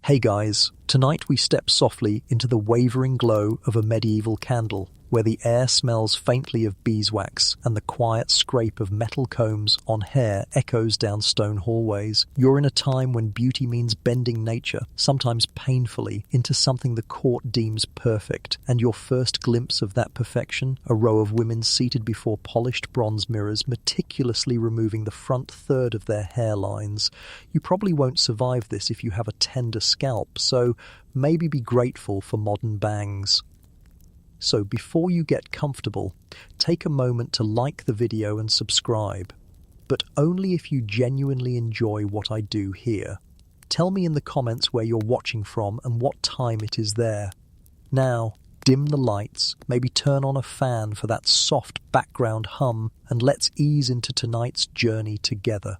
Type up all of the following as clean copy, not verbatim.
Hey guys, tonight we step softly into the wavering glow of a medieval candle, where the air smells faintly of beeswax and the quiet scrape of metal combs on hair echoes down stone hallways. You're in a time when beauty means bending nature, sometimes painfully, into something the court deems perfect, and your first glimpse of that perfection, a row of women seated before polished bronze mirrors, meticulously removing the front third of their hairlines. You probably won't survive this if you have a tender scalp, so maybe be grateful for modern bangs. So before you get comfortable, take a moment to like the video and subscribe, but only if you genuinely enjoy what I do here. Tell me in the comments where you're watching from and what time it is there. Now, dim the lights, maybe turn on a fan for that soft background hum, and let's ease into tonight's journey together.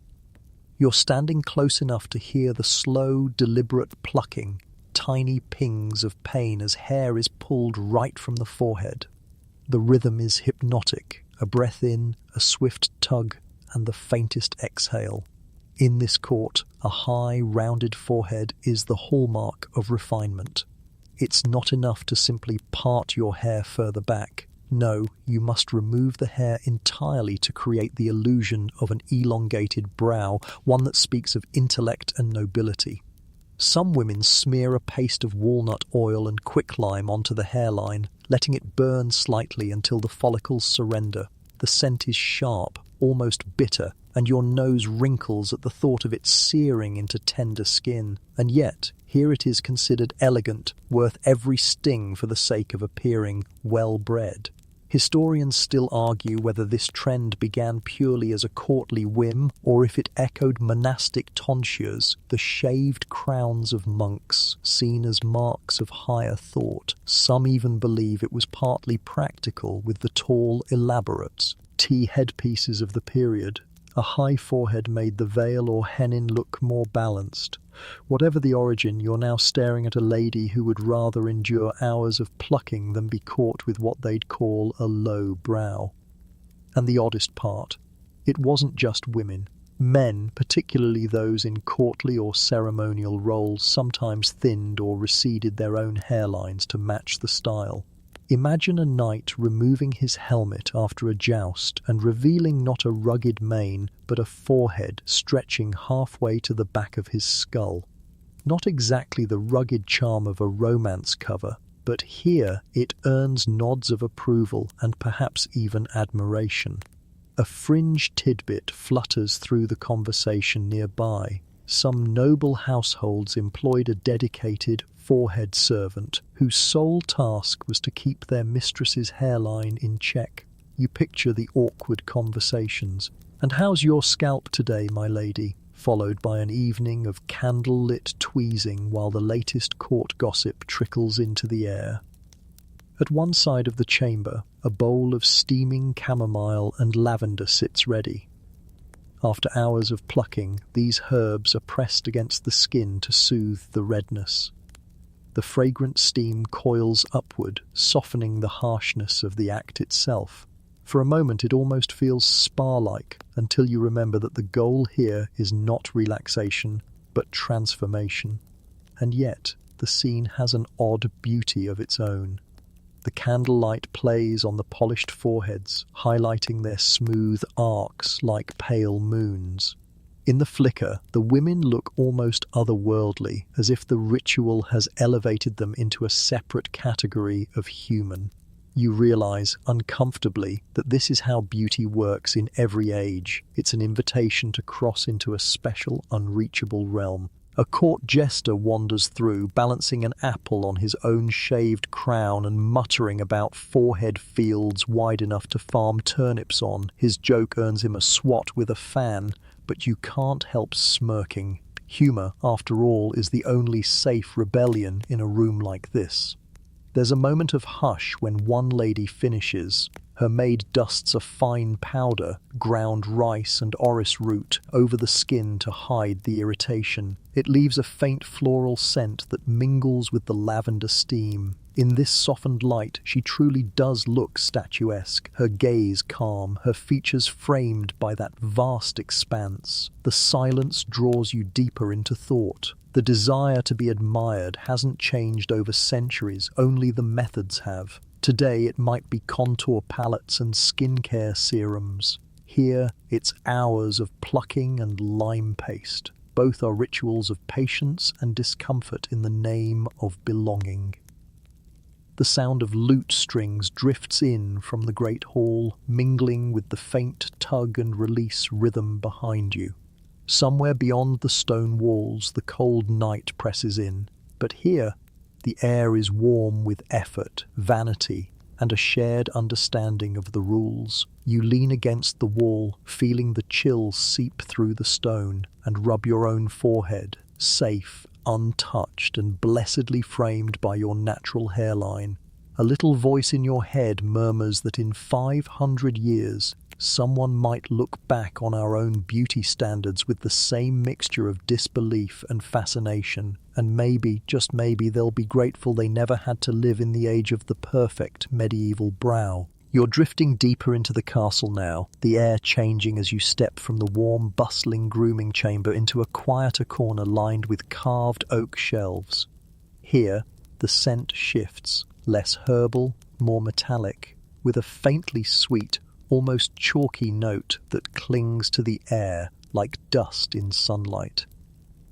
You're standing close enough to hear the slow, deliberate plucking, tiny pings of pain as hair is pulled right from the forehead. The rhythm is hypnotic, a breath in, a swift tug, and the faintest exhale. In this court, a high, rounded forehead is the hallmark of refinement. It's not enough to simply part your hair further back. No, you must remove the hair entirely to create the illusion of an elongated brow, one that speaks of intellect and nobility. Some women smear a paste of walnut oil and quicklime onto the hairline, letting it burn slightly until the follicles surrender. The scent is sharp, almost bitter, and your nose wrinkles at the thought of it searing into tender skin. And yet, here it is considered elegant, worth every sting for the sake of appearing well-bred. Historians still argue whether this trend began purely as a courtly whim or if it echoed monastic tonsures, the shaved crowns of monks, seen as marks of higher thought. Some even believe it was partly practical with the tall, elaborate tea headpieces of the period. A high forehead made the veil or hennin look more balanced. Whatever the origin, you're now staring at a lady who would rather endure hours of plucking than be caught with what they'd call a low brow. And the oddest part, it wasn't just women. Men, particularly those in courtly or ceremonial roles, sometimes thinned or receded their own hairlines to match the style. Imagine a knight removing his helmet after a joust and revealing not a rugged mane, but a forehead stretching halfway to the back of his skull. Not exactly the rugged charm of a romance cover, but here it earns nods of approval and perhaps even admiration. A fringe tidbit flutters through the conversation nearby. Some noble households employed a dedicated forehead servant whose sole task was to keep their mistress's hairline in check. You picture the awkward conversations. "And how's your scalp today, my lady?" followed by an evening of candle-lit tweezing while the latest court gossip trickles into the air. At one side of the chamber, a bowl of steaming chamomile and lavender sits ready. After hours of plucking, these herbs are pressed against the skin to soothe the redness. The fragrant steam coils upward, softening the harshness of the act itself. For a moment it almost feels spa-like, until you remember that the goal here is not relaxation, but transformation. And yet, the scene has an odd beauty of its own. The candlelight plays on the polished foreheads, highlighting their smooth arcs like pale moons. In the flicker, the women look almost otherworldly, as if the ritual has elevated them into a separate category of human. You realize, uncomfortably, that this is how beauty works in every age. It's an invitation to cross into a special, unreachable realm. A court jester wanders through, balancing an apple on his own shaved crown and muttering about forehead fields wide enough to farm turnips on. His joke earns him a swat with a fan, but you can't help smirking. Humor, after all, is the only safe rebellion in a room like this. There's a moment of hush when one lady finishes. Her maid dusts a fine powder, ground rice and orris root, over the skin to hide the irritation. It leaves a faint floral scent that mingles with the lavender steam. In this softened light, she truly does look statuesque, her gaze calm, her features framed by that vast expanse. The silence draws you deeper into thought. The desire to be admired hasn't changed over centuries, only the methods have. Today it might be contour palettes and skincare serums. Here it's hours of plucking and lime paste. Both are rituals of patience and discomfort in the name of belonging. The sound of lute strings drifts in from the great hall, mingling with the faint tug and release rhythm behind you. Somewhere beyond the stone walls, the cold night presses in, but here the air is warm with effort, vanity, and a shared understanding of the rules. You lean against the wall, feeling the chill seep through the stone, and rub your own forehead, safe, untouched, and blessedly framed by your natural hairline. A little voice in your head murmurs that in 500 years, someone might look back on our own beauty standards with the same mixture of disbelief and fascination, and maybe, just maybe, they'll be grateful they never had to live in the age of the perfect medieval brow. You're drifting deeper into the castle now, the air changing as you step from the warm, bustling grooming chamber into a quieter corner lined with carved oak shelves. Here, the scent shifts, less herbal, more metallic, with a faintly sweet, almost chalky note that clings to the air like dust in sunlight.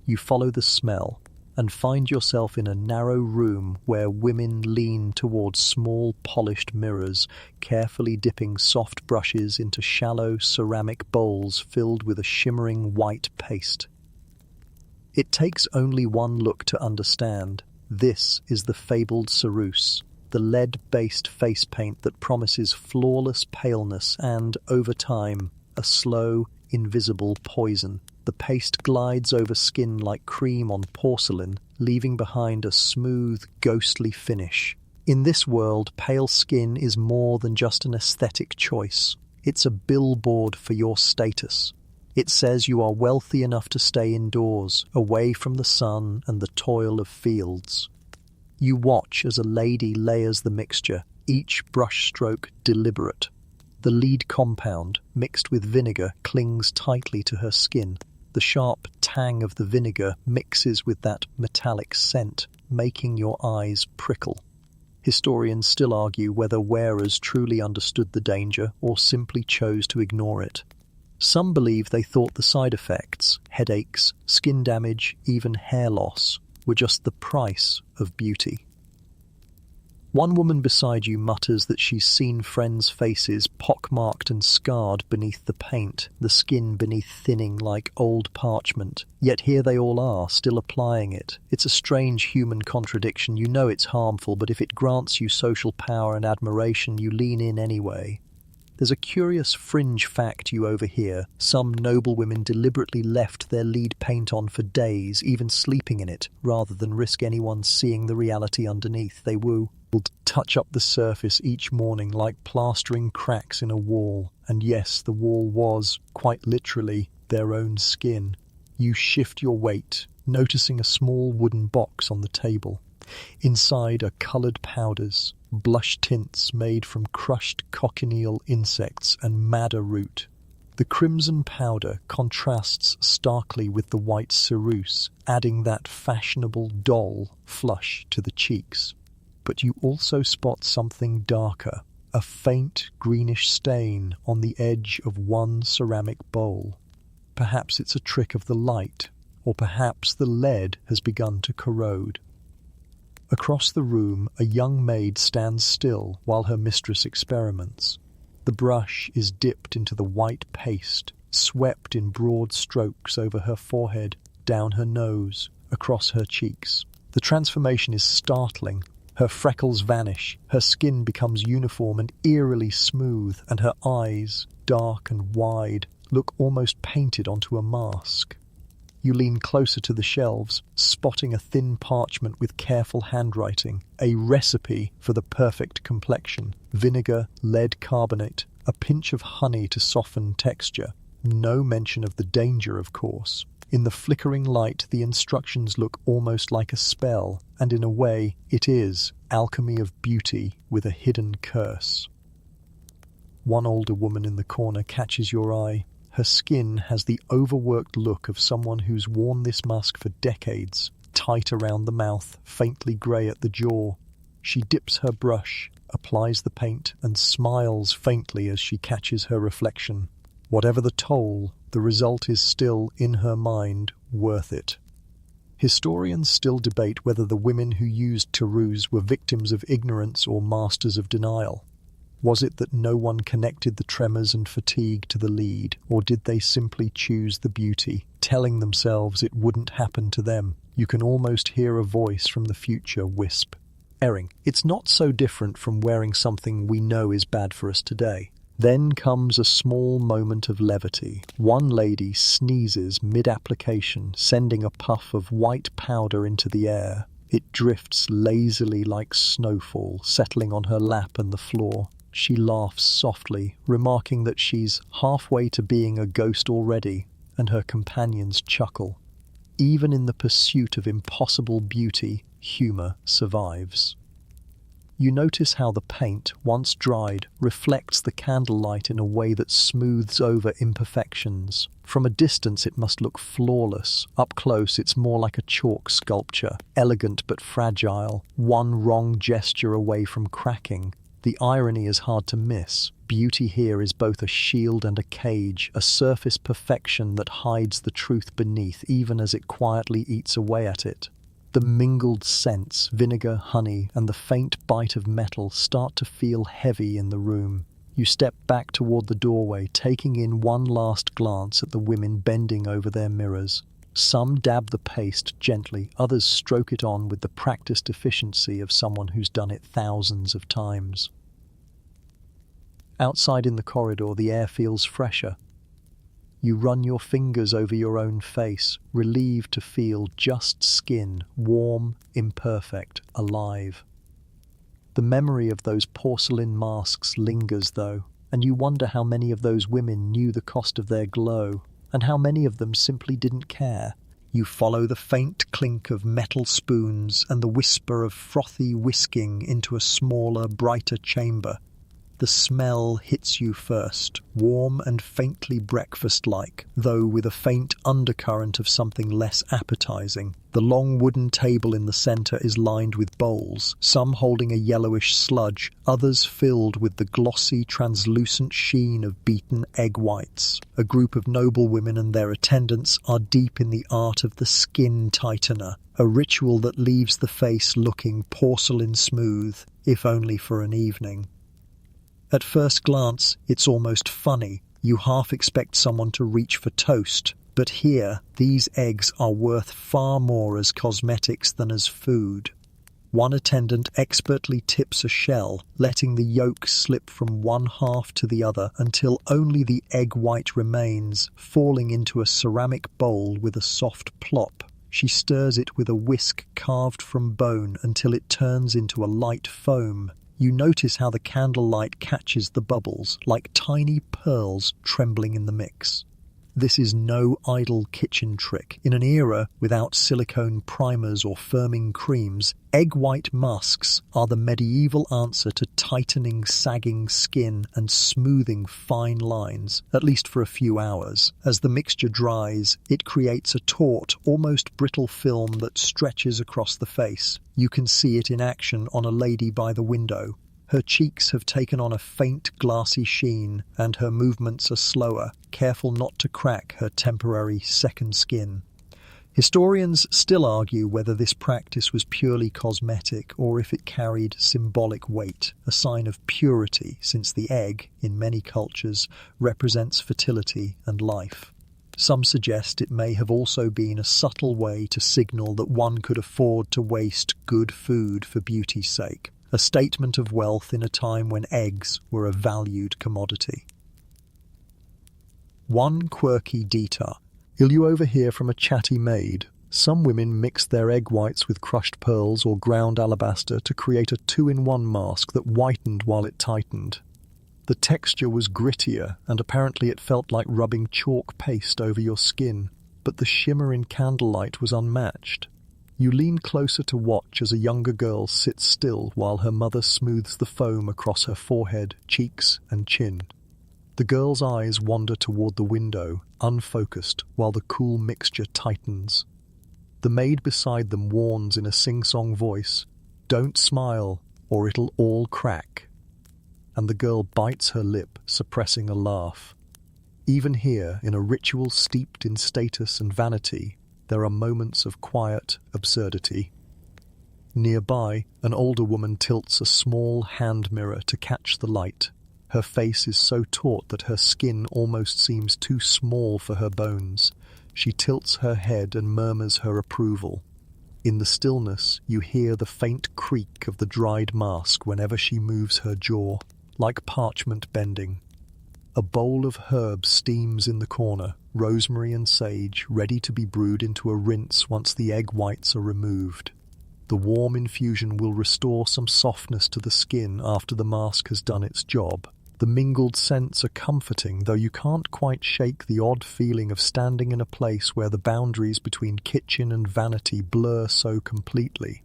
You follow the smell and find yourself in a narrow room where women lean towards small polished mirrors, carefully dipping soft brushes into shallow ceramic bowls filled with a shimmering white paste. It takes only one look to understand. This is the fabled ceruse, the lead-based face paint that promises flawless paleness and, over time, a slow, invisible poison. The paste glides over skin like cream on porcelain, leaving behind a smooth, ghostly finish. In this world, pale skin is more than just an aesthetic choice. It's a billboard for your status. It says you are wealthy enough to stay indoors, away from the sun and the toil of fields. You watch as a lady layers the mixture, each brushstroke deliberate. The lead compound, mixed with vinegar, clings tightly to her skin. The sharp tang of the vinegar mixes with that metallic scent, making your eyes prickle. Historians still argue whether wearers truly understood the danger or simply chose to ignore it. Some believe they thought the side effects, headaches, skin damage, even hair loss, were just the price of beauty. One woman beside you mutters that she's seen friends' faces pockmarked and scarred beneath the paint, the skin beneath thinning like old parchment. Yet here they all are, still applying it. It's a strange human contradiction. You know it's harmful, but if it grants you social power and admiration, you lean in anyway. There's a curious fringe fact you overhear. Some noble women deliberately left their lead paint on for days, even sleeping in it, rather than risk anyone seeing the reality underneath. They would touch up the surface each morning like plastering cracks in a wall. And yes, the wall was, quite literally, their own skin. You shift your weight, noticing a small wooden box on the table. Inside are coloured powders, blush tints made from crushed cochineal insects and madder root. The crimson powder contrasts starkly with the white ceruse, adding that fashionable doll flush to the cheeks. But you also spot something darker, a faint greenish stain on the edge of one ceramic bowl. Perhaps it's a trick of the light, or perhaps the lead has begun to corrode. Across the room, a young maid stands still while her mistress experiments. The brush is dipped into the white paste, swept in broad strokes over her forehead, down her nose, across her cheeks. The transformation is startling. Her freckles vanish, her skin becomes uniform and eerily smooth, and her eyes, dark and wide, look almost painted onto a mask. You lean closer to the shelves, spotting a thin parchment with careful handwriting, a recipe for the perfect complexion: vinegar, lead carbonate, a pinch of honey to soften texture. No mention of the danger, of course. In the flickering light, the instructions look almost like a spell, and in a way, it is alchemy of beauty with a hidden curse. One older woman in the corner catches your eye. Her skin has the overworked look of someone who's worn this mask for decades, tight around the mouth, faintly grey at the jaw. She dips her brush, applies the paint, and smiles faintly as she catches her reflection. Whatever the toll, the result is still, in her mind, worth it. Historians still debate whether the women who used Tarus were victims of ignorance or masters of denial. Was it that no one connected the tremors and fatigue to the lead, or did they simply choose the beauty, telling themselves it wouldn't happen to them? You can almost hear a voice from the future wisp, "Erring, it's not so different from wearing something we know is bad for us today." Then comes a small moment of levity. One lady sneezes mid-application, sending a puff of white powder into the air. It drifts lazily like snowfall, settling on her lap and the floor. She laughs softly, remarking that she's halfway to being a ghost already, and her companions chuckle. Even in the pursuit of impossible beauty, humor survives. You notice how the paint, once dried, reflects the candlelight in a way that smooths over imperfections. From a distance it must look flawless. Up close it's more like a chalk sculpture, elegant but fragile, one wrong gesture away from cracking. The irony is hard to miss. Beauty here is both a shield and a cage, a surface perfection that hides the truth beneath even as it quietly eats away at it. The mingled scents, vinegar, honey, and the faint bite of metal start to feel heavy in the room. You step back toward the doorway, taking in one last glance at the women bending over their mirrors. Some dab the paste gently, others stroke it on with the practiced efficiency of someone who's done it thousands of times. Outside in the corridor, the air feels fresher. You run your fingers over your own face, relieved to feel just skin, warm, imperfect, alive. The memory of those porcelain masks lingers, though, and you wonder how many of those women knew the cost of their glow, and how many of them simply didn't care. You follow the faint clink of metal spoons and the whisper of frothy whisking into a smaller, brighter chamber. The smell hits you first, warm and faintly breakfast-like, though with a faint undercurrent of something less appetizing. The long wooden table in the center is lined with bowls, some holding a yellowish sludge, others filled with the glossy, translucent sheen of beaten egg whites. A group of noblewomen and their attendants are deep in the art of the skin tightener, a ritual that leaves the face looking porcelain smooth, if only for an evening. At first glance, it's almost funny. You half expect someone to reach for toast, but here, these eggs are worth far more as cosmetics than as food. One attendant expertly tips a shell, letting the yolk slip from one half to the other until only the egg white remains, falling into a ceramic bowl with a soft plop. She stirs it with a whisk carved from bone until it turns into a light foam. You notice how the candlelight catches the bubbles, like tiny pearls trembling in the mix. This is no idle kitchen trick. In an era without silicone primers or firming creams, egg white masks are the medieval answer to tightening sagging skin and smoothing fine lines, at least for a few hours. As the mixture dries, it creates a taut, almost brittle film that stretches across the face. You can see it in action on a lady by the window. Her cheeks have taken on a faint glassy sheen, and her movements are slower, careful not to crack her temporary second skin. Historians still argue whether this practice was purely cosmetic or if it carried symbolic weight, a sign of purity, since the egg, in many cultures, represents fertility and life. Some suggest it may have also been a subtle way to signal that one could afford to waste good food for beauty's sake, a statement of wealth in a time when eggs were a valued commodity. One quirky detail you overhear from a chatty maid. Some women mixed their egg whites with crushed pearls or ground alabaster to create a two-in-one mask that whitened while it tightened. The texture was grittier, and apparently it felt like rubbing chalk paste over your skin, but the shimmer in candlelight was unmatched. You lean closer to watch as a younger girl sits still while her mother smooths the foam across her forehead, cheeks, and chin. The girl's eyes wander toward the window, unfocused, while the cool mixture tightens. The maid beside them warns in a sing-song voice, "Don't smile, or it'll all crack." And the girl bites her lip, suppressing a laugh. Even here, in a ritual steeped in status and vanity, there are moments of quiet absurdity. Nearby, an older woman tilts a small hand mirror to catch the light. Her face is so taut that her skin almost seems too small for her bones. She tilts her head and murmurs her approval. In the stillness, you hear the faint creak of the dried mask whenever she moves her jaw, like parchment bending. A bowl of herbs steams in the corner, rosemary and sage, ready to be brewed into a rinse once the egg whites are removed. The warm infusion will restore some softness to the skin after the mask has done its job. The mingled scents are comforting, though you can't quite shake the odd feeling of standing in a place where the boundaries between kitchen and vanity blur so completely.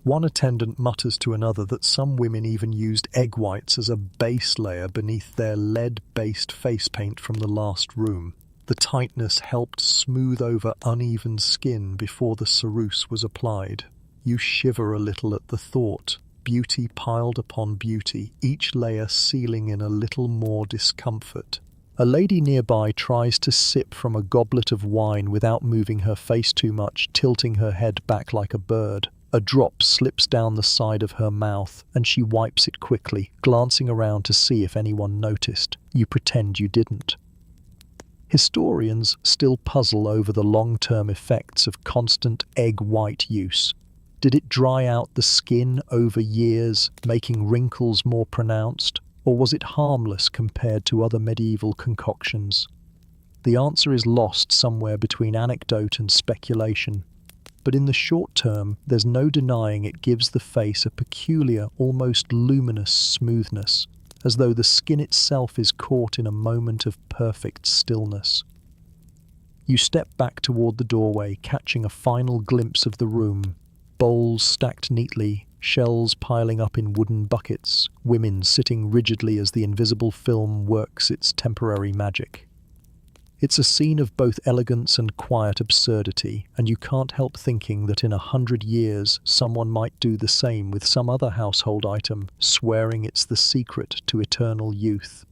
One attendant mutters to another that some women even used egg whites as a base layer beneath their lead-based face paint from the last room. The tightness helped smooth over uneven skin before the ceruse was applied. You shiver a little at the thought. Beauty piled upon beauty, each layer sealing in a little more discomfort. A lady nearby tries to sip from a goblet of wine without moving her face too much, tilting her head back like a bird. A drop slips down the side of her mouth, and she wipes it quickly, glancing around to see if anyone noticed. You pretend you didn't. Historians still puzzle over the long-term effects of constant egg white use. Did it dry out the skin over years, making wrinkles more pronounced, or was it harmless compared to other medieval concoctions? The answer is lost somewhere between anecdote and speculation. But in the short term, there's no denying it gives the face a peculiar, almost luminous smoothness, as though the skin itself is caught in a moment of perfect stillness. You step back toward the doorway, catching a final glimpse of the room. Bowls stacked neatly, shells piling up in wooden buckets, women sitting rigidly as the invisible film works its temporary magic. It's a scene of both elegance and quiet absurdity, and you can't help thinking that in 100 years someone might do the same with some other household item, swearing it's the secret to eternal youth.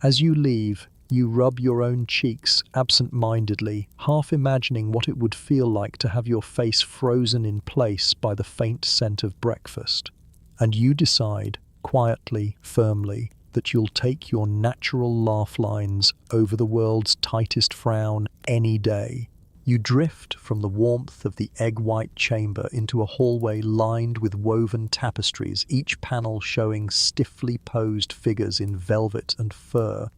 As you leave, you rub your own cheeks absent-mindedly, half imagining what it would feel like to have your face frozen in place by the faint scent of breakfast. And you decide, quietly, firmly, that you'll take your natural laugh lines over the world's tightest frown any day. You drift from the warmth of the egg-white chamber into a hallway lined with woven tapestries, each panel showing stiffly posed figures in velvet and fur.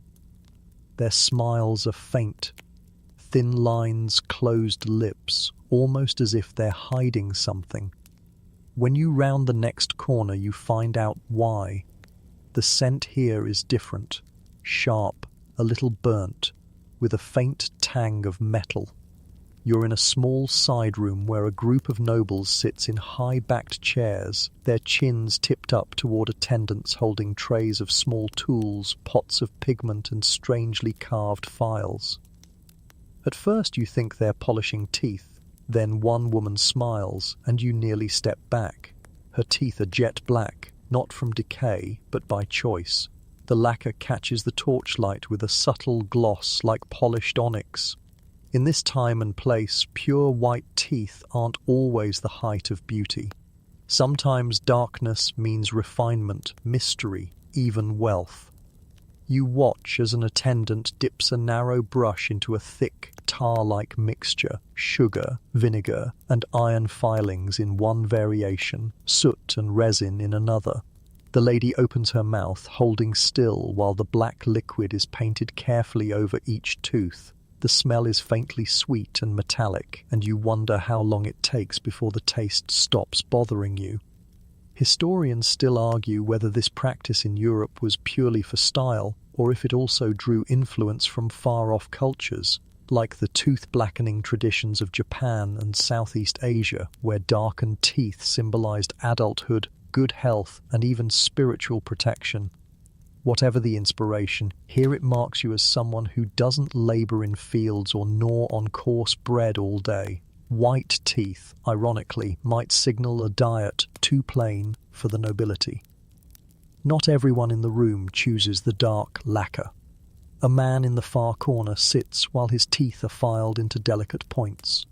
Their smiles are faint, thin lines, closed lips, almost as if they're hiding something. When you round the next corner, you find out why. The scent here is different, sharp, a little burnt, with a faint tang of metal. You're in a small side room where a group of nobles sits in high-backed chairs, their chins tipped up toward attendants holding trays of small tools, pots of pigment, and strangely carved files. At first you think they're polishing teeth, then one woman smiles, and you nearly step back. Her teeth are jet black, not from decay, but by choice. The lacquer catches the torchlight with a subtle gloss like polished onyx. In this time and place, pure white teeth aren't always the height of beauty. Sometimes darkness means refinement, mystery, even wealth. You watch as an attendant dips a narrow brush into a thick, tar-like mixture, sugar, vinegar, and iron filings in one variation, soot and resin in another. The lady opens her mouth, holding still while the black liquid is painted carefully over each tooth. The smell is faintly sweet and metallic, and you wonder how long it takes before the taste stops bothering you. Historians still argue whether this practice in Europe was purely for style or if it also drew influence from far-off cultures, like the tooth-blackening traditions of Japan and Southeast Asia, where darkened teeth symbolized adulthood, good health, and even spiritual protection. Whatever the inspiration, here it marks you as someone who doesn't labor in fields or gnaw on coarse bread all day. White teeth, ironically, might signal a diet too plain for the nobility. Not everyone in the room chooses the dark lacquer. A man in the far corner sits while his teeth are filed into delicate points.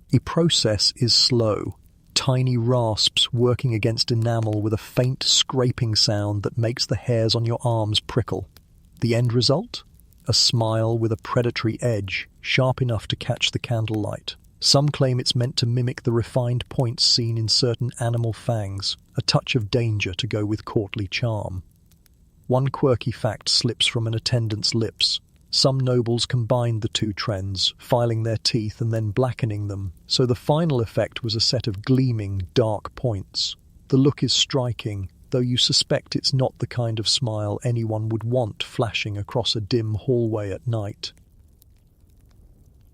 The process is slow, tiny rasps working against enamel with a faint scraping sound that makes the hairs on your arms prickle. The end result? A smile with a predatory edge, sharp enough to catch the candlelight. Some claim it's meant to mimic the refined points seen in certain animal fangs, a touch of danger to go with courtly charm. One quirky fact slips from an attendant's lips. Some nobles combined the two trends, filing their teeth and then blackening them, so the final effect was a set of gleaming, dark points. The look is striking, though you suspect it's not the kind of smile anyone would want flashing across a dim hallway at night.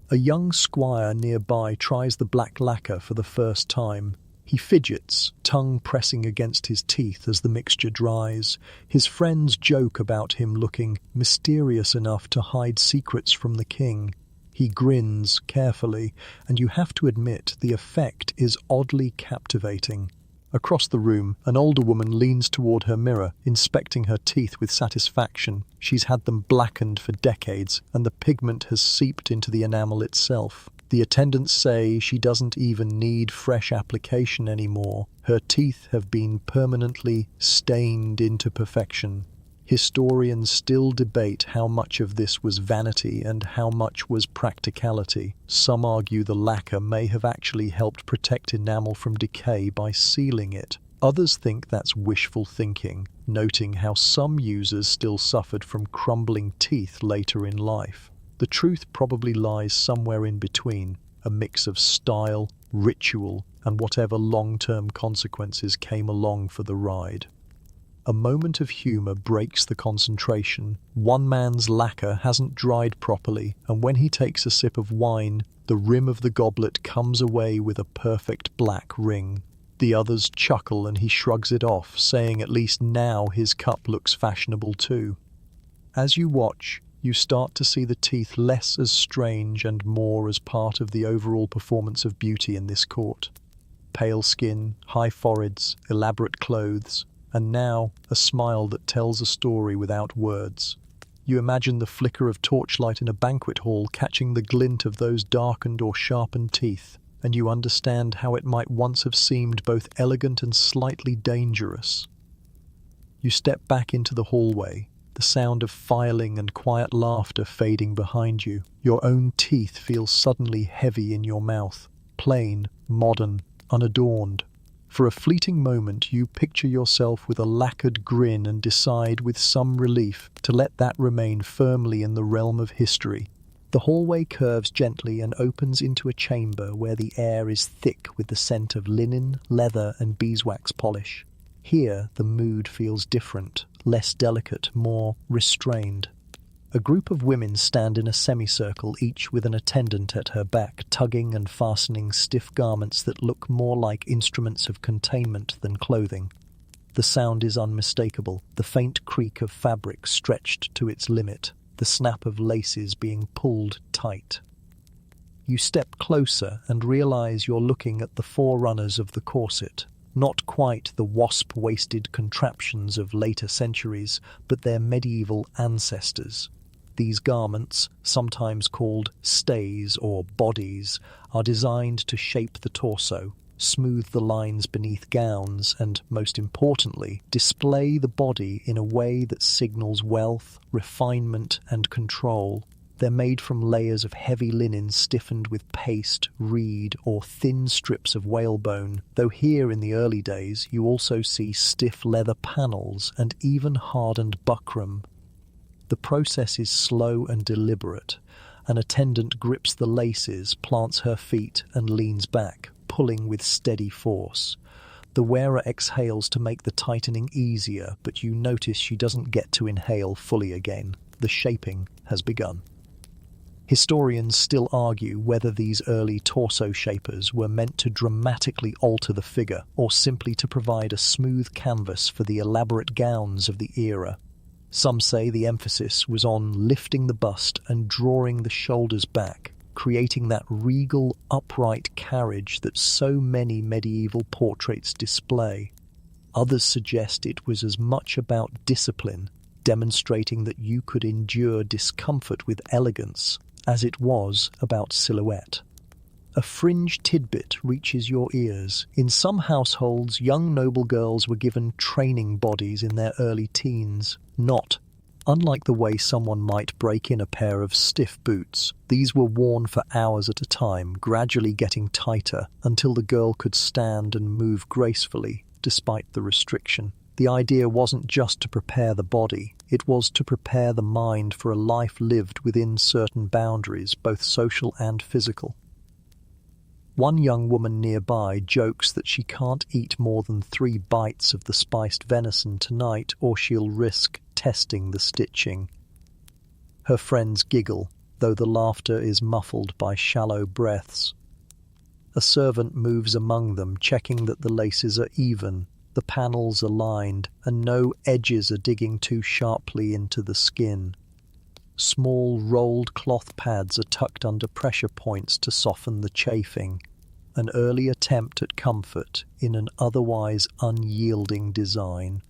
A young squire nearby tries the black lacquer for the first time. He fidgets, tongue pressing against his teeth as the mixture dries. His friends joke about him looking mysterious enough to hide secrets from the king. He grins carefully, and you have to admit the effect is oddly captivating. Across the room, an older woman leans toward her mirror, inspecting her teeth with satisfaction. She's had them blackened for decades, and the pigment has seeped into the enamel itself. The attendants say she doesn't even need fresh application anymore. Her teeth have been permanently stained into perfection. Historians still debate how much of this was vanity and how much was practicality. Some argue the lacquer may have actually helped protect enamel from decay by sealing it. Others think that's wishful thinking, noting how some users still suffered from crumbling teeth later in life. The truth probably lies somewhere in between, a mix of style, ritual, and whatever long-term consequences came along for the ride. A moment of humour breaks the concentration. One man's lacquer hasn't dried properly, and when he takes a sip of wine, the rim of the goblet comes away with a perfect black ring. The others chuckle and he shrugs it off, saying at least now his cup looks fashionable too. As you watch, you start to see the teeth less as strange and more as part of the overall performance of beauty in this court. Pale skin, high foreheads, elaborate clothes, and now a smile that tells a story without words. You imagine the flicker of torchlight in a banquet hall catching the glint of those darkened or sharpened teeth, and you understand how it might once have seemed both elegant and slightly dangerous. You step back into the hallway, the sound of filing and quiet laughter fading behind you. Your own teeth feel suddenly heavy in your mouth, plain, modern, unadorned. For a fleeting moment, you picture yourself with a lacquered grin and decide with some relief to let that remain firmly in the realm of history. The hallway curves gently and opens into a chamber where the air is thick with the scent of linen, leather, and beeswax polish. Here, the mood feels different, less delicate, more restrained. A group of women stand in a semicircle, each with an attendant at her back, tugging and fastening stiff garments that look more like instruments of containment than clothing. The sound is unmistakable, the faint creak of fabric stretched to its limit, the snap of laces being pulled tight. You step closer and realize you're looking at the forerunners of the corset. Not quite the wasp-waisted contraptions of later centuries, but their medieval ancestors. These garments, sometimes called stays or bodies, are designed to shape the torso, smooth the lines beneath gowns, and, most importantly, display the body in a way that signals wealth, refinement, and control. They're made from layers of heavy linen stiffened with paste, reed, or thin strips of whalebone, though here in the early days you also see stiff leather panels and even hardened buckram. The process is slow and deliberate. An attendant grips the laces, plants her feet, and leans back, pulling with steady force. The wearer exhales to make the tightening easier, but you notice she doesn't get to inhale fully again. The shaping has begun. Historians still argue whether these early torso shapers were meant to dramatically alter the figure or simply to provide a smooth canvas for the elaborate gowns of the era. Some say the emphasis was on lifting the bust and drawing the shoulders back, creating that regal, upright carriage that so many medieval portraits display. Others suggest it was as much about discipline, demonstrating that you could endure discomfort with elegance, as it was about silhouette. A fringe tidbit reaches your ears. In some households, young noble girls were given training bodies in their early teens. Unlike the way someone might break in a pair of stiff boots, these were worn for hours at a time, gradually getting tighter until the girl could stand and move gracefully, despite the restriction. The idea wasn't just to prepare the body, it was to prepare the mind for a life lived within certain boundaries, both social and physical. One young woman nearby jokes that she can't eat more than 3 bites of the spiced venison tonight or she'll risk testing the stitching. Her friends giggle, though the laughter is muffled by shallow breaths. A servant moves among them, checking that the laces are even, the panels aligned, and no edges are digging too sharply into the skin. Small rolled cloth pads are tucked under pressure points to soften the chafing, an early attempt at comfort in an otherwise unyielding design.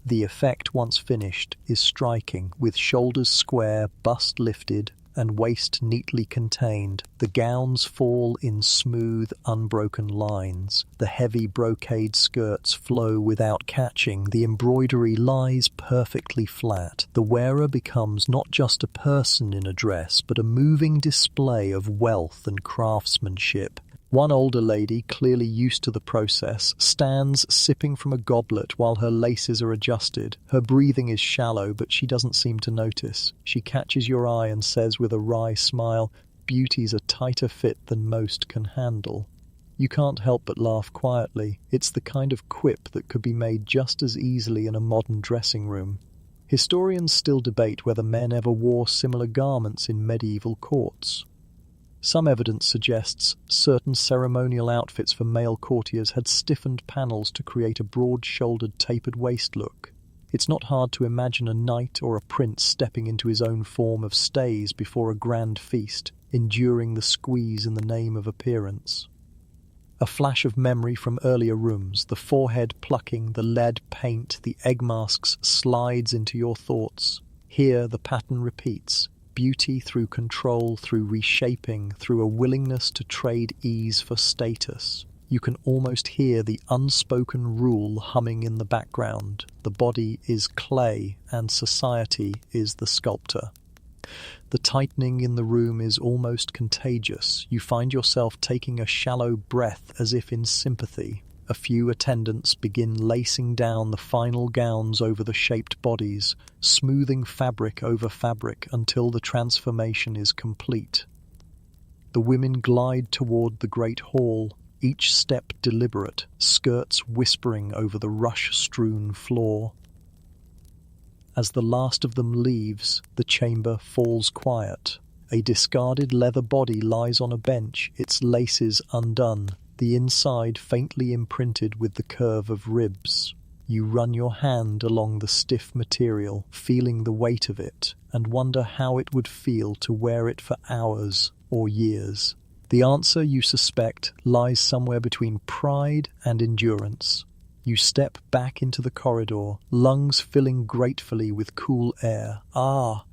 The effect, once finished, is striking, with shoulders square, bust lifted, and waist neatly contained. The gowns fall in smooth, unbroken lines. The heavy brocade skirts flow without catching. The embroidery lies perfectly flat. The wearer becomes not just a person in a dress, but a moving display of wealth and craftsmanship. One older lady, clearly used to the process, stands sipping from a goblet while her laces are adjusted. Her breathing is shallow, but she doesn't seem to notice. She catches your eye and says with a wry smile, "Beauty's a tighter fit than most can handle." You can't help but laugh quietly. It's the kind of quip that could be made just as easily in a modern dressing room. Historians still debate whether men ever wore similar garments in medieval courts. Some evidence suggests certain ceremonial outfits for male courtiers had stiffened panels to create a broad-shouldered, tapered waist look. It's not hard to imagine a knight or a prince stepping into his own form of stays before a grand feast, enduring the squeeze in the name of appearance. A flash of memory from earlier rooms, the forehead plucking, the lead paint, the egg masks slides into your thoughts. Here the pattern repeats. Beauty through control, through reshaping, through a willingness to trade ease for status. You can almost hear the unspoken rule humming in the background. The body is clay and society is the sculptor. The tightening in the room is almost contagious. You find yourself taking a shallow breath as if in sympathy. A few attendants begin lacing down the final gowns over the shaped bodies, smoothing fabric over fabric until the transformation is complete. The women glide toward the great hall, each step deliberate, skirts whispering over the rush-strewn floor. As the last of them leaves, the chamber falls quiet. A discarded leather body lies on a bench, its laces undone, the inside faintly imprinted with the curve of ribs. You run your hand along the stiff material, feeling the weight of it, and wonder how it would feel to wear it for hours or years. The answer, you suspect, lies somewhere between pride and endurance. You step back into the corridor, lungs filling gratefully with cool air. Ah!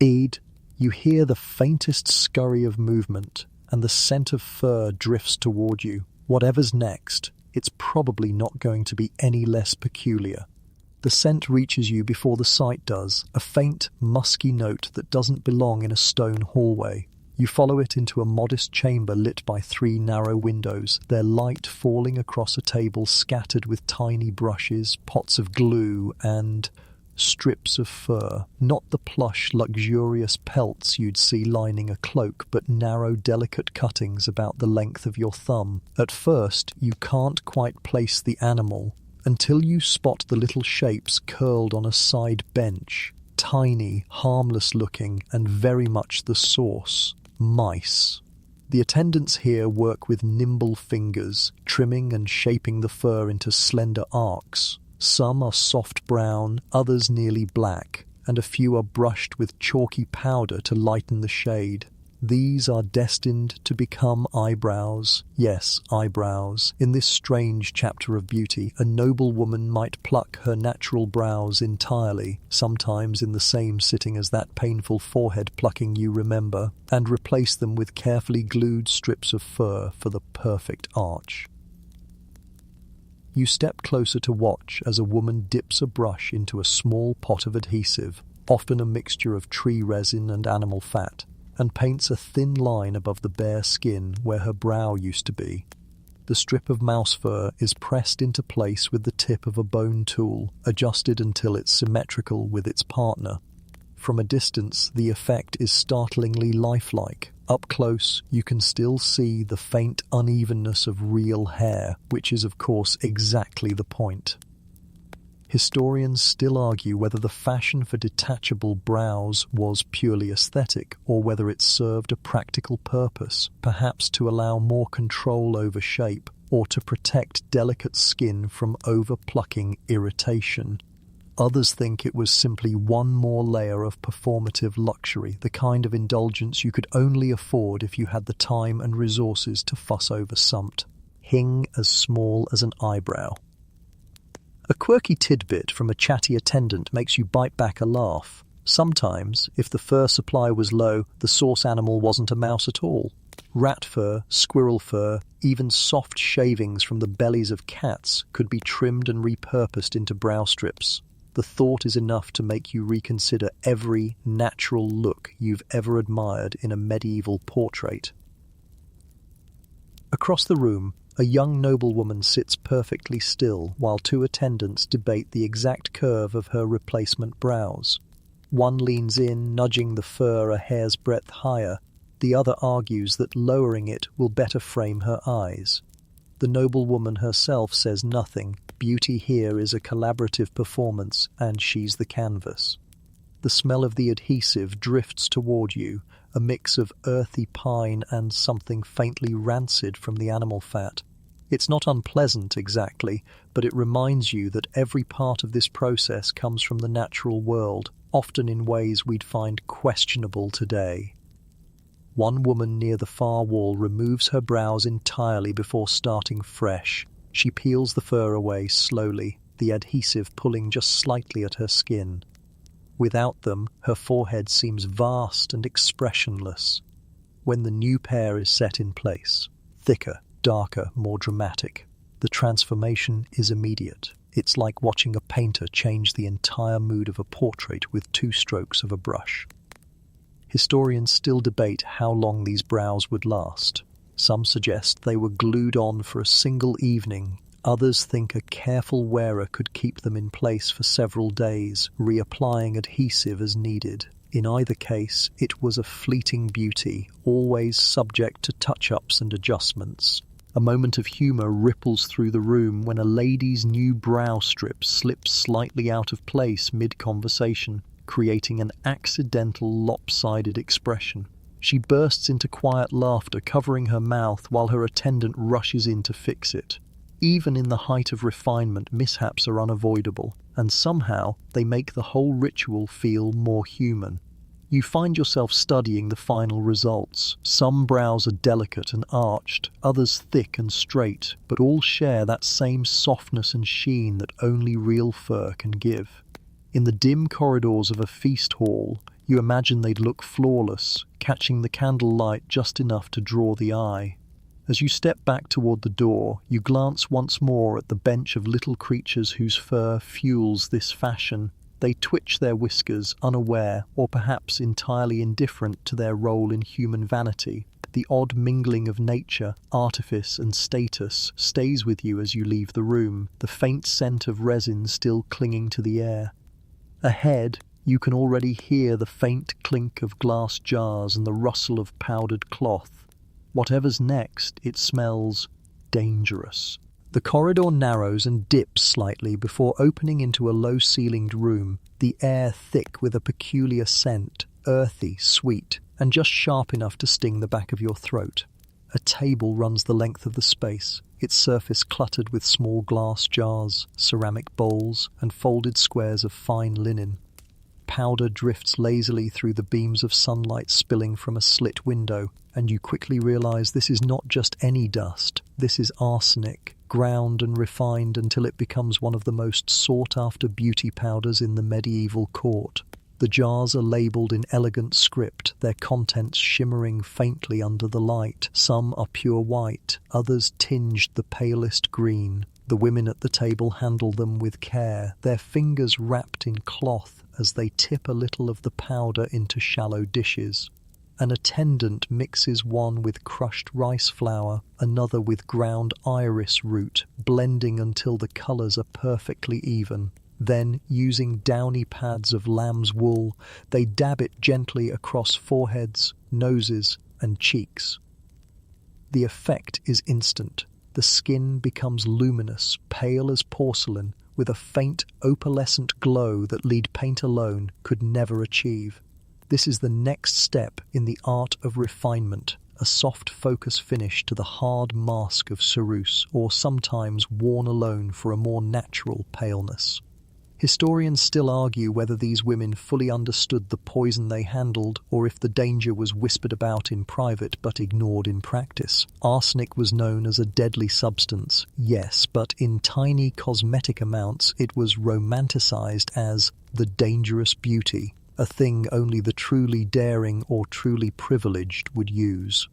You hear the faintest scurry of movement, and the scent of fur drifts toward you. Whatever's next, it's probably not going to be any less peculiar. The scent reaches you before the sight does, a faint, musky note that doesn't belong in a stone hallway. You follow it into a modest chamber lit by 3 narrow windows, their light falling across a table scattered with tiny brushes, pots of glue, and strips of fur, not the plush, luxurious pelts you'd see lining a cloak, but narrow, delicate cuttings about the length of your thumb. At first, you can't quite place the animal until you spot the little shapes curled on a side bench. Tiny, harmless-looking, and very much the source: mice. The attendants here work with nimble fingers, trimming and shaping the fur into slender arcs. Some are soft brown, others nearly black, and a few are brushed with chalky powder to lighten the shade. These are destined to become eyebrows. Yes, eyebrows. In this strange chapter of beauty, a noble woman might pluck her natural brows entirely, sometimes in the same sitting as that painful forehead plucking you remember, and replace them with carefully glued strips of fur for the perfect arch. You step closer to watch as a woman dips a brush into a small pot of adhesive, often a mixture of tree resin and animal fat, and paints a thin line above the bare skin where her brow used to be. The strip of mouse fur is pressed into place with the tip of a bone tool, adjusted until it's symmetrical with its partner. From a distance, the effect is startlingly lifelike. Up close, you can still see the faint unevenness of real hair, which is, of course, exactly the point. Historians still argue whether the fashion for detachable brows was purely aesthetic or whether it served a practical purpose, perhaps to allow more control over shape or to protect delicate skin from over-plucking irritation. Others think it was simply one more layer of performative luxury, the kind of indulgence you could only afford if you had the time and resources to fuss over something as small as an eyebrow. A quirky tidbit from a chatty attendant makes you bite back a laugh. Sometimes, if the fur supply was low, the source animal wasn't a mouse at all. Rat fur, squirrel fur, even soft shavings from the bellies of cats could be trimmed and repurposed into brow strips. The thought is enough to make you reconsider every natural look you've ever admired in a medieval portrait. Across the room, a young noblewoman sits perfectly still while two attendants debate the exact curve of her replacement brows. One leans in, nudging the fur a hair's breadth higher. The other argues that lowering it will better frame her eyes. The noblewoman herself says nothing. Beauty here is a collaborative performance, and she's the canvas. The smell of the adhesive drifts toward you, a mix of earthy pine and something faintly rancid from the animal fat. It's not unpleasant exactly, but it reminds you that every part of this process comes from the natural world, often in ways we'd find questionable today. One woman near the far wall removes her brows entirely before starting fresh. She peels the fur away slowly, the adhesive pulling just slightly at her skin. Without them, her forehead seems vast and expressionless. When the new pair is set in place, thicker, darker, more dramatic, the transformation is immediate. It's like watching a painter change the entire mood of a portrait with 2 strokes of a brush. Historians still debate how long these brows would last. Some suggest they were glued on for a single evening. Others think a careful wearer could keep them in place for several days, reapplying adhesive as needed. In either case, it was a fleeting beauty, always subject to touch-ups and adjustments. A moment of humour ripples through the room when a lady's new brow strip slips slightly out of place mid-conversation, creating an accidental lopsided expression. She bursts into quiet laughter, covering her mouth while her attendant rushes in to fix it. Even in the height of refinement, mishaps are unavoidable, and somehow they make the whole ritual feel more human. You find yourself studying the final results. Some brows are delicate and arched, others thick and straight, but all share that same softness and sheen that only real fur can give. In the dim corridors of a feast hall, you imagine they'd look flawless, catching the candlelight just enough to draw the eye. As you step back toward the door, you glance once more at the bench of little creatures whose fur fuels this fashion. They twitch their whiskers, unaware, or perhaps entirely indifferent to their role in human vanity. The odd mingling of nature, artifice, and status stays with you as you leave the room, the faint scent of resin still clinging to the air. Ahead, you can already hear the faint clink of glass jars and the rustle of powdered cloth. Whatever's next, it smells dangerous. The corridor narrows and dips slightly before opening into a low-ceilinged room, the air thick with a peculiar scent, earthy, sweet, and just sharp enough to sting the back of your throat. A table runs the length of the space, its surface cluttered with small glass jars, ceramic bowls, and folded squares of fine linen. Powder drifts lazily through the beams of sunlight spilling from a slit window, and you quickly realize this is not just any dust. This is arsenic, ground and refined until it becomes one of the most sought-after beauty powders in the medieval court. The jars are labelled in elegant script, their contents shimmering faintly under the light. Some are pure white, others tinged the palest green. The women at the table handle them with care, their fingers wrapped in cloth as they tip a little of the powder into shallow dishes. An attendant mixes one with crushed rice flour, another with ground iris root, blending until the colours are perfectly even. Then, using downy pads of lamb's wool, they dab it gently across foreheads, noses, and cheeks. The effect is instant. The skin becomes luminous, pale as porcelain, with a faint opalescent glow that lead paint alone could never achieve. This is the next step in the art of refinement, a soft focus finish to the hard mask of ceruse, or sometimes worn alone for a more natural paleness. Historians still argue whether these women fully understood the poison they handled or if the danger was whispered about in private but ignored in practice. Arsenic was known as a deadly substance, yes, but in tiny cosmetic amounts it was romanticized as the dangerous beauty, a thing only the truly daring or truly privileged would use.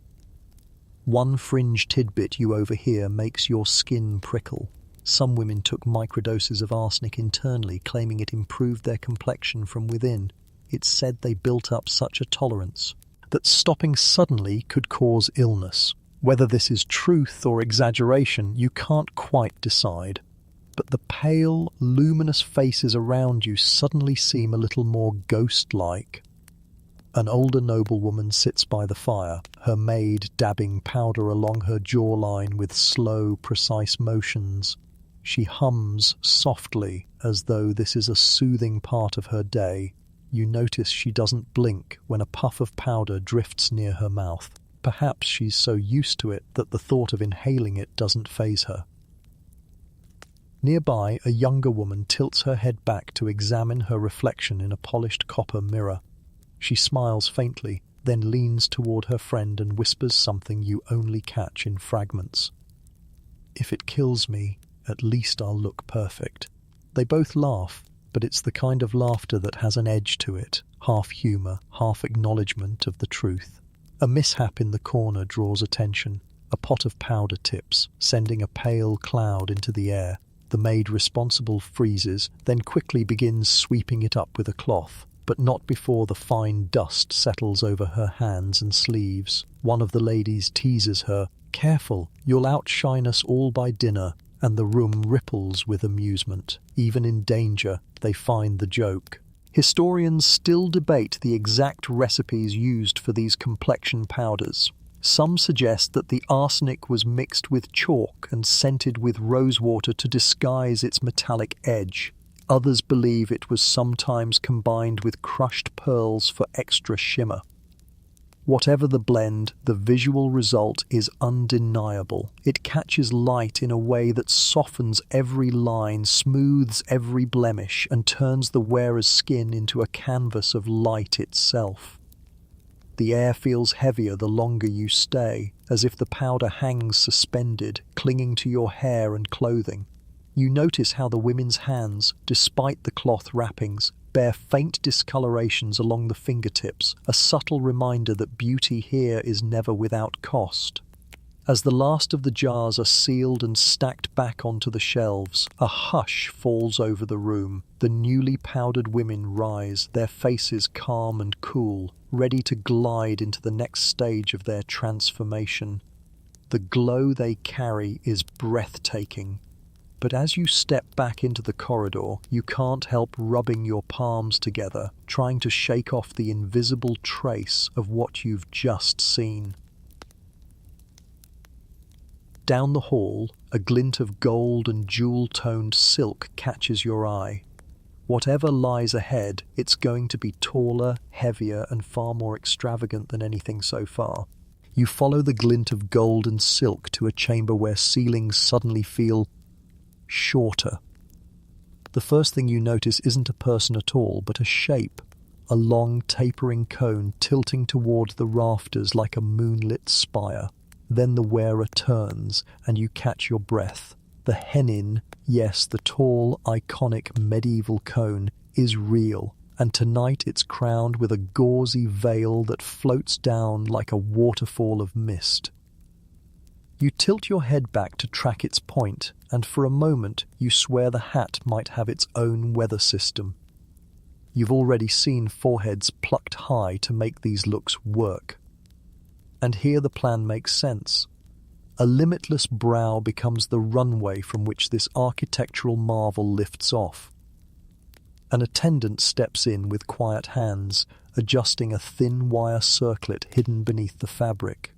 One fringe tidbit you overhear makes your skin prickle. Some women took microdoses of arsenic internally, claiming it improved their complexion from within. It's said they built up such a tolerance that stopping suddenly could cause illness. Whether this is truth or exaggeration, you can't quite decide. But the pale, luminous faces around you suddenly seem a little more ghost-like. An older noblewoman sits by the fire, her maid dabbing powder along her jawline with slow, precise motions. She hums softly, as though this is a soothing part of her day. You notice she doesn't blink when a puff of powder drifts near her mouth. Perhaps she's so used to it that the thought of inhaling it doesn't faze her. Nearby, a younger woman tilts her head back to examine her reflection in a polished copper mirror. She smiles faintly, then leans toward her friend and whispers something you only catch in fragments. "If it kills me, at least I'll look perfect." They both laugh, but it's the kind of laughter that has an edge to it, half humour, half acknowledgement of the truth. A mishap in the corner draws attention. A pot of powder tips, sending a pale cloud into the air. The maid responsible freezes, then quickly begins sweeping it up with a cloth, but not before the fine dust settles over her hands and sleeves. One of the ladies teases her, "Careful, you'll outshine us all by dinner," and the room ripples with amusement. Even in danger, they find the joke. Historians still debate the exact recipes used for these complexion powders. Some suggest that the arsenic was mixed with chalk and scented with rosewater to disguise its metallic edge. Others believe it was sometimes combined with crushed pearls for extra shimmer. Whatever the blend, the visual result is undeniable. It catches light in a way that softens every line, smooths every blemish, and turns the wearer's skin into a canvas of light itself. The air feels heavier the longer you stay, as if the powder hangs suspended, clinging to your hair and clothing. You notice how the women's hands, despite the cloth wrappings, bear faint discolorations along the fingertips, a subtle reminder that beauty here is never without cost. As the last of the jars are sealed and stacked back onto the shelves, a hush falls over the room. The newly powdered women rise, their faces calm and cool, ready to glide into the next stage of their transformation. The glow they carry is breathtaking. But as you step back into the corridor, you can't help rubbing your palms together, trying to shake off the invisible trace of what you've just seen. Down the hall, a glint of gold and jewel-toned silk catches your eye. Whatever lies ahead, it's going to be taller, heavier, and far more extravagant than anything so far. You follow the glint of gold and silk to a chamber where ceilings suddenly feel shorter. The first thing you notice isn't a person at all, but a shape, a long tapering cone tilting toward the rafters like a moonlit spire. Then the wearer turns, and you catch your breath. The hennin, yes, the tall, iconic medieval cone, is real, and tonight it's crowned with a gauzy veil that floats down like a waterfall of mist. You tilt your head back to track its point, and for a moment you swear the hat might have its own weather system. You've already seen foreheads plucked high to make these looks work. And here the plan makes sense. A limitless brow becomes the runway from which this architectural marvel lifts off. An attendant steps in with quiet hands, adjusting a thin wire circlet hidden beneath the fabric.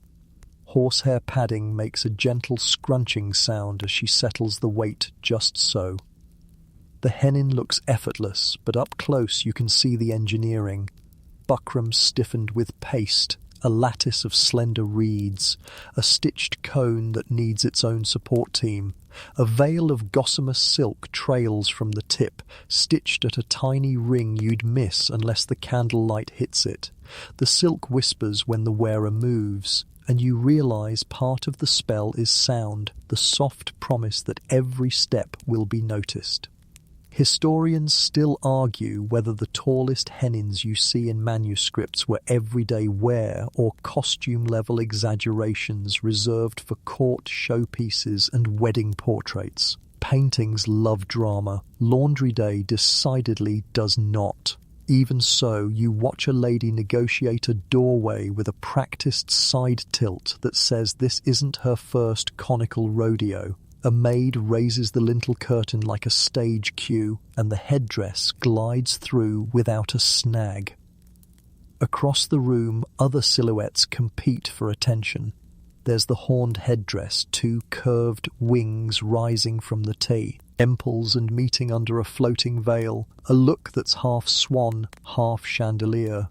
Horsehair padding makes a gentle scrunching sound as she settles the weight just so. The hennin looks effortless, but up close you can see the engineering. Buckram stiffened with paste, a lattice of slender reeds, a stitched cone that needs its own support team. A veil of gossamer silk trails from the tip, stitched at a tiny ring you'd miss unless the candlelight hits it. The silk whispers when the wearer moves, and you realize part of the spell is sound, the soft promise that every step will be noticed. Historians still argue whether the tallest hennins you see in manuscripts were everyday wear or costume-level exaggerations reserved for court showpieces and wedding portraits. Paintings love drama. Laundry Day decidedly does not. Even so, you watch a lady negotiate a doorway with a practiced side tilt that says this isn't her first conical rodeo. A maid raises the lintel curtain like a stage cue, and the headdress glides through without a snag. Across the room, other silhouettes compete for attention. There's the horned headdress, two curved wings rising from the T, temples and meeting under a floating veil, a look that's half swan, half chandelier.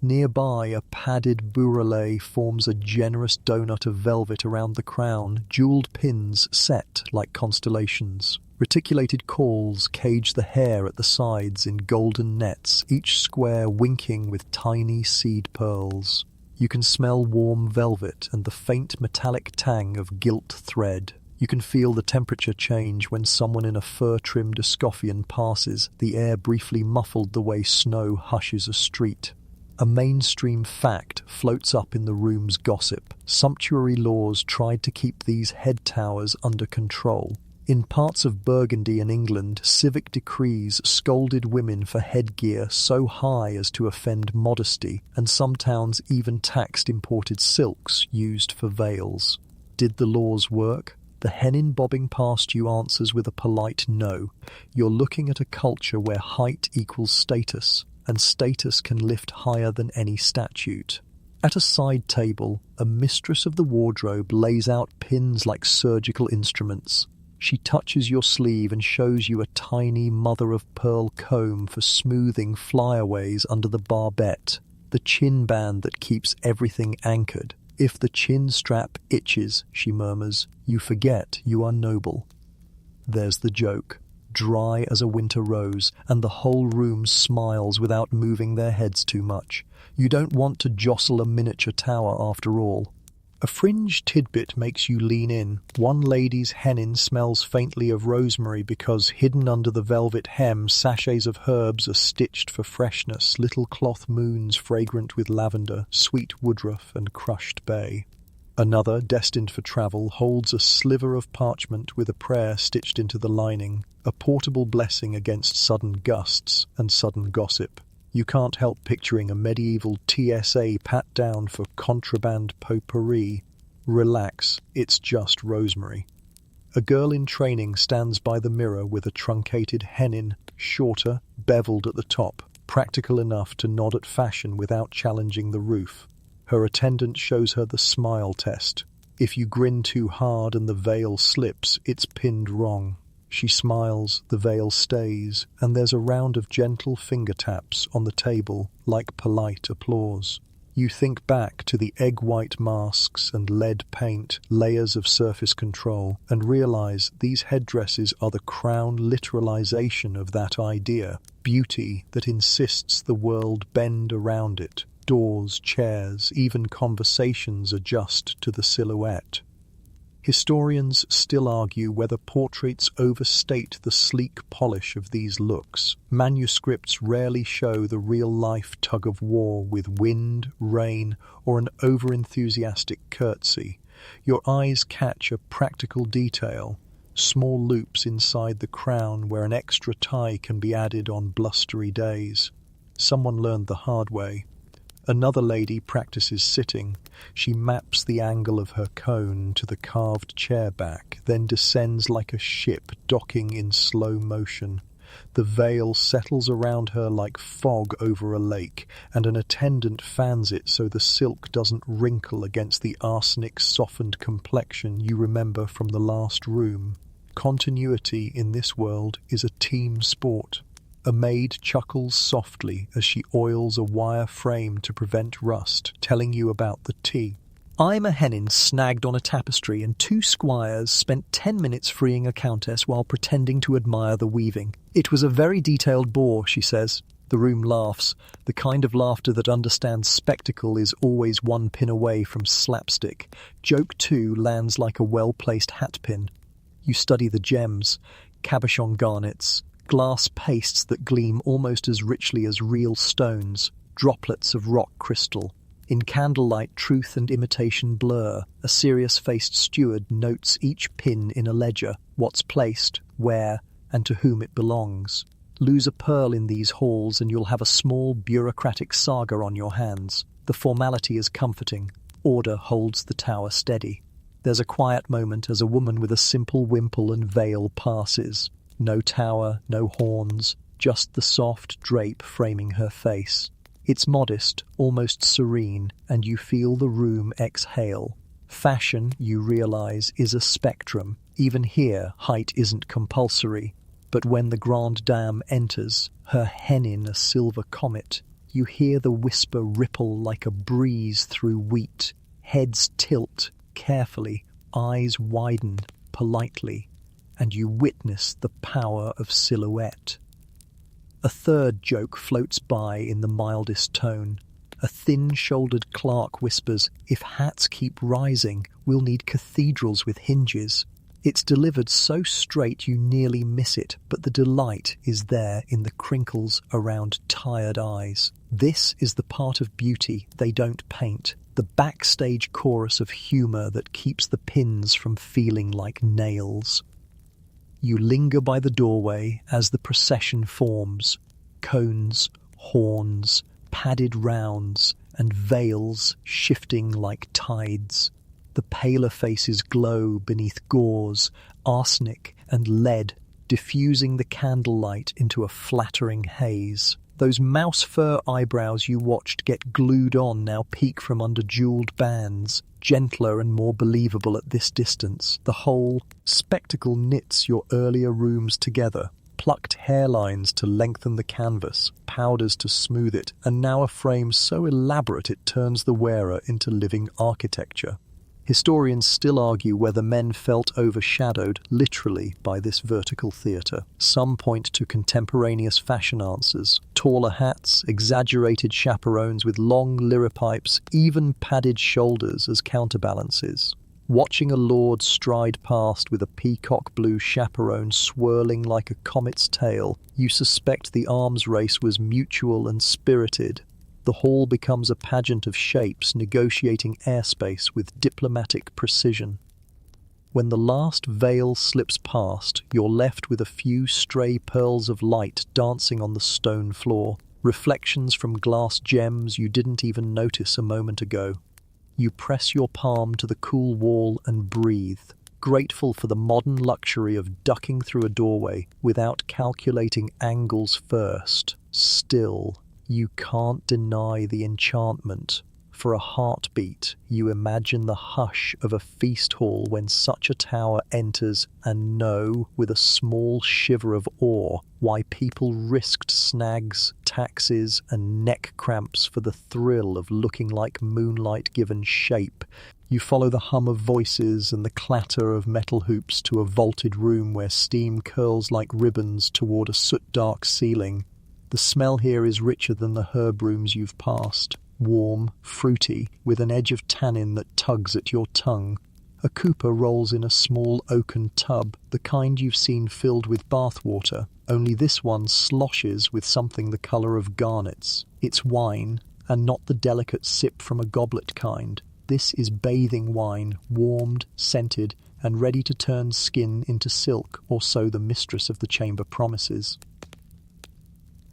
Nearby, a padded bourrelet forms a generous donut of velvet around the crown, jeweled pins set like constellations. Reticulated corals cage the hair at the sides in golden nets, each square winking with tiny seed pearls. You can smell warm velvet and the faint metallic tang of gilt thread. You can feel the temperature change when someone in a fur-trimmed escoffion passes, the air briefly muffled the way snow hushes a street. A mainstream fact floats up in the room's gossip. Sumptuary laws tried to keep these head towers under control. In parts of Burgundy and England, civic decrees scolded women for headgear so high as to offend modesty, and some towns even taxed imported silks used for veils. Did the laws work? The hennin bobbing past you answers with a polite no. You're looking at a culture where height equals status, and status can lift higher than any statute. At a side table, a mistress of the wardrobe lays out pins like surgical instruments. She touches your sleeve and shows you a tiny mother-of-pearl comb for smoothing flyaways under the barbette, the chin band that keeps everything anchored. If the chin strap itches, she murmurs, you forget you are noble. There's the joke, dry as a winter rose, and the whole room smiles without moving their heads too much. You don't want to jostle a miniature tower after all. A fringe tidbit makes you lean in. One lady's hennin smells faintly of rosemary because, hidden under the velvet hem, sachets of herbs are stitched for freshness, little cloth moons fragrant with lavender, sweet woodruff and crushed bay. Another, destined for travel, holds a sliver of parchment with a prayer stitched into the lining, a portable blessing against sudden gusts and sudden gossip. You can't help picturing a medieval TSA pat-down for contraband potpourri. Relax, it's just rosemary. A girl in training stands by the mirror with a truncated hennin, shorter, beveled at the top, practical enough to nod at fashion without challenging the roof. Her attendant shows her the smile test. If you grin too hard and the veil slips, it's pinned wrong. She smiles, the veil stays, and there's a round of gentle finger taps on the table, like polite applause. You think back to the egg-white masks and lead paint, layers of surface control, and realize these headdresses are the crown literalization of that idea, beauty that insists the world bend around it. Doors, chairs, even conversations adjust to the silhouette. Historians still argue whether portraits overstate the sleek polish of these looks. Manuscripts rarely show the real-life tug-of-war with wind, rain, or an over-enthusiastic curtsy. Your eyes catch a practical detail, small loops inside the crown where an extra tie can be added on blustery days. Someone learned the hard way. Another lady practices sitting. She maps the angle of her cone to the carved chair back, then descends like a ship docking in slow motion. The veil settles around her like fog over a lake, and an attendant fans it so the silk doesn't wrinkle against the arsenic-softened complexion you remember from the last room. Continuity in this world is a team sport. A maid chuckles softly as she oils a wire frame to prevent rust, telling you about the tea. I'm a hennin snagged on a tapestry, and 2 squires spent 10 minutes freeing a countess while pretending to admire the weaving. It was a very detailed bore, she says. The room laughs. The kind of laughter that understands spectacle is always one pin away from slapstick. Joke 2 lands like a well-placed hatpin. You study the gems, cabochon garnets, glass pastes that gleam almost as richly as real stones, droplets of rock crystal. In candlelight, truth and imitation blur. A serious-faced steward notes each pin in a ledger, what's placed, where, and to whom it belongs. Lose a pearl in these halls and you'll have a small bureaucratic saga on your hands. The formality is comforting. Order holds the tower steady. There's a quiet moment as a woman with a simple wimple and veil passes. No tower, no horns, just the soft drape framing her face. It's modest, almost serene, and you feel the room exhale. Fashion, you realize, is a spectrum. Even here, height isn't compulsory. But when the grande dame enters, her hennin a silver comet, you hear the whisper ripple like a breeze through wheat. Heads tilt, carefully, eyes widen, politely, and you witness the power of silhouette. A third joke floats by in the mildest tone. A thin-shouldered clerk whispers, "If hats keep rising, we'll need cathedrals with hinges." It's delivered so straight you nearly miss it, but the delight is there in the crinkles around tired eyes. This is the part of beauty they don't paint, the backstage chorus of humour that keeps the pins from feeling like nails. You linger by the doorway as the procession forms. Cones, horns, padded rounds, and veils shifting like tides. The paler faces glow beneath gauze, arsenic, and lead, diffusing the candlelight into a flattering haze. Those mouse fur eyebrows you watched get glued on now peek from under jewelled bands, gentler and more believable at this distance. The whole spectacle knits your earlier rooms together, plucked hairlines to lengthen the canvas, powders to smooth it, and now a frame so elaborate it turns the wearer into living architecture. Historians still argue whether men felt overshadowed, literally, by this vertical theatre. Some point to contemporaneous fashion answers. Taller hats, exaggerated chaperones with long liripipes, even padded shoulders as counterbalances. Watching a lord stride past with a peacock blue chaperone swirling like a comet's tail, you suspect the arms race was mutual and spirited. The hall becomes a pageant of shapes negotiating airspace with diplomatic precision. When the last veil slips past, you're left with a few stray pearls of light dancing on the stone floor, reflections from glass gems you didn't even notice a moment ago. You press your palm to the cool wall and breathe. grateful for the modern luxury of ducking through a doorway without calculating angles first. Still, you can't deny the enchantment. For a heartbeat, you imagine the hush of a feast hall when such a tower enters and know, with a small shiver of awe, why people risked snags, taxes, and neck cramps for the thrill of looking like moonlight given shape. You follow the hum of voices and the clatter of metal hoops to a vaulted room where steam curls like ribbons toward a soot-dark ceiling. The smell here is richer than the herb rooms you've passed. Warm, fruity, with an edge of tannin that tugs at your tongue. A cooper rolls in a small oaken tub, the kind you've seen filled with bath water, only this one sloshes with something the colour of garnets. It's wine, and not the delicate sip from a goblet kind. This is bathing wine, warmed, scented, and ready to turn skin into silk, or so the mistress of the chamber promises.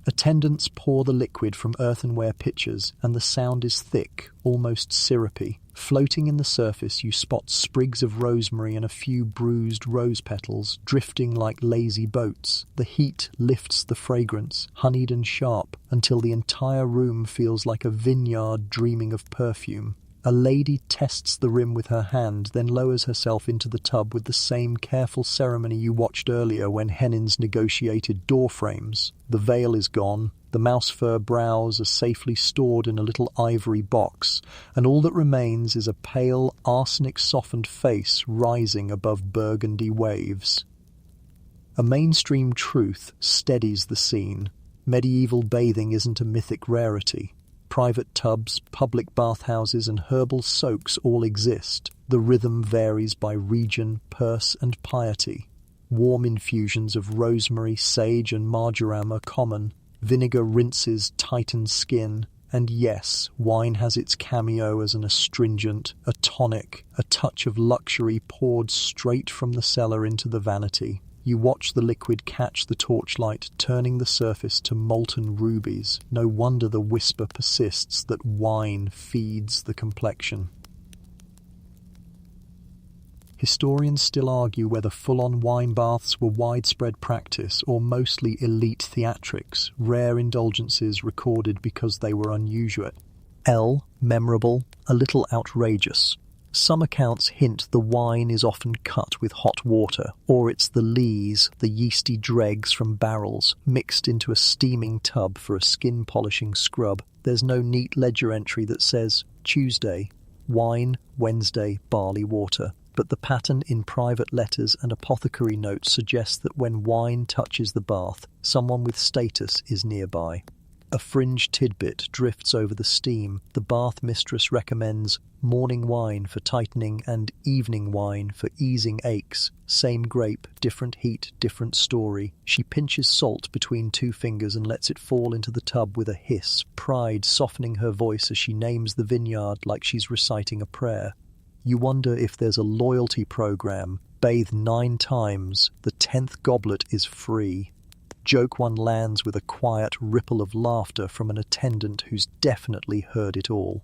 Attendants pour the liquid from earthenware pitchers, and the sound is thick, almost syrupy. Floating in the surface, you spot sprigs of rosemary and a few bruised rose petals, drifting like lazy boats. The heat lifts the fragrance, honeyed and sharp, until the entire room feels like a vineyard dreaming of perfume. A lady tests the rim with her hand, then lowers herself into the tub with the same careful ceremony you watched earlier when hennins negotiated door frames. The veil is gone, the mouse fur brows are safely stored in a little ivory box, and all that remains is a pale, arsenic-softened face rising above burgundy waves. A mainstream truth steadies the scene. Medieval bathing isn't a mythic rarity. Private tubs, public bathhouses, and herbal soaks all exist. The rhythm varies by region, purse, and piety. Warm infusions of rosemary, sage, and marjoram are common. Vinegar rinses tighten skin. And yes, wine has its cameo as an astringent, a tonic, a touch of luxury poured straight from the cellar into the vanity. You watch the liquid catch the torchlight, turning the surface to molten rubies. No wonder the whisper persists that wine feeds the complexion. Historians still argue whether full-on wine baths were widespread practice or mostly elite theatrics, rare indulgences recorded because they were unusual. Memorable, a little outrageous. Some accounts hint the wine is often cut with hot water, or it's the lees, the yeasty dregs from barrels, mixed into a steaming tub for a skin-polishing scrub. There's no neat ledger entry that says, Tuesday, wine, Wednesday, barley water. But the pattern in private letters and apothecary notes suggests that when wine touches the bath, someone with status is nearby. A fringe tidbit drifts over the steam. The bath mistress recommends morning wine for tightening and evening wine for easing aches. Same grape, different heat, different story. She pinches salt between two fingers and lets it fall into the tub with a hiss, pride softening her voice as she names the vineyard like she's reciting a prayer. You wonder if there's a loyalty program. Bathe 9 times, the 10th goblet is free. Joke one lands with a quiet ripple of laughter from an attendant who's definitely heard it all.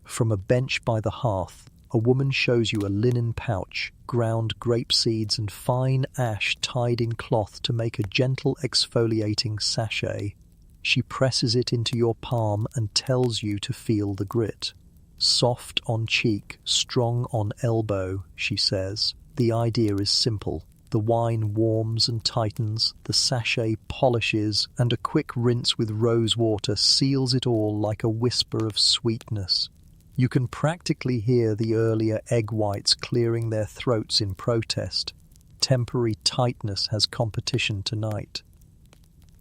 From a bench by the hearth, a woman shows you a linen pouch, ground grape seeds and fine ash tied in cloth to make a gentle exfoliating sachet. She presses it into your palm and tells you to feel the grit. Soft on cheek, strong on elbow, she says. The idea is simple. The wine warms and tightens, the sachet polishes, and a quick rinse with rose water seals it all like a whisper of sweetness. You can practically hear the earlier egg whites clearing their throats in protest. Temporary tightness has competition tonight.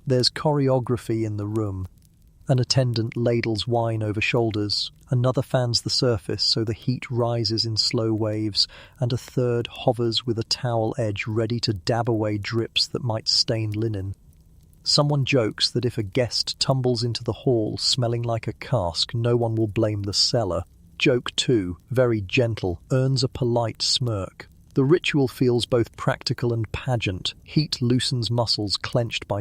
There's choreography in the room. An attendant ladles wine over shoulders, another fans the surface so the heat rises in slow waves, and a third hovers with a towel edge ready to dab away drips that might stain linen. Someone jokes that if a guest tumbles into the hall smelling like a cask, no one will blame the cellar. Joke 2, very gentle, earns a polite smirk. The ritual feels both practical and pageant. Heat loosens muscles clenched by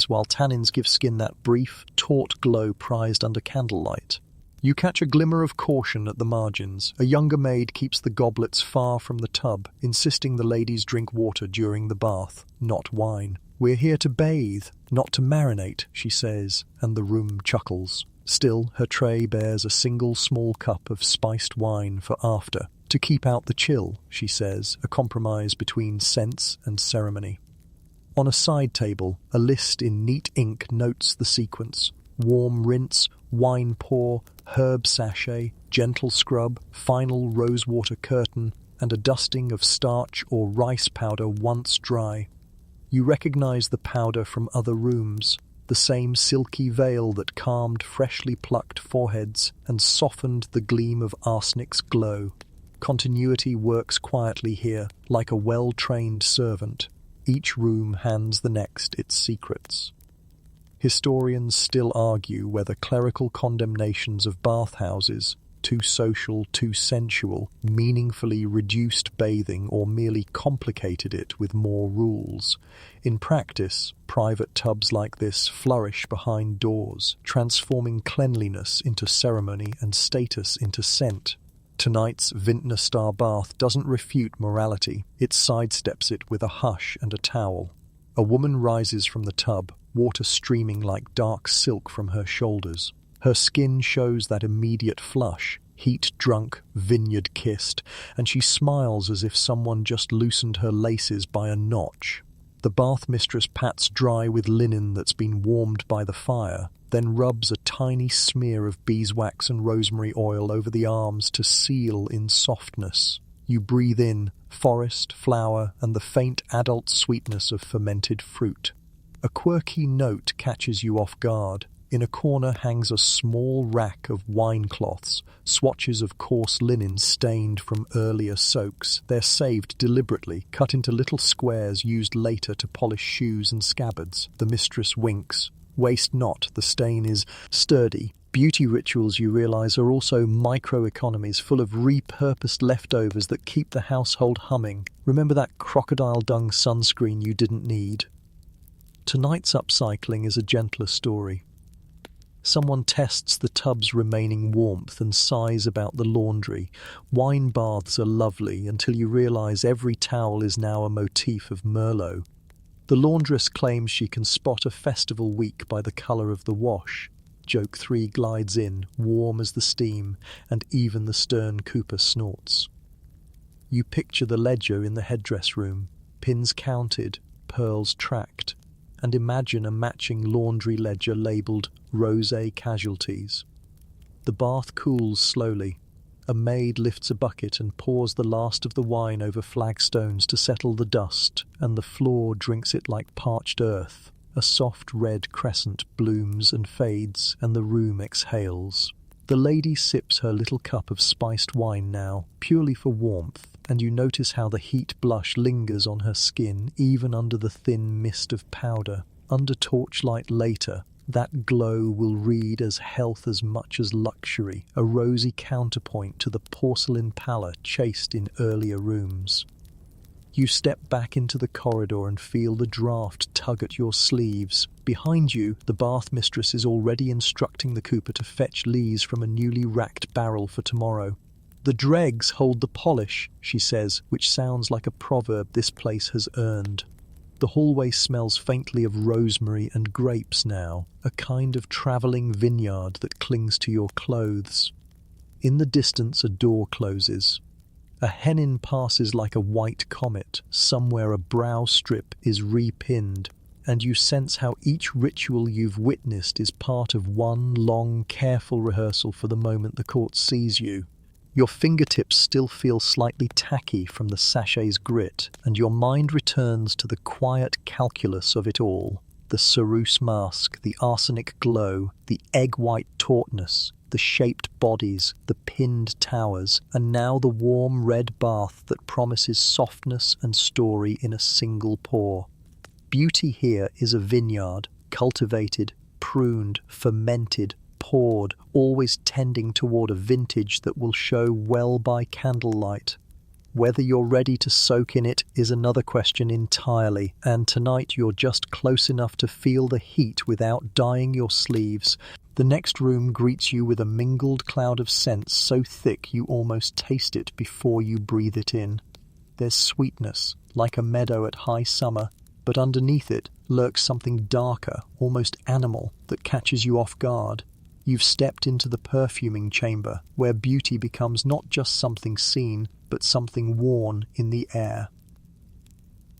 while tannins give skin that brief, taut glow prized under candlelight. You catch a glimmer of caution at the margins. A younger maid keeps the goblets far from the tub, insisting the ladies drink water during the bath, not wine. "We're here to bathe, not to marinate," she says, and the room chuckles. Still, her tray bears a single small cup of spiced wine for after. "To keep out the chill," she says, a compromise between sense and ceremony. On a side table, a list in neat ink notes the sequence. Warm rinse, wine pour, herb sachet, gentle scrub, final rosewater curtain, and a dusting of starch or rice powder once dry. You recognize the powder from other rooms, the same silky veil that calmed freshly plucked foreheads and softened the gleam of arsenic's glow. Continuity works quietly here, like a well-trained servant. Each room hands the next its secrets. Historians still argue whether clerical condemnations of bathhouses, too social, too sensual, meaningfully reduced bathing or merely complicated it with more rules. In practice, private tubs like this flourish behind doors, transforming cleanliness into ceremony and status into scent. Tonight's Vintner Star bath doesn't refute morality, it sidesteps it with a hush and a towel. A woman rises from the tub, water streaming like dark silk from her shoulders. Her skin shows that immediate flush, heat-drunk, vineyard-kissed, and she smiles as if someone just loosened her laces by a notch. The bath mistress pats dry with linen that's been warmed by the fire, then rubs a tiny smear of beeswax and rosemary oil over the arms to seal in softness. You breathe in forest, flower, and the faint adult sweetness of fermented fruit. A quirky note catches you off guard. In a corner hangs a small rack of wine cloths, swatches of coarse linen stained from earlier soaks. They're saved deliberately, cut into little squares used later to polish shoes and scabbards. The mistress winks. Waste not, the stain is sturdy. Beauty rituals, you realize, are also microeconomies full of repurposed leftovers that keep the household humming. Remember that crocodile dung sunscreen you didn't need? Tonight's upcycling is a gentler story. Someone tests the tub's remaining warmth and sighs about the laundry. Wine baths are lovely until you realize every towel is now a motif of Merlot. The laundress claims she can spot a festival week by the colour of the wash. Joke 3 glides in, warm as the steam, and even the stern Cooper snorts. You picture the ledger in the headdress room, pins counted, pearls tracked, and imagine a matching laundry ledger labelled Rosé Casualties. The bath cools slowly. A maid lifts a bucket and pours the last of the wine over flagstones to settle the dust, and the floor drinks it like parched earth. A soft red crescent blooms and fades, and the room exhales. The lady sips her little cup of spiced wine now, purely for warmth, and you notice how the heat blush lingers on her skin, even under the thin mist of powder. Under torchlight later, that glow will read as health as much as luxury, a rosy counterpoint to the porcelain pallor chased in earlier rooms. You step back into the corridor and feel the draft tug at your sleeves. Behind you, the bath mistress is already instructing the cooper to fetch lees from a newly racked barrel for tomorrow. "The dregs hold the polish," she says, which sounds like a proverb this place has earned. The hallway smells faintly of rosemary and grapes now, a kind of travelling vineyard that clings to your clothes. In the distance, a door closes. A hennin passes like a white comet. Somewhere a brow strip is repinned, and you sense how each ritual you've witnessed is part of one long, careful rehearsal for the moment the court sees you. Your fingertips still feel slightly tacky from the sachet's grit, and your mind returns to the quiet calculus of it all. The ceruse mask, the arsenic glow, the egg-white tautness, the shaped bodies, the pinned towers, and now the warm red bath that promises softness and story in a single pour. Beauty here is a vineyard, cultivated, pruned, fermented, poured, always tending toward a vintage that will show well by candlelight. Whether you're ready to soak in it is another question entirely, and tonight you're just close enough to feel the heat without dyeing your sleeves. The next room greets you with a mingled cloud of scents so thick you almost taste it before you breathe it in. There's sweetness, like a meadow at high summer, but underneath it lurks something darker, almost animal, that catches you off guard. You've stepped into the perfuming chamber, where beauty becomes not just something seen, but something worn in the air.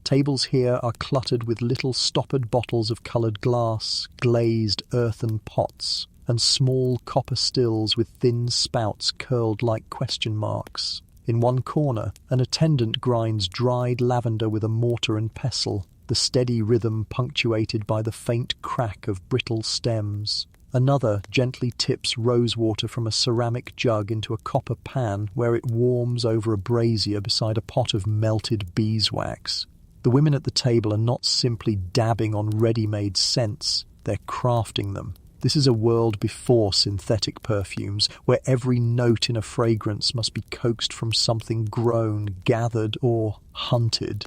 Tables here are cluttered with little stoppered bottles of coloured glass, glazed earthen pots, and small copper stills with thin spouts curled like question marks. In one corner, an attendant grinds dried lavender with a mortar and pestle, the steady rhythm punctuated by the faint crack of brittle stems. Another gently tips rosewater from a ceramic jug into a copper pan where it warms over a brazier beside a pot of melted beeswax. The women at the table are not simply dabbing on ready-made scents, they're crafting them. This is a world before synthetic perfumes, where every note in a fragrance must be coaxed from something grown, gathered, or hunted.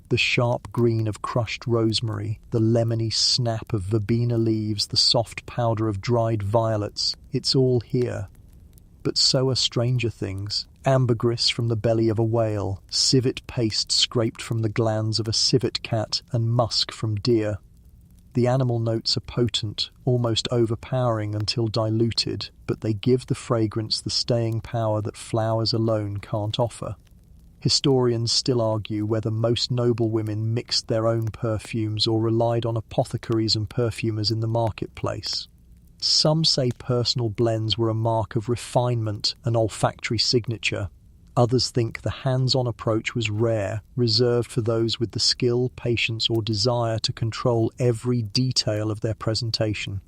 The sharp green of crushed rosemary, the lemony snap of verbena leaves, the soft powder of dried violets, it's all here. But so are stranger things. Ambergris from the belly of a whale, civet paste scraped from the glands of a civet cat, and musk from deer. The animal notes are potent, almost overpowering until diluted, but they give the fragrance the staying power that flowers alone can't offer. Historians still argue whether most noble women mixed their own perfumes or relied on apothecaries and perfumers in the marketplace. Some say personal blends were a mark of refinement, an olfactory signature. Others think the hands-on approach was rare, reserved for those with the skill, patience, or desire to control every detail of their presentation.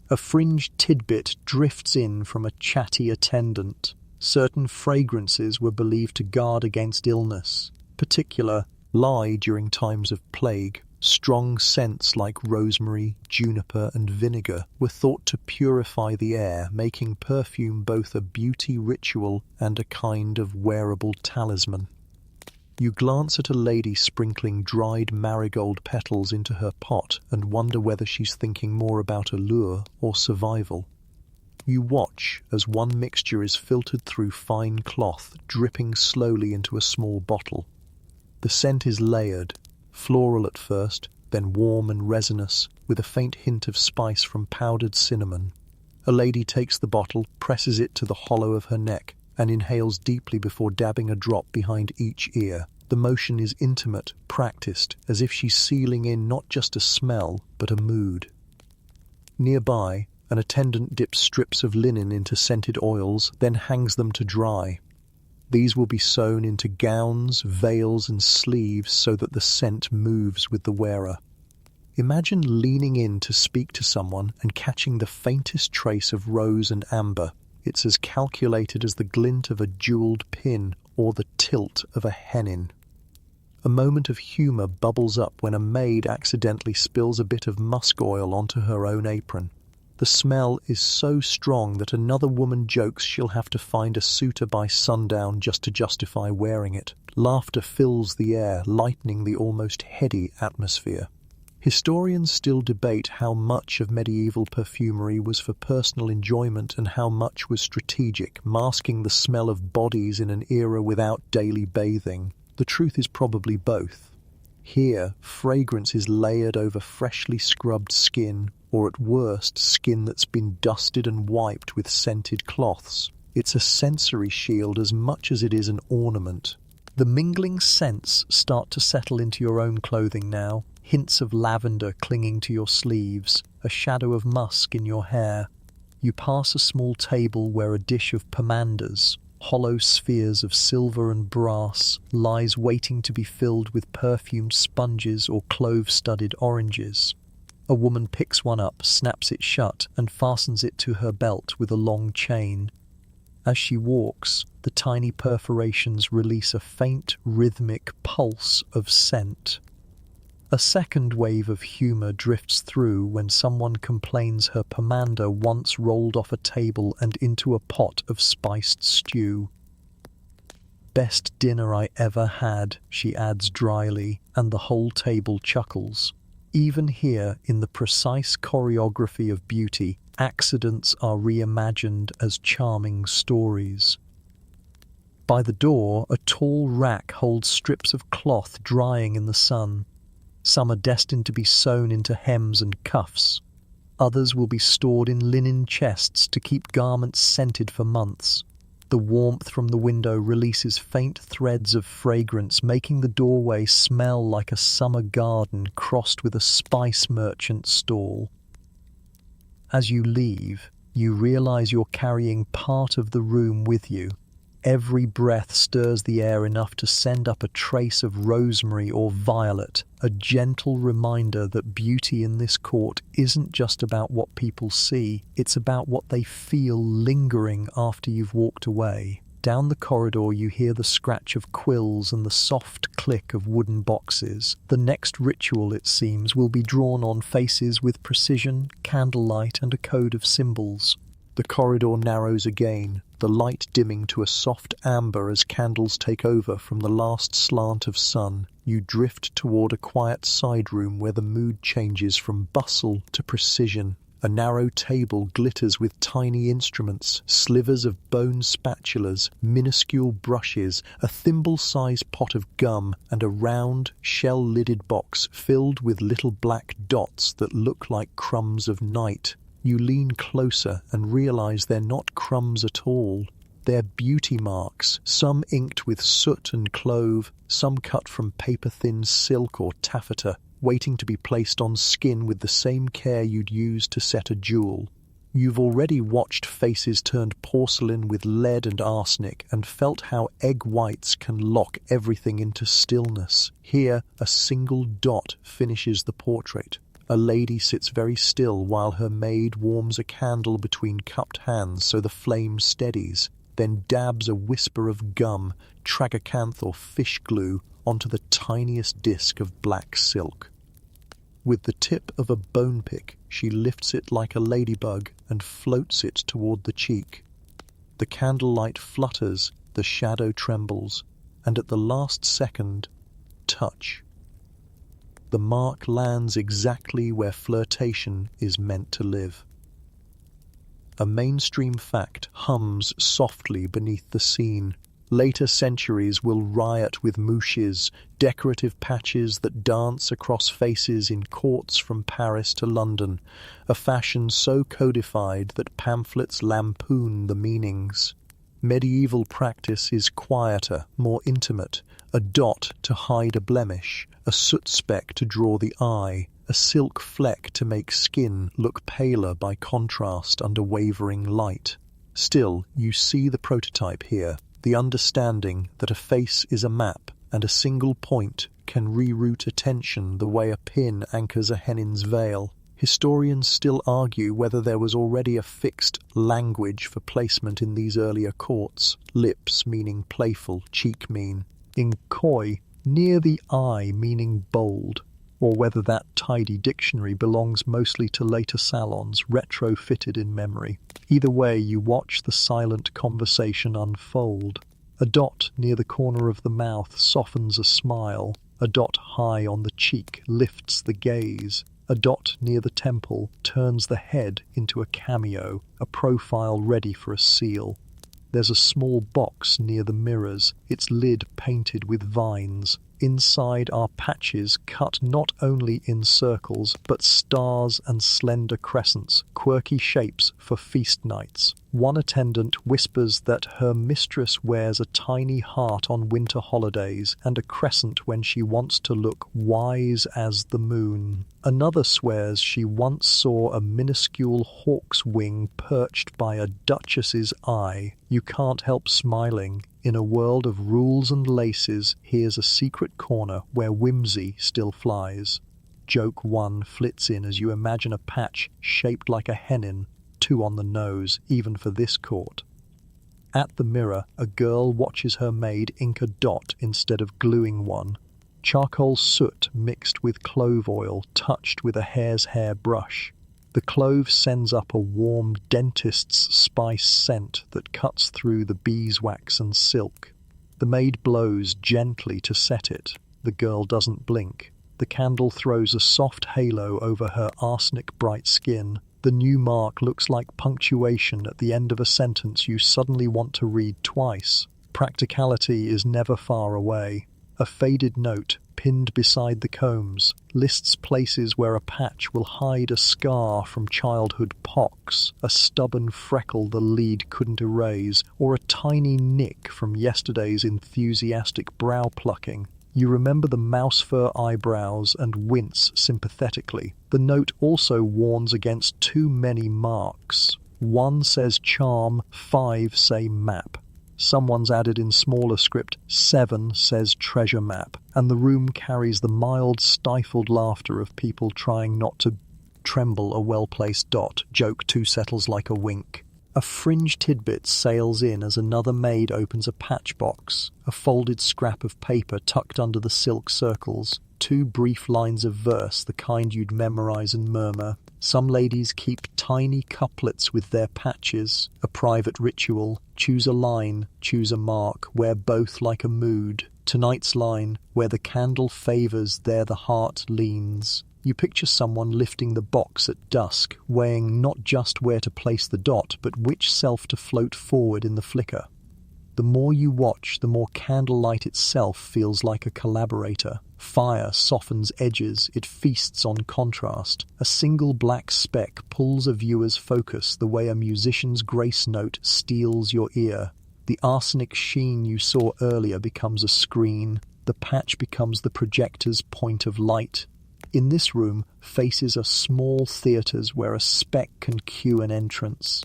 A fringe tidbit drifts in from a chatty attendant. Certain fragrances were believed to guard against illness, particular lie during times of plague. Strong scents like rosemary, juniper, and vinegar were thought to purify the air, making perfume both a beauty ritual and a kind of wearable talisman. You glance at a lady sprinkling dried marigold petals into her pot and wonder whether she's thinking more about allure or survival. You watch as one mixture is filtered through fine cloth, dripping slowly into a small bottle. The scent is layered, floral at first, then warm and resinous, with a faint hint of spice from powdered cinnamon. A lady takes the bottle, presses it to the hollow of her neck, and inhales deeply before dabbing a drop behind each ear. The motion is intimate, practiced, as if she's sealing in not just a smell, but a mood. Nearby, an attendant dips strips of linen into scented oils, then hangs them to dry. These will be sewn into gowns, veils, and sleeves so that the scent moves with the wearer. Imagine leaning in to speak to someone and catching the faintest trace of rose and amber. It's as calculated as the glint of a jeweled pin or the tilt of a hennin. A moment of humour bubbles up when a maid accidentally spills a bit of musk oil onto her own apron. The smell is so strong that another woman jokes she'll have to find a suitor by sundown just to justify wearing it. Laughter fills the air, lightening the almost heady atmosphere. Historians still debate how much of medieval perfumery was for personal enjoyment and how much was strategic, masking the smell of bodies in an era without daily bathing. The truth is probably both. Here, fragrance is layered over freshly scrubbed skin, or at worst, skin that's been dusted and wiped with scented cloths. It's a sensory shield as much as it is an ornament. The mingling scents start to settle into your own clothing now, hints of lavender clinging to your sleeves, a shadow of musk in your hair. You pass a small table where a dish of pomanders, hollow spheres of silver and brass, lies waiting to be filled with perfumed sponges or clove-studded oranges. A woman picks one up, snaps it shut, and fastens it to her belt with a long chain. As she walks, the tiny perforations release a faint, rhythmic pulse of scent. A second wave of humour drifts through when someone complains her pomander once rolled off a table and into a pot of spiced stew. best dinner I ever had," she adds dryly, and the whole table chuckles. Even here, in the precise choreography of beauty, accidents are reimagined as charming stories. By the door, a tall rack holds strips of cloth drying in the sun. Some are destined to be sewn into hems and cuffs. Others will be stored in linen chests to keep garments scented for months. The warmth from the window releases faint threads of fragrance, making the doorway smell like a summer garden crossed with a spice merchant's stall. As you leave, you realize you're carrying part of the room with you. Every breath stirs the air enough to send up a trace of rosemary or violet, a gentle reminder that beauty in this court isn't just about what people see, it's about what they feel lingering after you've walked away. Down the corridor you hear the scratch of quills and the soft click of wooden boxes. The next ritual, it seems, will be drawn on faces with precision, candlelight, and a code of symbols. The corridor narrows again, the light dimming to a soft amber as candles take over from the last slant of sun. You drift toward a quiet side room where the mood changes from bustle to precision. A narrow table glitters with tiny instruments, slivers of bone spatulas, minuscule brushes, a thimble-sized pot of gum, and a round, shell-lidded box filled with little black dots that look like crumbs of night. You lean closer and realize they're not crumbs at all. They're beauty marks, some inked with soot and clove, some cut from paper-thin silk or taffeta, waiting to be placed on skin with the same care you'd use to set a jewel. You've already watched faces turned porcelain with lead and arsenic and felt how egg whites can lock everything into stillness. Here, a single dot finishes the portrait. A lady sits very still while her maid warms a candle between cupped hands so the flame steadies, then dabs a whisper of gum, tragacanth or fish glue onto the tiniest disc of black silk. With the tip of a bone pick, she lifts it like a ladybug and floats it toward the cheek. The candlelight flutters, the shadow trembles, and at the last second, touch. The mark lands exactly where flirtation is meant to live. A mainstream fact hums softly beneath the scene. Later centuries will riot with moushes, decorative patches that dance across faces in courts from Paris to London, a fashion so codified that pamphlets lampoon the meanings. Medieval practice is quieter, more intimate, a dot to hide a blemish, a soot speck to draw the eye, a silk fleck to make skin look paler by contrast under wavering light. Still, you see the prototype here, the understanding that a face is a map and a single point can reroute attention the way a pin anchors a hennin's veil. Historians still argue whether there was already a fixed language for placement in these earlier courts, lips meaning playful, cheek mean, in coy, near the eye meaning bold, or whether that tidy dictionary belongs mostly to later salons, retrofitted in memory. Either way, you watch the silent conversation unfold. A dot near the corner of the mouth softens a smile. A dot high on the cheek lifts the gaze. A dot near the temple turns the head into a cameo, a profile ready for a seal. There's a small box near the mirrors, its lid painted with vines. Inside are patches cut not only in circles, but stars and slender crescents, quirky shapes for feast nights. One attendant whispers that her mistress wears a tiny heart on winter holidays and a crescent when she wants to look wise as the moon. Another swears she once saw a minuscule hawk's wing perched by a duchess's eye. You can't help smiling. In a world of rules and laces, here's a secret corner where whimsy still flies. Joke 1 flits in as you imagine a patch shaped like a hennin, 2 on the nose, even for this court. At the mirror, a girl watches her maid ink a dot instead of gluing one. Charcoal soot mixed with clove oil, touched with a hare's hair brush. The clove sends up a warm dentist's spice scent that cuts through the beeswax and silk. The maid blows gently to set it. The girl doesn't blink. The candle throws a soft halo over her arsenic-bright skin. The new mark looks like punctuation at the end of a sentence you suddenly want to read twice. Practicality is never far away. A faded note, pinned beside the combs, lists places where a patch will hide a scar from childhood pox, a stubborn freckle the lead couldn't erase, or a tiny nick from yesterday's enthusiastic brow plucking. You remember the mouse fur eyebrows and wince sympathetically. The note also warns against too many marks. 1 says charm, 5 say map. Someone's added in smaller script, 7 says treasure map, and the room carries the mild, stifled laughter of people trying not to tremble a well-placed dot. Joke 2 settles like a wink. A fringe tidbit sails in as another maid opens a patch box, a folded scrap of paper tucked under the silk circles, 2 brief lines of verse, the kind you'd memorize and murmur. Some ladies keep tiny couplets with their patches, a private ritual. Choose a line, choose a mark, wear both like a mood. Tonight's line, where the candle favors, there the heart leans. You picture someone lifting the box at dusk, weighing not just where to place the dot, but which self to float forward in the flicker. The more you watch, the more candlelight itself feels like a collaborator. Fire softens edges, it feasts on contrast. A single black speck pulls a viewer's focus the way a musician's grace note steals your ear. The arsenic sheen you saw earlier becomes a screen. The patch becomes the projector's point of light. In this room, faces are small theatres where a speck can cue an entrance.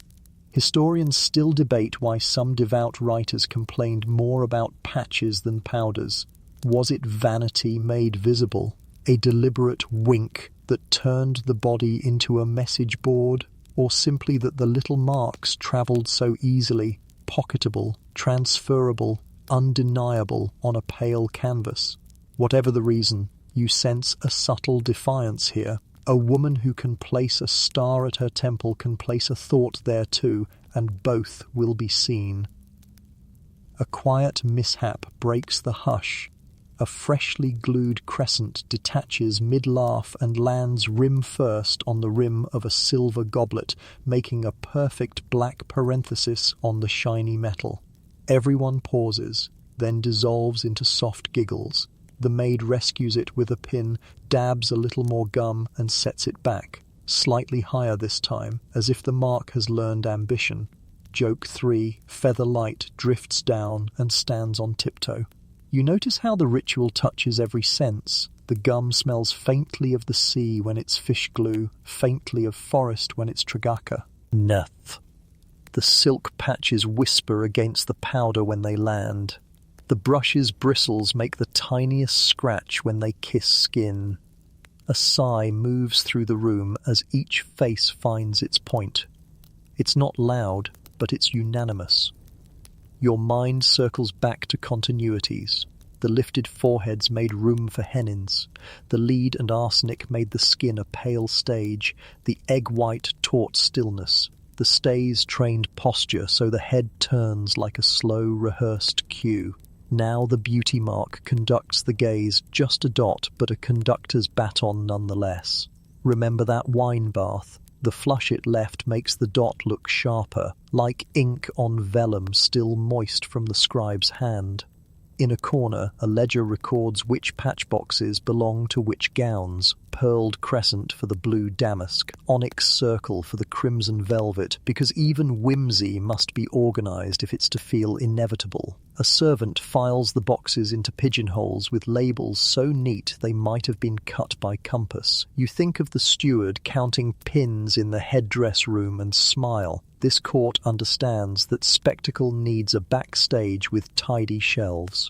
Historians still debate why some devout writers complained more about patches than powders. Was it vanity made visible? A deliberate wink that turned the body into a message board? Or simply that the little marks travelled so easily, pocketable, transferable, undeniable on a pale canvas? Whatever the reason, you sense a subtle defiance here. A woman who can place a star at her temple can place a thought there too, and both will be seen. A quiet mishap breaks the hush. A freshly glued crescent detaches mid-laugh and lands rim first on the rim of a silver goblet, making a perfect black parenthesis on the shiny metal. Everyone pauses, then dissolves into soft giggles. The maid rescues it with a pin, dabs a little more gum and sets it back, slightly higher this time, as if the mark has learned ambition. Joke 3, feather light, drifts down and stands on tiptoe. You notice how the ritual touches every sense. The gum smells faintly of the sea when it's fish glue, faintly of forest when it's tragaka. Nuth. The silk patches whisper against the powder when they land. The brush's bristles make the tiniest scratch when they kiss skin. A sigh moves through the room as each face finds its point. It's not loud, but it's unanimous. Your mind circles back to continuities. The lifted foreheads made room for hennins. The lead and arsenic made the skin a pale stage. The egg-white taught stillness. The stays trained posture so the head turns like a slow, rehearsed cue. Now the beauty mark conducts the gaze, just a dot, but a conductor's baton nonetheless. Remember that wine bath? The flush it left makes the dot look sharper, like ink on vellum still moist from the scribe's hand. In a corner, a ledger records which patch boxes belong to which gowns. Pearled crescent for the blue damask, onyx circle for the crimson velvet, because even whimsy must be organised if it's to feel inevitable. A servant files the boxes into pigeonholes with labels so neat they might have been cut by compass. You think of the steward counting pins in the headdress room and smile. This court understands that spectacle needs a backstage with tidy shelves.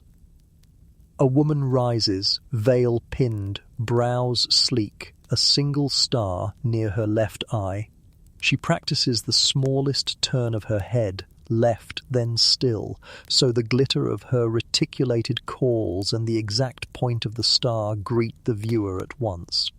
A woman rises, veil pinned, brows sleek, a single star near her left eye. She practices the smallest turn of her head, left then still, so the glitter of her reticulated calls and the exact point of the star greet the viewer at once.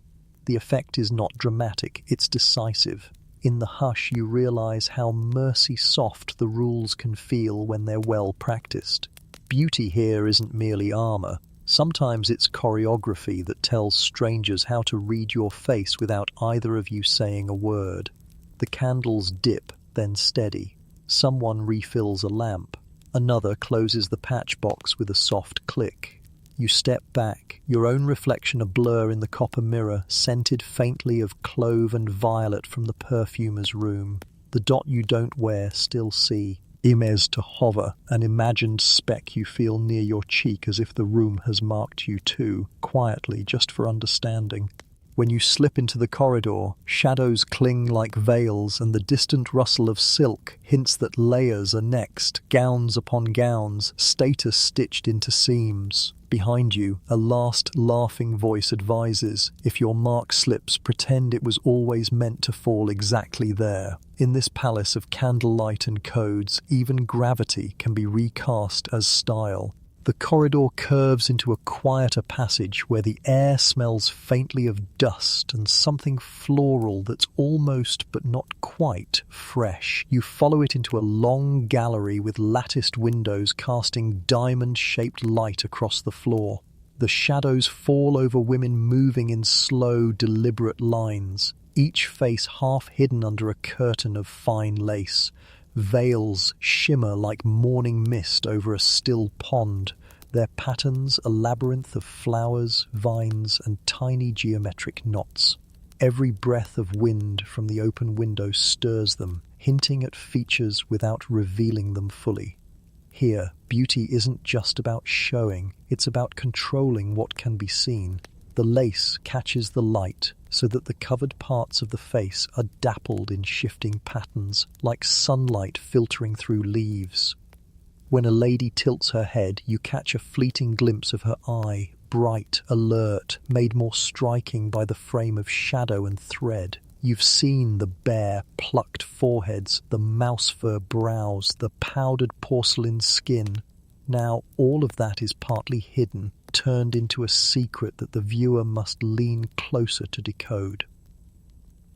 The effect is not dramatic, it's decisive. In the hush you realize how mercy-soft the rules can feel when they're well practiced. Beauty here isn't merely armor. Sometimes it's choreography that tells strangers how to read your face without either of you saying a word. The candles dip, then steady. Someone refills a lamp. Another closes the patch box with a soft click. You step back, your own reflection a blur in the copper mirror, scented faintly of clove and violet from the perfumer's room. The dot you don't wear still see. Imes to hover, an imagined speck you feel near your cheek as if the room has marked you too, quietly, just for understanding. When you slip into the corridor, shadows cling like veils, and the distant rustle of silk hints that layers are next, gowns upon gowns, status stitched into seams. Behind you, a last laughing voice advises, if your mark slips, pretend it was always meant to fall exactly there. In this palace of candlelight and codes, even gravity can be recast as style. The corridor curves into a quieter passage where the air smells faintly of dust and something floral that's almost but not quite fresh. You follow it into a long gallery with latticed windows casting diamond-shaped light across the floor. The shadows fall over women moving in slow, deliberate lines, each face half hidden under a curtain of fine lace. Veils shimmer like morning mist over a still pond, their patterns a labyrinth of flowers, vines, and tiny geometric knots. Every breath of wind from the open window stirs them, hinting at features without revealing them fully. Here, beauty isn't just about showing, it's about controlling what can be seen. The lace catches the light, so that the covered parts of the face are dappled in shifting patterns, like sunlight filtering through leaves. When a lady tilts her head, you catch a fleeting glimpse of her eye, bright, alert, made more striking by the frame of shadow and thread. You've seen the bare, plucked foreheads, the mouse fur brows, the powdered porcelain skin. Now all of that is partly hidden, turned into a secret that the viewer must lean closer to decode.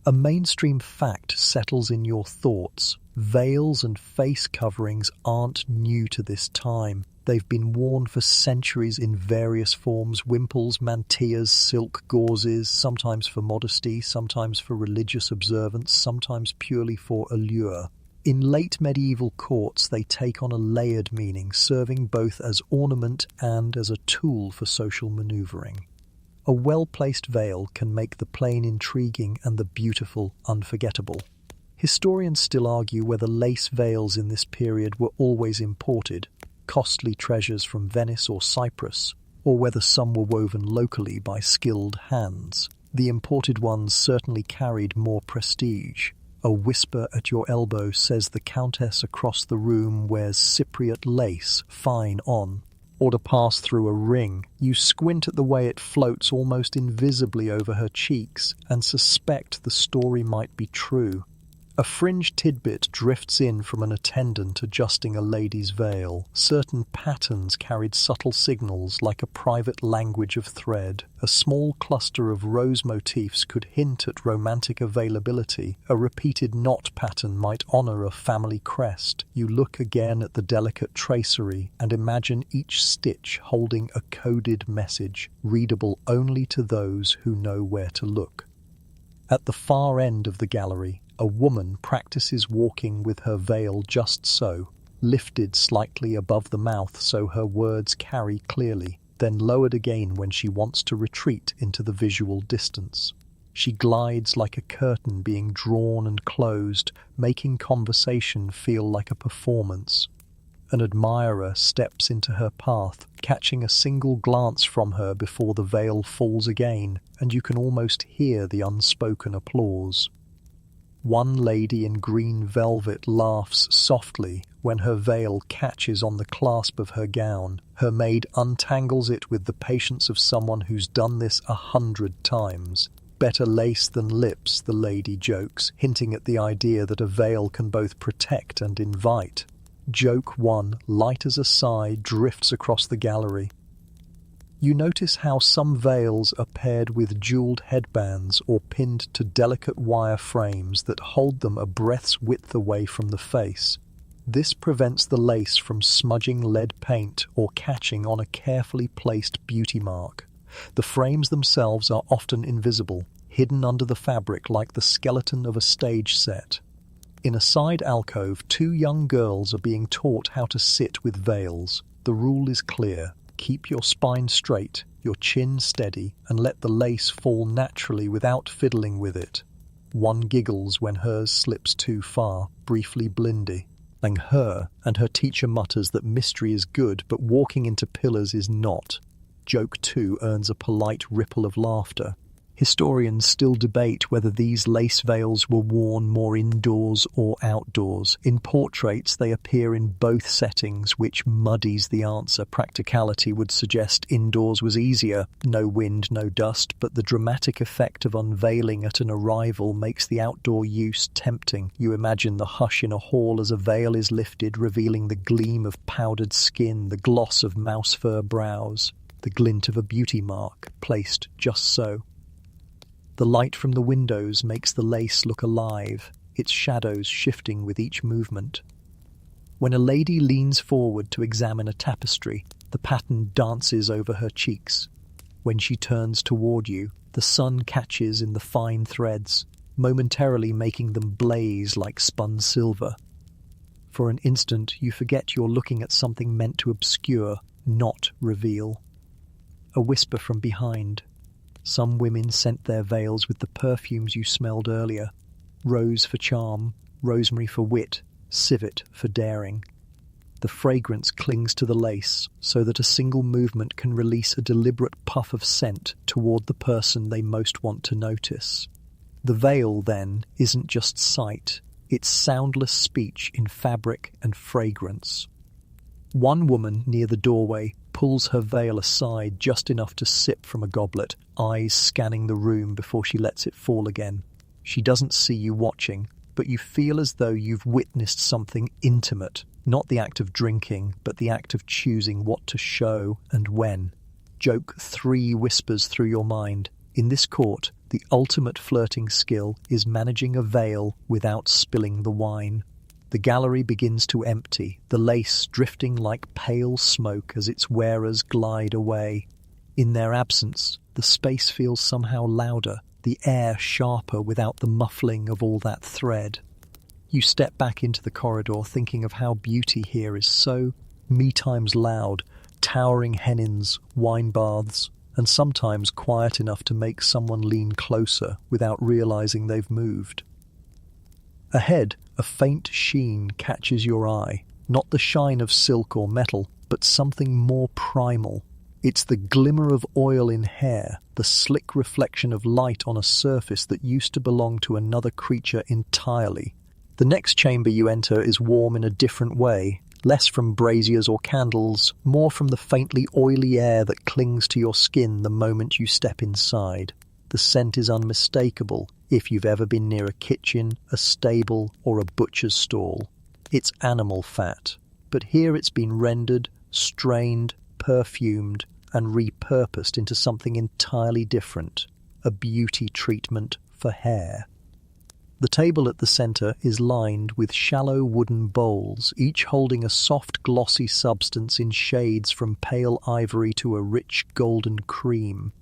A mainstream fact settles in your thoughts. Veils and face coverings aren't new to this time. They've been worn for centuries in various forms: wimples, mantillas, silk gauzes, sometimes for modesty, sometimes for religious observance, sometimes purely for allure. In late medieval courts, they take on a layered meaning, serving both as ornament and as a tool for social maneuvering. A well-placed veil can make the plain intriguing and the beautiful unforgettable. Historians still argue whether lace veils in this period were always imported, costly treasures from Venice or Cyprus, or whether some were woven locally by skilled hands. The imported ones certainly carried more prestige. A whisper at your elbow says the countess across the room wears Cypriot lace, fine on. Or to pass through a ring, you squint at the way it floats almost invisibly over her cheeks and suspect the story might be true. A fringe tidbit drifts in from an attendant adjusting a lady's veil. Certain patterns carried subtle signals like a private language of thread. A small cluster of rose motifs could hint at romantic availability. A repeated knot pattern might honor a family crest. You look again at the delicate tracery and imagine each stitch holding a coded message, readable only to those who know where to look. At the far end of the gallery, a woman practices walking with her veil just so, lifted slightly above the mouth so her words carry clearly, then lowered again when she wants to retreat into the visual distance. She glides like a curtain being drawn and closed, making conversation feel like a performance. An admirer steps into her path, catching a single glance from her before the veil falls again, and you can almost hear the unspoken applause. One lady in green velvet laughs softly when her veil catches on the clasp of her gown. Her maid untangles it with the patience of someone who's done this 100 times. Better lace than lips, the lady jokes, hinting at the idea that a veil can both protect and invite. Joke 1, light as a sigh, drifts across the gallery. You notice how some veils are paired with jeweled headbands or pinned to delicate wire frames that hold them a breath's width away from the face. This prevents the lace from smudging lead paint or catching on a carefully placed beauty mark. The frames themselves are often invisible, hidden under the fabric like the skeleton of a stage set. In a side alcove, two young girls are being taught how to sit with veils. The rule is clear. Keep your spine straight, your chin steady, and let the lace fall naturally without fiddling with it. One giggles when hers slips too far, briefly blindy. Her teacher mutters that mystery is good, but walking into pillars is not. Joke 2 earns a polite ripple of laughter. Historians still debate whether these lace veils were worn more indoors or outdoors. In portraits, they appear in both settings, which muddies the answer. Practicality would suggest indoors was easier. No wind, no dust, but the dramatic effect of unveiling at an arrival makes the outdoor use tempting. You imagine the hush in a hall as a veil is lifted, revealing the gleam of powdered skin, the gloss of mouse fur brows, the glint of a beauty mark, placed just so. The light from the windows makes the lace look alive, its shadows shifting with each movement. When a lady leans forward to examine a tapestry, the pattern dances over her cheeks. When she turns toward you, the sun catches in the fine threads, momentarily making them blaze like spun silver. For an instant, you forget you're looking at something meant to obscure, not reveal. A whisper from behind. Some women scent their veils with the perfumes you smelled earlier. Rose for charm, rosemary for wit, civet for daring. The fragrance clings to the lace so that a single movement can release a deliberate puff of scent toward the person they most want to notice. The veil, then, isn't just sight, it's soundless speech in fabric and fragrance. One woman near the doorway pulls her veil aside just enough to sip from a goblet, eyes scanning the room before she lets it fall again. She doesn't see you watching, but you feel as though you've witnessed something intimate, not the act of drinking, but the act of choosing what to show and when. Joke 3 whispers through your mind. In this court, the ultimate flirting skill is managing a veil without spilling the wine. The gallery begins to empty, the lace drifting like pale smoke as its wearers glide away. In their absence, the space feels somehow louder, the air sharper without the muffling of all that thread. You step back into the corridor thinking of how beauty here is so me times loud, towering hennins, wine baths, and sometimes quiet enough to make someone lean closer without realizing they've moved. Ahead, a faint sheen catches your eye, not the shine of silk or metal, but something more primal. It's the glimmer of oil in hair, the slick reflection of light on a surface that used to belong to another creature entirely. The next chamber you enter is warm in a different way, less from braziers or candles, more from the faintly oily air that clings to your skin the moment you step inside. The scent is unmistakable if you've ever been near a kitchen, a stable, or a butcher's stall. It's animal fat, but here it's been rendered, strained, perfumed, and repurposed into something entirely different, a beauty treatment for hair. The table at the centre is lined with shallow wooden bowls, each holding a soft glossy substance in shades from pale ivory to a rich golden cream.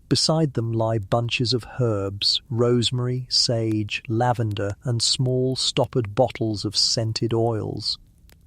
Beside them lie bunches of herbs, rosemary, sage, lavender, and small stoppered bottles of scented oils.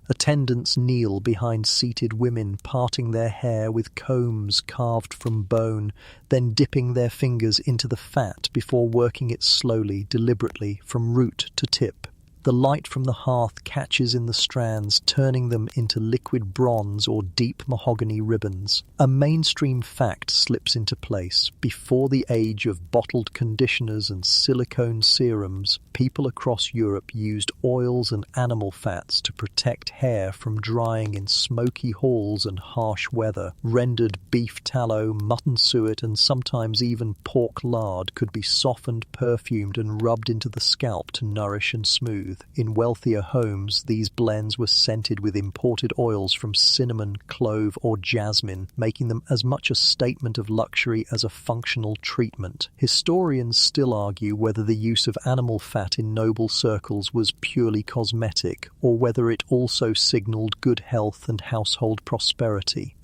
Attendants kneel behind seated women, parting their hair with combs carved from bone, then dipping their fingers into the fat before working it slowly, deliberately, from root to tip. The light from the hearth catches in the strands, turning them into liquid bronze or deep mahogany ribbons. A mainstream fact slips into place. Before the age of bottled conditioners and silicone serums, people across Europe used oils and animal fats to protect hair from drying in smoky halls and harsh weather. Rendered beef tallow, mutton suet, and sometimes even pork lard could be softened, perfumed, and rubbed into the scalp to nourish and smooth. smooth. In wealthier homes, these blends were scented with imported oils from cinnamon, clove, or jasmine, making them as much a statement of luxury as a functional treatment. Historians still argue whether the use of animal fat in noble circles was purely cosmetic, or whether it also signaled good health and household prosperity.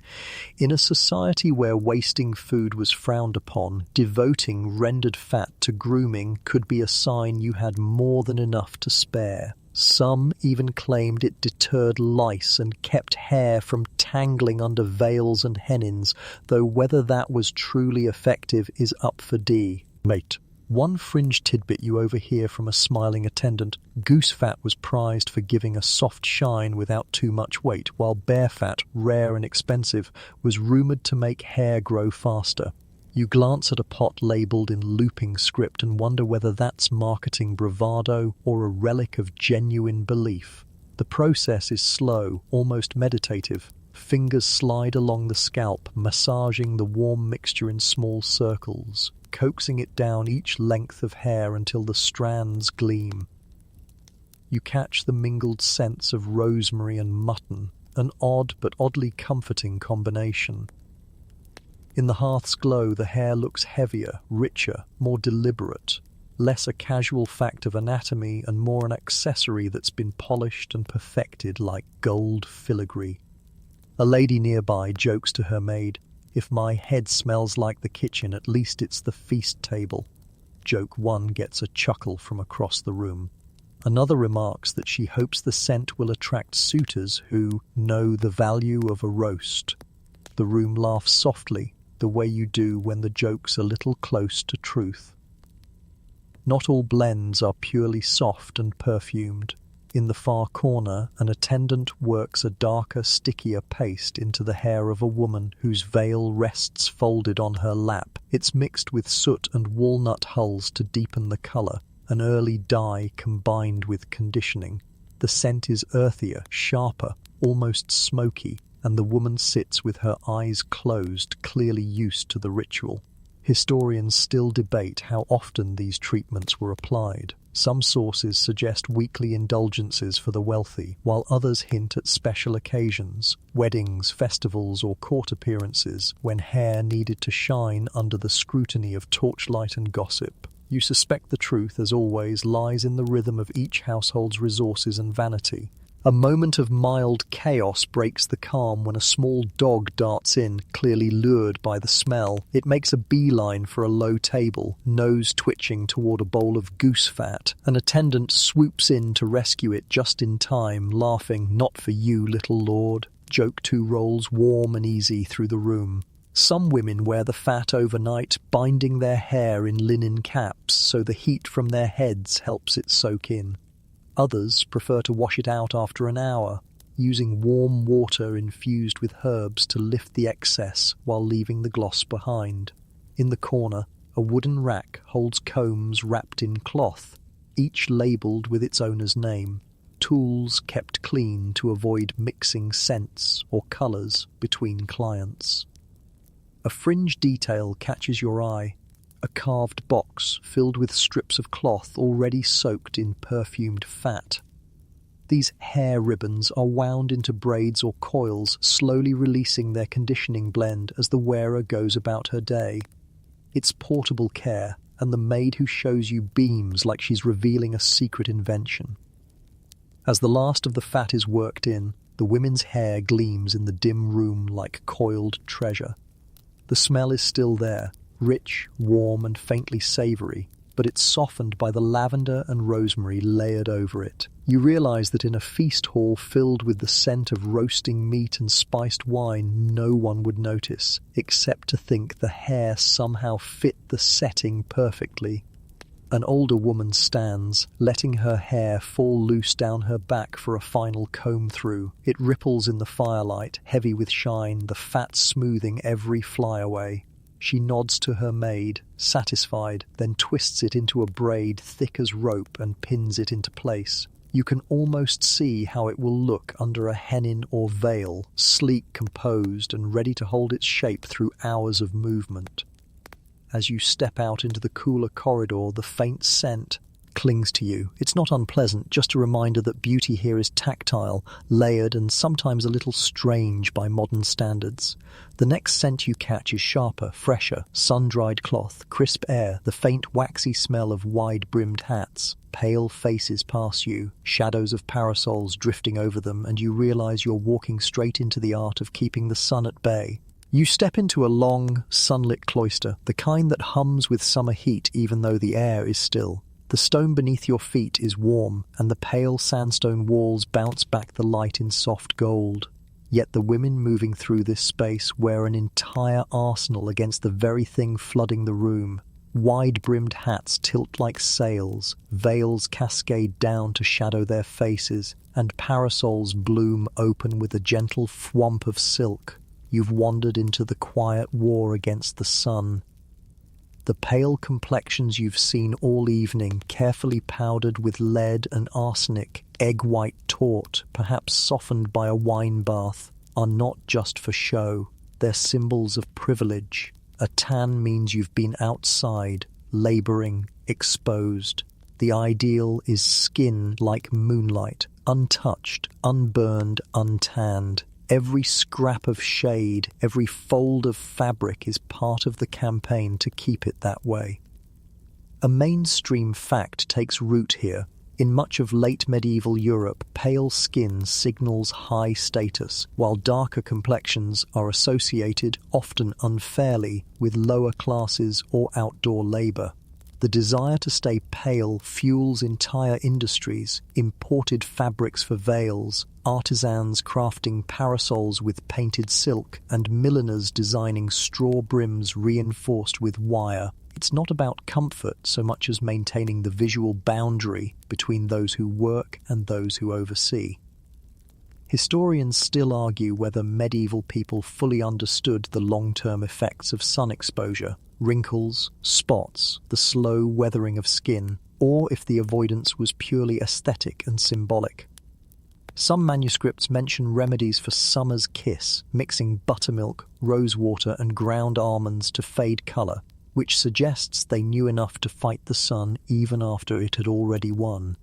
In a society where wasting food was frowned upon, devoting rendered fat to grooming could be a sign you had more than enough to spare. Some even claimed it deterred lice and kept hair from tangling under veils and hennins, though whether that was truly effective is up for debate. One fringe tidbit you overhear from a smiling attendant: goose fat was prized for giving a soft shine without too much weight, while bear fat, rare and expensive, was rumoured to make hair grow faster. You glance at a pot labelled in looping script and wonder whether that's marketing bravado or a relic of genuine belief. The process is slow, almost meditative. Fingers slide along the scalp, massaging the warm mixture in small circles, coaxing it down each length of hair until the strands gleam. You catch the mingled scents of rosemary and mutton, an odd but oddly comforting combination. In the hearth's glow, the hair looks heavier, richer, more deliberate, less a casual fact of anatomy and more an accessory that's been polished and perfected like gold filigree. A lady nearby jokes to her maid, "If my head smells like the kitchen, at least it's the feast table." Joke one gets a chuckle from across the room. Another remarks that she hopes the scent will attract suitors who know the value of a roast. The room laughs softly, the way you do when the joke's a little close to truth. Not all blends are purely soft and perfumed. In the far corner, an attendant works a darker, stickier paste into the hair of a woman whose veil rests folded on her lap. It's mixed with soot and walnut hulls to deepen the colour, an early dye combined with conditioning. The scent is earthier, sharper, almost smoky, and the woman sits with her eyes closed, clearly used to the ritual. Historians still debate how often these treatments were applied. Some sources suggest weekly indulgences for the wealthy, while others hint at special occasions, weddings, festivals, or court appearances, when hair needed to shine under the scrutiny of torchlight and gossip. You suspect the truth, as always, lies in the rhythm of each household's resources and vanity. A moment of mild chaos breaks the calm when a small dog darts in, clearly lured by the smell. It makes a beeline for a low table, nose twitching toward a bowl of goose fat. An attendant swoops in to rescue it just in time, laughing, "Not for you, little lord." Joke two rolls warm and easy through the room. Some women wear the fat overnight, binding their hair in linen caps so the heat from their heads helps it soak in. Others prefer to wash it out after an hour, using warm water infused with herbs to lift the excess while leaving the gloss behind. In the corner, a wooden rack holds combs wrapped in cloth, each labelled with its owner's name, tools kept clean to avoid mixing scents or colours between clients. A fringe detail catches your eye. A carved box filled with strips of cloth already soaked in perfumed fat. These hair ribbons are wound into braids or coils, slowly releasing their conditioning blend as the wearer goes about her day. It's portable care, and the maid who shows you beams like she's revealing a secret invention. As the last of the fat is worked in, the women's hair gleams in the dim room like coiled treasure. The smell is still there, rich, warm, and faintly savoury, but it's softened by the lavender and rosemary layered over it. You realise that in a feast hall filled with the scent of roasting meat and spiced wine, no one would notice, except to think the hair somehow fit the setting perfectly. An older woman stands, letting her hair fall loose down her back for a final comb through. It ripples in the firelight, heavy with shine, the fat smoothing every flyaway. She nods to her maid, satisfied, then twists it into a braid thick as rope and pins it into place. You can almost see how it will look under a hennin or veil, sleek, composed, and ready to hold its shape through hours of movement. As you step out into the cooler corridor, the faint scent, clings to you. It's not unpleasant, just a reminder that beauty here is tactile, layered, and sometimes a little strange by modern standards. The next scent you catch is sharper, fresher, sun-dried cloth, crisp air, the faint waxy smell of wide-brimmed hats. Pale faces pass you, shadows of parasols drifting over them, and you realize you're walking straight into the art of keeping the sun at bay. You step into a long, sunlit cloister, the kind that hums with summer heat even though the air is still. The stone beneath your feet is warm, and the pale sandstone walls bounce back the light in soft gold. Yet the women moving through this space wear an entire arsenal against the very thing flooding the room. Wide-brimmed hats tilt like sails, veils cascade down to shadow their faces, and parasols bloom open with a gentle thwomp of silk. You've wandered into the quiet war against the sun. The pale complexions you've seen all evening, carefully powdered with lead and arsenic, egg-white taut, perhaps softened by a wine bath, are not just for show. They're symbols of privilege. A tan means you've been outside, laboring, exposed. The ideal is skin like moonlight, untouched, unburned, untanned. Every scrap of shade, every fold of fabric is part of the campaign to keep it that way. A mainstream fact takes root here. In much of late medieval Europe, pale skin signals high status, while darker complexions are associated, often unfairly, with lower classes or outdoor labor. The desire to stay pale fuels entire industries, imported fabrics for veils, artisans crafting parasols with painted silk, and milliners designing straw brims reinforced with wire. It's not about comfort so much as maintaining the visual boundary between those who work and those who oversee. Historians still argue whether medieval people fully understood the long-term effects of sun exposure, wrinkles, spots, the slow weathering of skin, or if the avoidance was purely aesthetic and symbolic. Some manuscripts mention remedies for summer's kiss, mixing buttermilk, rosewater, and ground almonds to fade colour, which suggests they knew enough to fight the sun even after it had already won.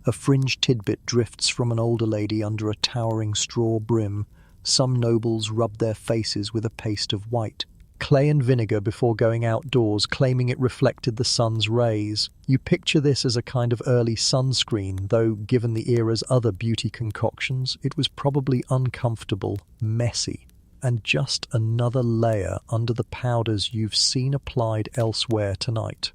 A fringe tidbit drifts from an older lady under a towering straw brim. Some nobles rubbed their faces with a paste of white, clay and vinegar before going outdoors, claiming it reflected the sun's rays. You picture this as a kind of early sunscreen, though given the era's other beauty concoctions, it was probably uncomfortable, messy, and just another layer under the powders you've seen applied elsewhere tonight.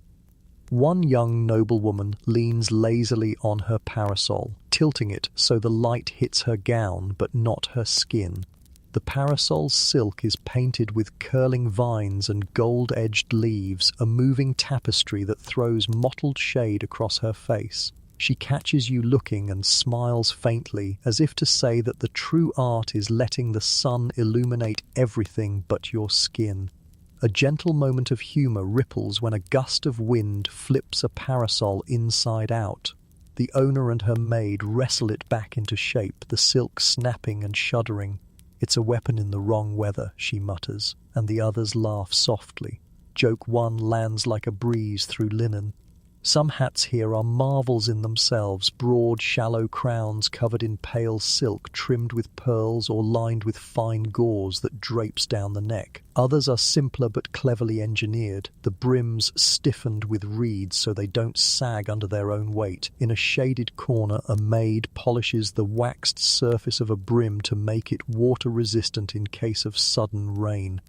One young noblewoman leans lazily on her parasol, tilting it so the light hits her gown but not her skin. The parasol's silk is painted with curling vines and gold-edged leaves, a moving tapestry that throws mottled shade across her face. She catches you looking and smiles faintly, as if to say that the true art is letting the sun illuminate everything but your skin. A gentle moment of humour ripples when a gust of wind flips a parasol inside out. The owner and her maid wrestle it back into shape, the silk snapping and shuddering. "It's a weapon in the wrong weather," she mutters, and the others laugh softly. Joke one lands like a breeze through linen. Some hats here are marvels in themselves, broad, shallow crowns covered in pale silk, trimmed with pearls or lined with fine gauze that drapes down the neck. Others are simpler but cleverly engineered, the brims stiffened with reeds so they don't sag under their own weight. In a shaded corner, a maid polishes the waxed surface of a brim to make it water-resistant in case of sudden rain.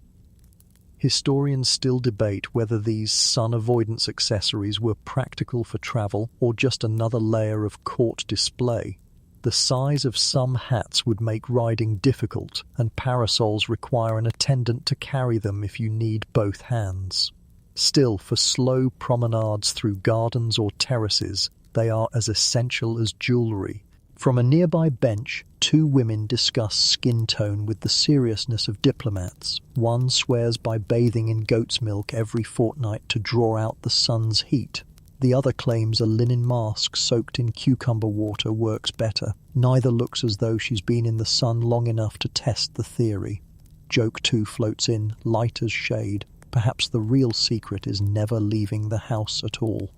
Historians still debate whether these sun avoidance accessories were practical for travel or just another layer of court display. The size of some hats would make riding difficult, and parasols require an attendant to carry them if you need both hands. Still, for slow promenades through gardens or terraces, they are as essential as jewellery. From a nearby bench, two women discuss skin tone with the seriousness of diplomats. One swears by bathing in goat's milk every fortnight to draw out the sun's heat. The other claims a linen mask soaked in cucumber water works better. Neither looks as though she's been in the sun long enough to test the theory. Joke 2 floats in, light as shade. Perhaps the real secret is never leaving the house at all.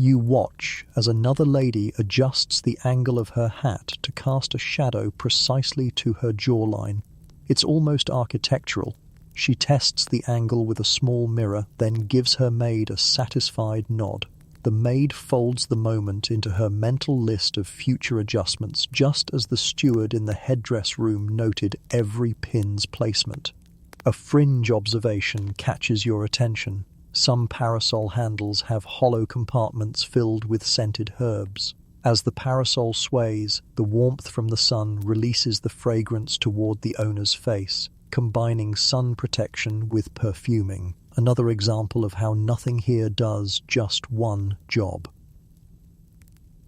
You watch as another lady adjusts the angle of her hat to cast a shadow precisely to her jawline. It's almost architectural. She tests the angle with a small mirror, then gives her maid a satisfied nod. The maid folds the moment into her mental list of future adjustments, just as the steward in the headdress room noted every pin's placement. A fringe observation catches your attention. Some parasol handles have hollow compartments filled with scented herbs. As the parasol sways, the warmth from the sun releases the fragrance toward the owner's face, combining sun protection with perfuming. Another example of how nothing here does just one job.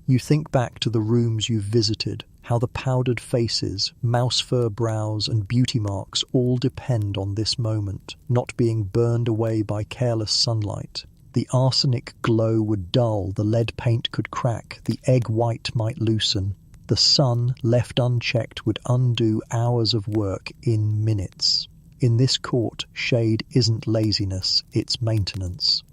You think back to the rooms you've visited, how the powdered faces, mouse fur brows and beauty marks all depend on this moment, not being burned away by careless sunlight. The arsenic glow would dull, the lead paint could crack, the egg white might loosen. The sun, left unchecked, would undo hours of work in minutes. In this court, shade isn't laziness, it's maintenance.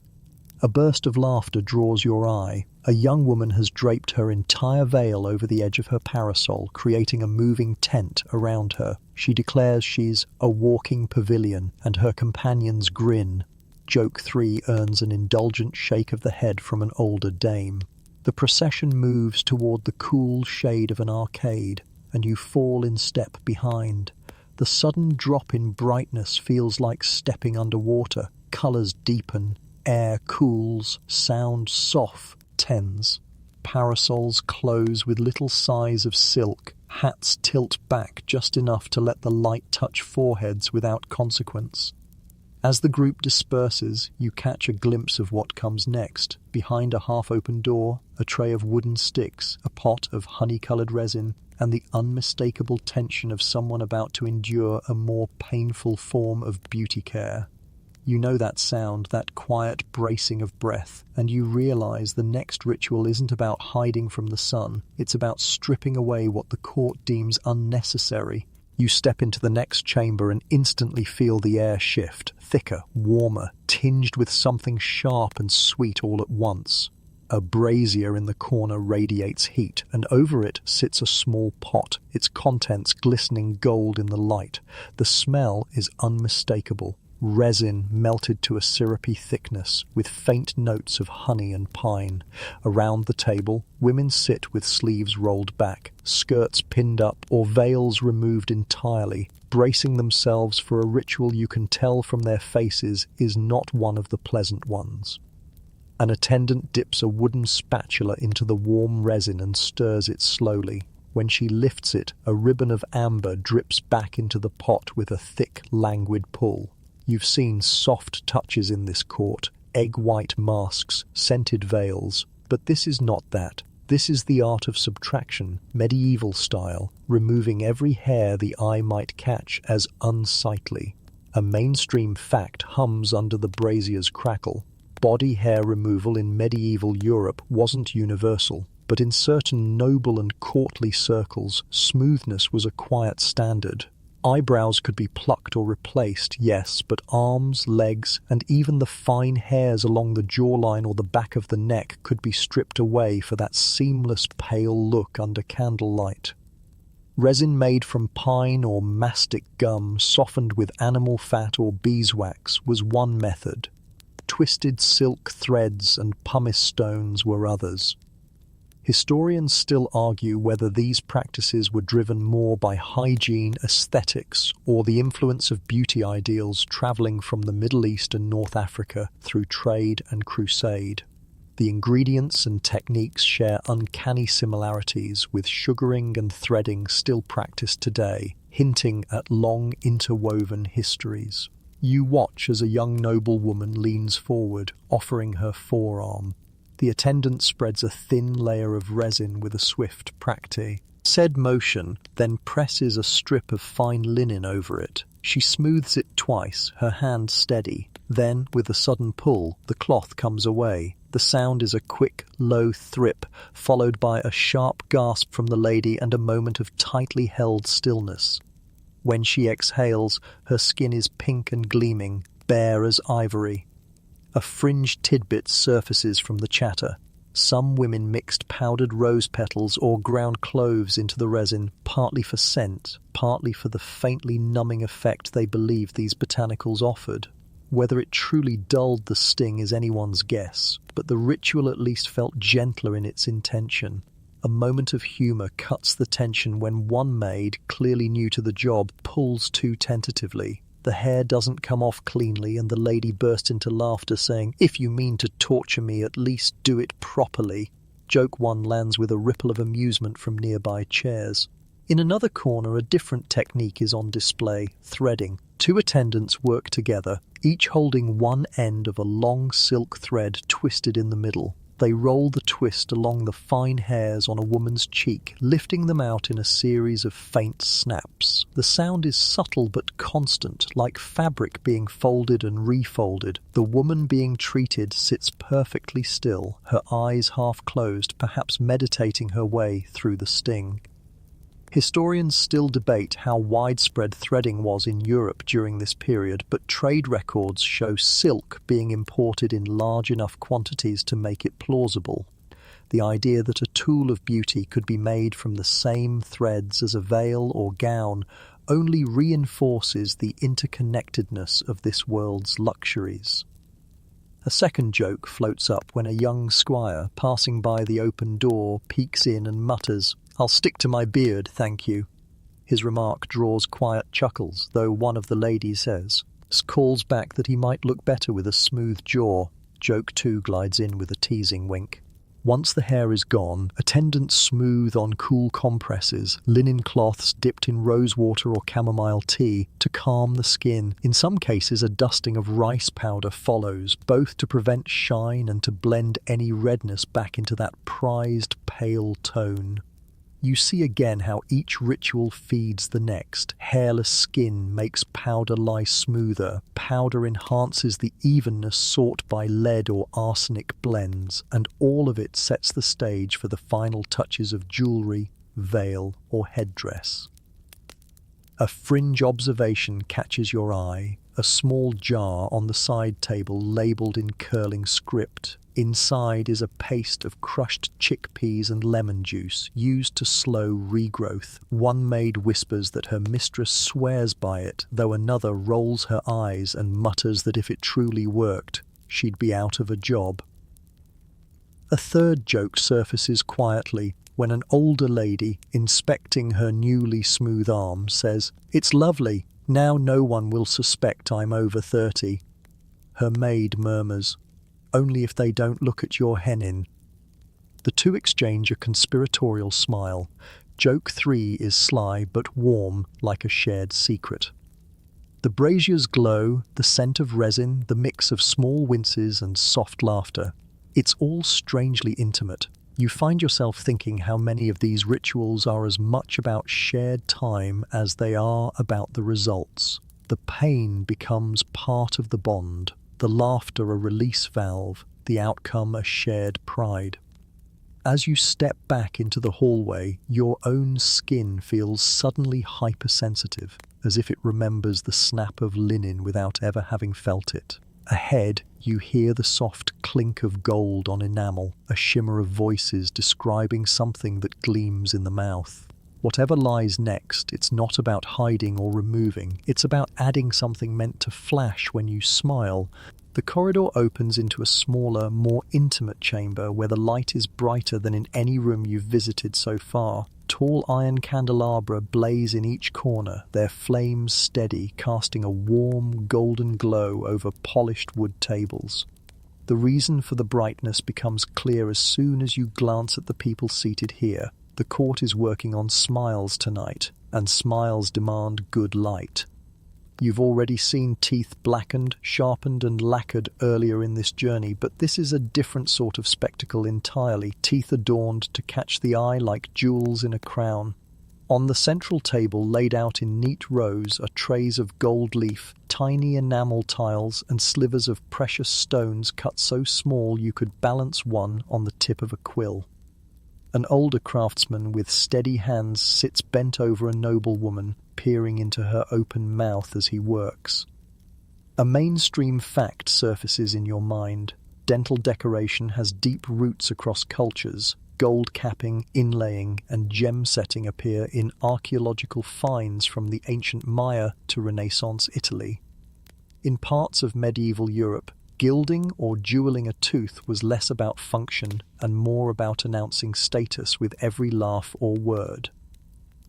A burst of laughter draws your eye. A young woman has draped her entire veil over the edge of her parasol, creating a moving tent around her. She declares she's a walking pavilion, and her companions grin. Joke 3 earns an indulgent shake of the head from an older dame. The procession moves toward the cool shade of an arcade, and you fall in step behind. The sudden drop in brightness feels like stepping underwater. Colours deepen, air cools, sound softens. Parasols close with little sighs of silk. Hats tilt back just enough to let the light touch foreheads without consequence. As the group disperses, you catch a glimpse of what comes next. Behind a half-open door, a tray of wooden sticks, a pot of honey-coloured resin, and the unmistakable tension of someone about to endure a more painful form of beauty care. You know that sound, that quiet bracing of breath, and you realize the next ritual isn't about hiding from the sun. It's about stripping away what the court deems unnecessary. You step into the next chamber and instantly feel the air shift, thicker, warmer, tinged with something sharp and sweet all at once. A brazier in the corner radiates heat, and over it sits a small pot, its contents glistening gold in the light. The smell is unmistakable. Resin melted to a syrupy thickness, with faint notes of honey and pine. Around the table, women sit with sleeves rolled back, skirts pinned up, or veils removed entirely, bracing themselves for a ritual you can tell from their faces is not one of the pleasant ones. An attendant dips a wooden spatula into the warm resin and stirs it slowly. When she lifts it, a ribbon of amber drips back into the pot with a thick, languid pull. You've seen soft touches in this court, egg-white masks, scented veils, but this is not that. This is the art of subtraction, medieval style, removing every hair the eye might catch as unsightly. A mainstream fact hums under the brazier's crackle. Body hair removal in medieval Europe wasn't universal, but in certain noble and courtly circles, smoothness was a quiet standard. Eyebrows could be plucked or replaced, yes, but arms, legs, and even the fine hairs along the jawline or the back of the neck could be stripped away for that seamless pale look under candlelight. Resin made from pine or mastic gum softened with animal fat or beeswax was one method. Twisted silk threads and pumice stones were others. Historians still argue whether these practices were driven more by hygiene, aesthetics, or the influence of beauty ideals travelling from the Middle East and North Africa through trade and crusade. The ingredients and techniques share uncanny similarities, with sugaring and threading still practiced today, hinting at long interwoven histories. You watch as a young noblewoman leans forward, offering her forearm. The attendant spreads a thin layer of resin with a swift practice. Said motion then presses a strip of fine linen over it. She smooths it twice, her hand steady. Then, with a sudden pull, the cloth comes away. The sound is a quick, low thrip, followed by a sharp gasp from the lady and a moment of tightly held stillness. When she exhales, her skin is pink and gleaming, bare as ivory. A fringed tidbit surfaces from the chatter. Some women mixed powdered rose petals or ground cloves into the resin, partly for scent, partly for the faintly numbing effect they believed these botanicals offered. Whether it truly dulled the sting is anyone's guess, but the ritual at least felt gentler in its intention. A moment of humour cuts the tension when one maid, clearly new to the job, pulls too tentatively. The hair doesn't come off cleanly and the lady bursts into laughter saying, "If you mean to torture me, at least do it properly." Joke one lands with a ripple of amusement from nearby chairs. In another corner, a different technique is on display, threading. Two attendants work together, each holding one end of a long silk thread twisted in the middle. They roll the twist along the fine hairs on a woman's cheek, lifting them out in a series of faint snaps. The sound is subtle but constant, like fabric being folded and refolded. The woman being treated sits perfectly still, her eyes half closed, perhaps meditating her way through the sting. Historians still debate how widespread threading was in Europe during this period, but trade records show silk being imported in large enough quantities to make it plausible. The idea that a tool of beauty could be made from the same threads as a veil or gown only reinforces the interconnectedness of this world's luxuries. A second joke floats up when a young squire, passing by the open door, peeks in and mutters, "I'll stick to my beard, thank you." His remark draws quiet chuckles, though one of the ladies calls back that he might look better with a smooth jaw. Joke 2 glides in with a teasing wink. Once the hair is gone, attendants smooth on cool compresses, linen cloths dipped in rose water or chamomile tea to calm the skin. In some cases, a dusting of rice powder follows, both to prevent shine and to blend any redness back into that prized pale tone. You see again how each ritual feeds the next. Hairless skin makes powder lie smoother. Powder enhances the evenness sought by lead or arsenic blends, and all of it sets the stage for the final touches of jewellery, veil, or headdress. A fringe observation catches your eye. A small jar on the side table labelled in curling script. Inside is a paste of crushed chickpeas and lemon juice, used to slow regrowth. One maid whispers that her mistress swears by it, though another rolls her eyes and mutters that if it truly worked, she'd be out of a job. A third joke surfaces quietly when an older lady, inspecting her newly smooth arm, says, "It's lovely. Now no one will suspect I'm over 30. Her maid murmurs, "Only if they don't look at your hennin." The two exchange a conspiratorial smile. Joke 3 is sly but warm, like a shared secret. The braziers glow, the scent of resin, the mix of small winces and soft laughter. It's all strangely intimate. You find yourself thinking how many of these rituals are as much about shared time as they are about the results. The pain becomes part of the bond, the laughter a release valve, the outcome a shared pride. As you step back into the hallway, your own skin feels suddenly hypersensitive, as if it remembers the snap of linen without ever having felt it. Ahead, you hear the soft clink of gold on enamel, a shimmer of voices describing something that gleams in the mouth. Whatever lies next, it's not about hiding or removing. It's about adding something meant to flash when you smile. The corridor opens into a smaller, more intimate chamber where the light is brighter than in any room you've visited so far. Tall iron candelabra blaze in each corner, their flames steady, casting a warm, golden glow over polished wood tables. The reason for the brightness becomes clear as soon as you glance at the people seated here. The court is working on smiles tonight, and smiles demand good light. You've already seen teeth blackened, sharpened and lacquered earlier in this journey, but this is a different sort of spectacle entirely, teeth adorned to catch the eye like jewels in a crown. On the central table, laid out in neat rows, are trays of gold leaf, tiny enamel tiles and slivers of precious stones cut so small you could balance one on the tip of a quill. An older craftsman with steady hands sits bent over a noble woman, peering into her open mouth as he works. A mainstream fact surfaces in your mind. dental decoration has deep roots across cultures. Gold capping, inlaying, and gem setting appear in archaeological finds from the ancient Maya to Renaissance Italy. In parts of medieval Europe, gilding or jeweling a tooth was less about function and more about announcing status with every laugh or word.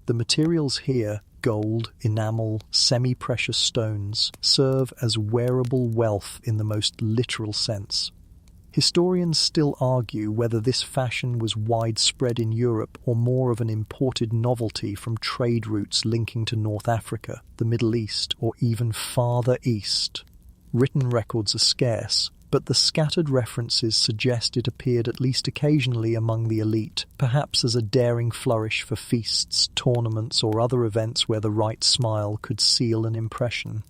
The materials here, gold, enamel, semi-precious stones, serve as wearable wealth in the most literal sense. Historians still argue whether this fashion was widespread in Europe or more of an imported novelty from trade routes linking to North Africa, the Middle East, or even farther east. Written records are scarce, but the scattered references suggest it appeared at least occasionally among the elite, perhaps as a daring flourish for feasts, tournaments, or other events where the right smile could seal an impression.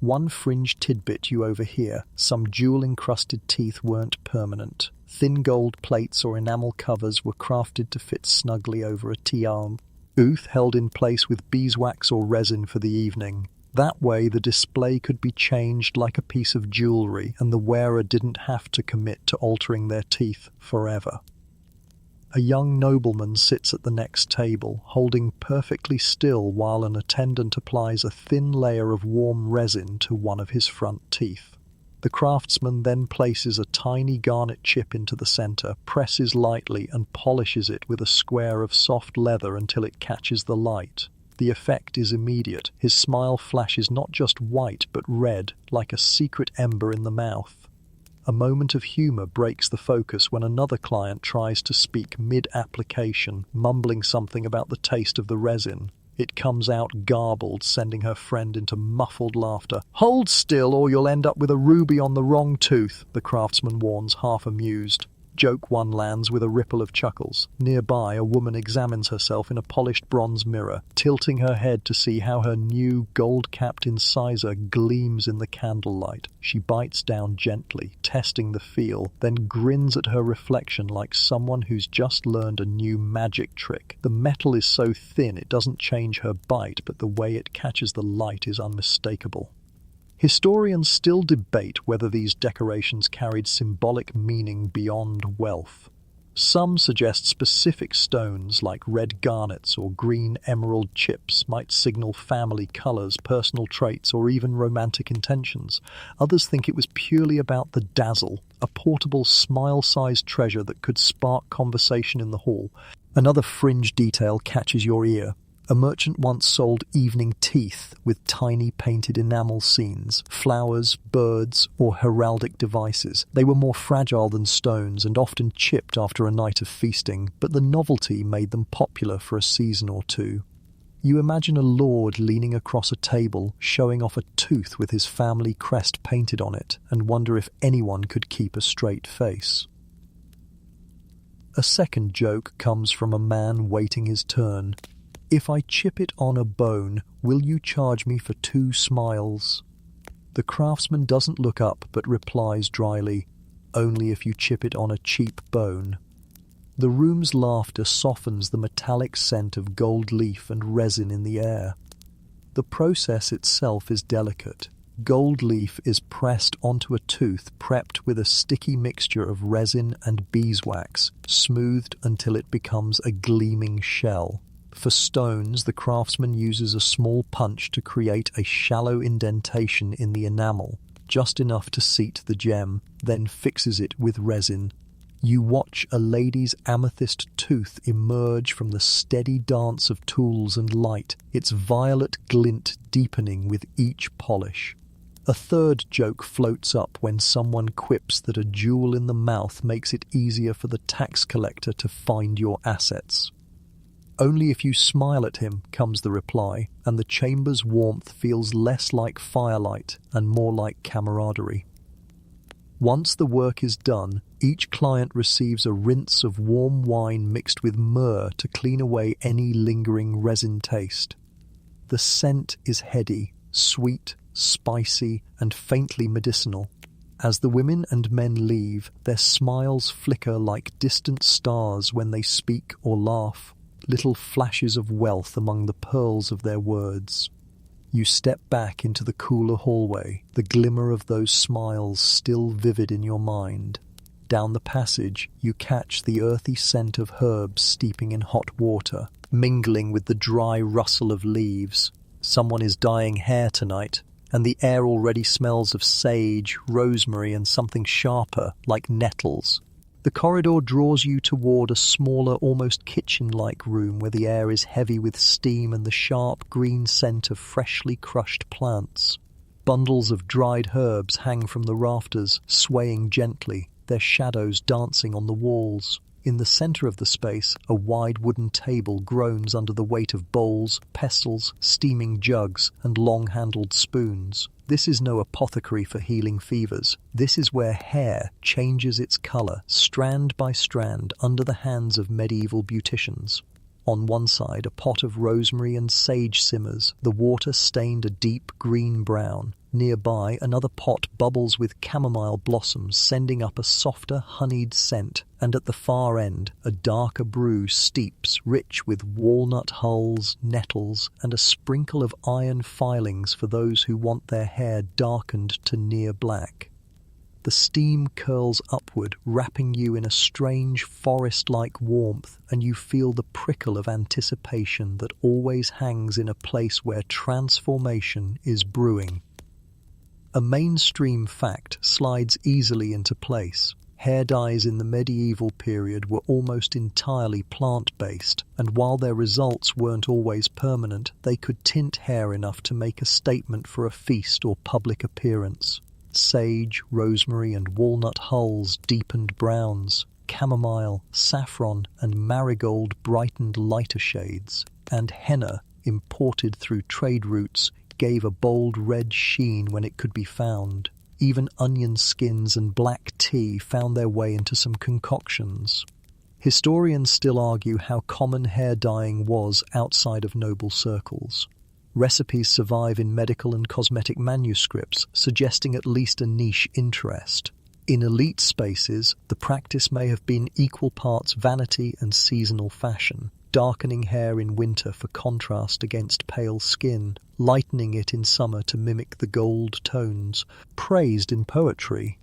One fringe tidbit you overhear: some jewel-encrusted teeth weren't permanent. Thin gold plates or enamel covers were crafted to fit snugly over a tea-arm. Ooth held in place with beeswax or resin for the evening. That way the display could be changed like a piece of jewellery, and the wearer didn't have to commit to altering their teeth forever. A young nobleman sits at the next table, holding perfectly still while an attendant applies a thin layer of warm resin to one of his front teeth. The craftsman then places a tiny garnet chip into the centre, presses lightly and polishes it with a square of soft leather until it catches the light. The effect is immediate. His smile flashes not just white but red, like a secret ember in the mouth. A moment of humour breaks the focus when another client tries to speak mid-application, mumbling something about the taste of the resin. It comes out garbled, sending her friend into muffled laughter. "Hold still or you'll end up with a ruby on the wrong tooth," the craftsman warns, half amused. Joke one lands with a ripple of chuckles. Nearby, a woman examines herself in a polished bronze mirror, tilting her head to see how her new gold-capped incisor gleams in the candlelight. She bites down gently, testing the feel, then grins at her reflection like someone who's just learned a new magic trick. The metal is so thin it doesn't change her bite, but the way it catches the light is unmistakable. Historians still debate whether these decorations carried symbolic meaning beyond wealth. Some suggest specific stones like red garnets or green emerald chips might signal family colours, personal traits, or even romantic intentions. Others think it was purely about the dazzle, a portable, smile-sized treasure that could spark conversation in the hall. Another fringe detail catches your ear. A merchant once sold evening teeth with tiny painted enamel scenes, flowers, birds, or heraldic devices. They were more fragile than stones and often chipped after a night of feasting, but the novelty made them popular for a season or two. You imagine a lord leaning across a table, showing off a tooth with his family crest painted on it, and wonder if anyone could keep a straight face. A second joke comes from a man waiting his turn. "If I chip it on a bone, will you charge me for 2 smiles?" The craftsman doesn't look up but replies dryly, "Only if you chip it on a cheap bone." The room's laughter softens the metallic scent of gold leaf and resin in the air. The process itself is delicate. Gold leaf is pressed onto a tooth prepped with a sticky mixture of resin and beeswax, smoothed until it becomes a gleaming shell. For stones, the craftsman uses a small punch to create a shallow indentation in the enamel, just enough to seat the gem, then fixes it with resin. You watch a lady's amethyst tooth emerge from the steady dance of tools and light, its violet glint deepening with each polish. A third joke floats up when someone quips that a jewel in the mouth makes it easier for the tax collector to find your assets. "Only if you smile at him," comes the reply, and the chamber's warmth feels less like firelight and more like camaraderie. Once the work is done, each client receives a rinse of warm wine mixed with myrrh to clean away any lingering resin taste. The scent is heady, sweet, spicy, and faintly medicinal. As the women and men leave, their smiles flicker like distant stars when they speak or laugh, little flashes of wealth among the pearls of their words. You step back into the cooler hallway, the glimmer of those smiles still vivid in your mind. Down the passage, you catch the earthy scent of herbs steeping in hot water, mingling with the dry rustle of leaves. Someone is dyeing hair tonight, and the air already smells of sage, rosemary, and something sharper, like nettles. The corridor draws you toward a smaller, almost kitchen-like room where the air is heavy with steam and the sharp green scent of freshly crushed plants. Bundles of dried herbs hang from the rafters, swaying gently, their shadows dancing on the walls. In the center of the space, a wide wooden table groans under the weight of bowls, pestles, steaming jugs, and long-handled spoons. This is no apothecary for healing fevers. This is where hair changes its color, strand by strand, under the hands of medieval beauticians. On one side, a pot of rosemary and sage simmers, the water stained a deep green brown. Nearby, another pot bubbles with chamomile blossoms, sending up a softer, honeyed scent. And at the far end, a darker brew steeps, rich with walnut hulls, nettles, and a sprinkle of iron filings for those who want their hair darkened to near black. The steam curls upward, wrapping you in a strange forest-like warmth, and you feel the prickle of anticipation that always hangs in a place where transformation is brewing. A mainstream fact slides easily into place. Hair dyes in the medieval period were almost entirely plant-based, and while their results weren't always permanent, they could tint hair enough to make a statement for a feast or public appearance. Sage, rosemary, and walnut hulls deepened browns. Chamomile, saffron, and marigold brightened lighter shades. And henna, imported through trade routes, gave a bold red sheen when it could be found. Even onion skins and black tea found their way into some concoctions. Historians still argue how common hair dyeing was outside of noble circles. Recipes survive in medical and cosmetic manuscripts, suggesting at least a niche interest. In elite spaces, the practice may have been equal parts vanity and seasonal fashion, darkening hair in winter for contrast against pale skin, lightening it in summer to mimic the gold tones, praised in poetry.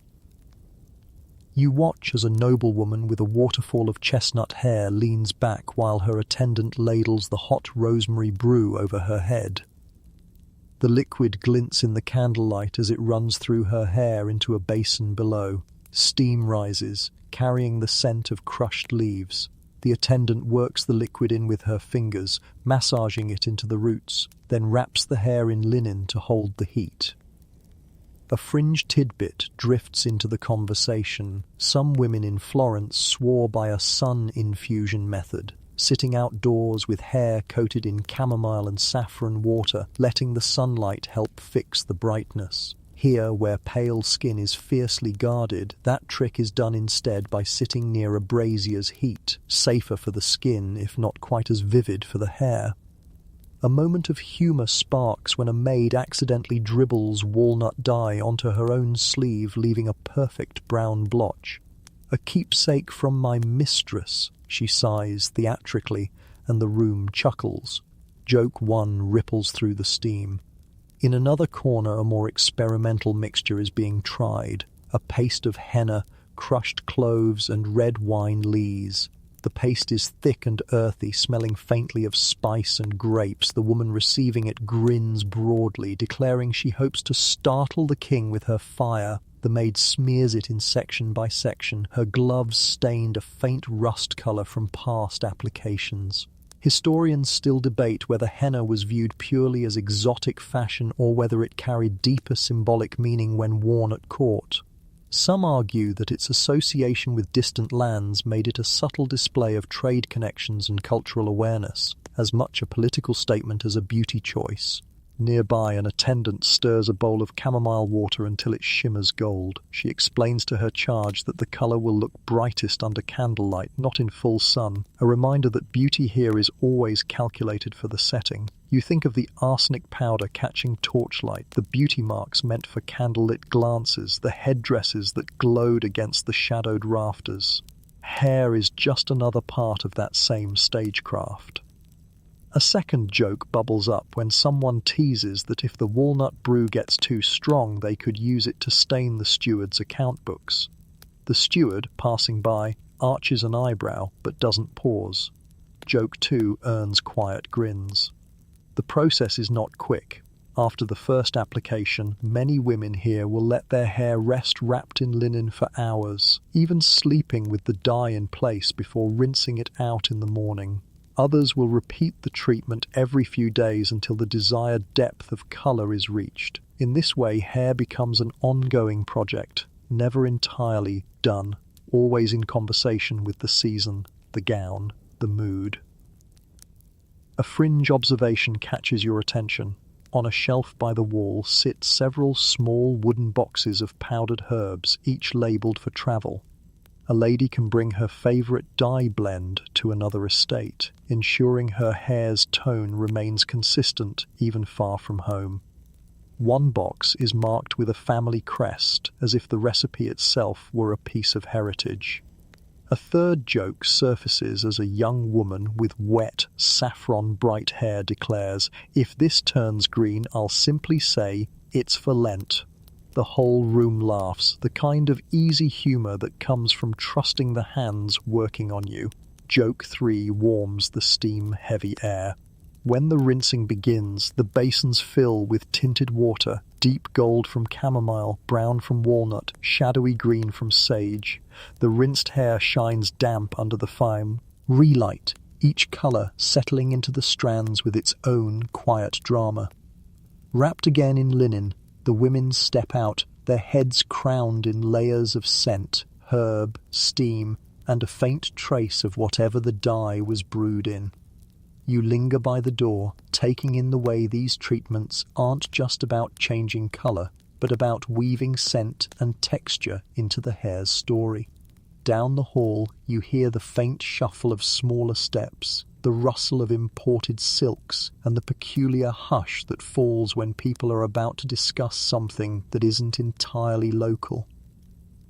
You watch as a noblewoman with a waterfall of chestnut hair leans back while her attendant ladles the hot rosemary brew over her head. The liquid glints in the candlelight as it runs through her hair into a basin below. Steam rises, carrying the scent of crushed leaves. The attendant works the liquid in with her fingers, massaging it into the roots, then wraps the hair in linen to hold the heat. A fringe tidbit drifts into the conversation. Some women in Florence swore by a sun infusion method, sitting outdoors with hair coated in chamomile and saffron water, letting the sunlight help fix the brightness. Here, where pale skin is fiercely guarded, that trick is done instead by sitting near a brazier's heat, safer for the skin if not quite as vivid for the hair. A moment of humour sparks when a maid accidentally dribbles walnut dye onto her own sleeve, leaving a perfect brown blotch. "A keepsake from my mistress," she sighs theatrically, and the room chuckles. Joke one ripples through the steam. In another corner, a more experimental mixture is being tried, a paste of henna, crushed cloves, and red wine lees. The paste is thick and earthy, smelling faintly of spice and grapes. The woman receiving it grins broadly, declaring she hopes to startle the king with her fire. The maid smears it in section by section, her gloves stained a faint rust colour from past applications. Historians still debate whether henna was viewed purely as exotic fashion or whether it carried deeper symbolic meaning when worn at court. Some argue that its association with distant lands made it a subtle display of trade connections and cultural awareness, as much a political statement as a beauty choice. Nearby, an attendant stirs a bowl of chamomile water until it shimmers gold. She explains to her charge that the colour will look brightest under candlelight, not in full sun, a reminder that beauty here is always calculated for the setting. You think of the arsenic powder catching torchlight, the beauty marks meant for candlelit glances, the headdresses that glowed against the shadowed rafters. Hair is just another part of that same stagecraft. A second joke bubbles up when someone teases that if the walnut brew gets too strong, they could use it to stain the steward's account books. The steward, passing by, arches an eyebrow but doesn't pause. Joke 2 earns quiet grins. The process is not quick. After the first application, many women here will let their hair rest wrapped in linen for hours, even sleeping with the dye in place before rinsing it out in the morning. Others will repeat the treatment every few days until the desired depth of colour is reached. In this way, hair becomes an ongoing project, never entirely done, always in conversation with the season, the gown, the mood. A fringe observation catches your attention. On a shelf by the wall sit several small wooden boxes of powdered herbs, each labelled for travel. A lady can bring her favourite dye blend to another estate, ensuring her hair's tone remains consistent even far from home. One box is marked with a family crest, as if the recipe itself were a piece of heritage. A third joke surfaces as a young woman with wet, saffron-bright hair declares, "If this turns green, I'll simply say, it's for Lent." The whole room laughs, the kind of easy humour that comes from trusting the hands working on you. Joke 3 warms the steam-heavy air. When the rinsing begins, the basins fill with tinted water, deep gold from chamomile, brown from walnut, shadowy green from sage. The rinsed hair shines damp under the fine relight, each colour settling into the strands with its own quiet drama. Wrapped again in linen, the women step out, their heads crowned in layers of scent, herb, steam, and a faint trace of whatever the dye was brewed in. You linger by the door, taking in the way these treatments aren't just about changing colour, but about weaving scent and texture into the hair's story. Down the hall, you hear the faint shuffle of smaller steps, the rustle of imported silks, and the peculiar hush that falls when people are about to discuss something that isn't entirely local.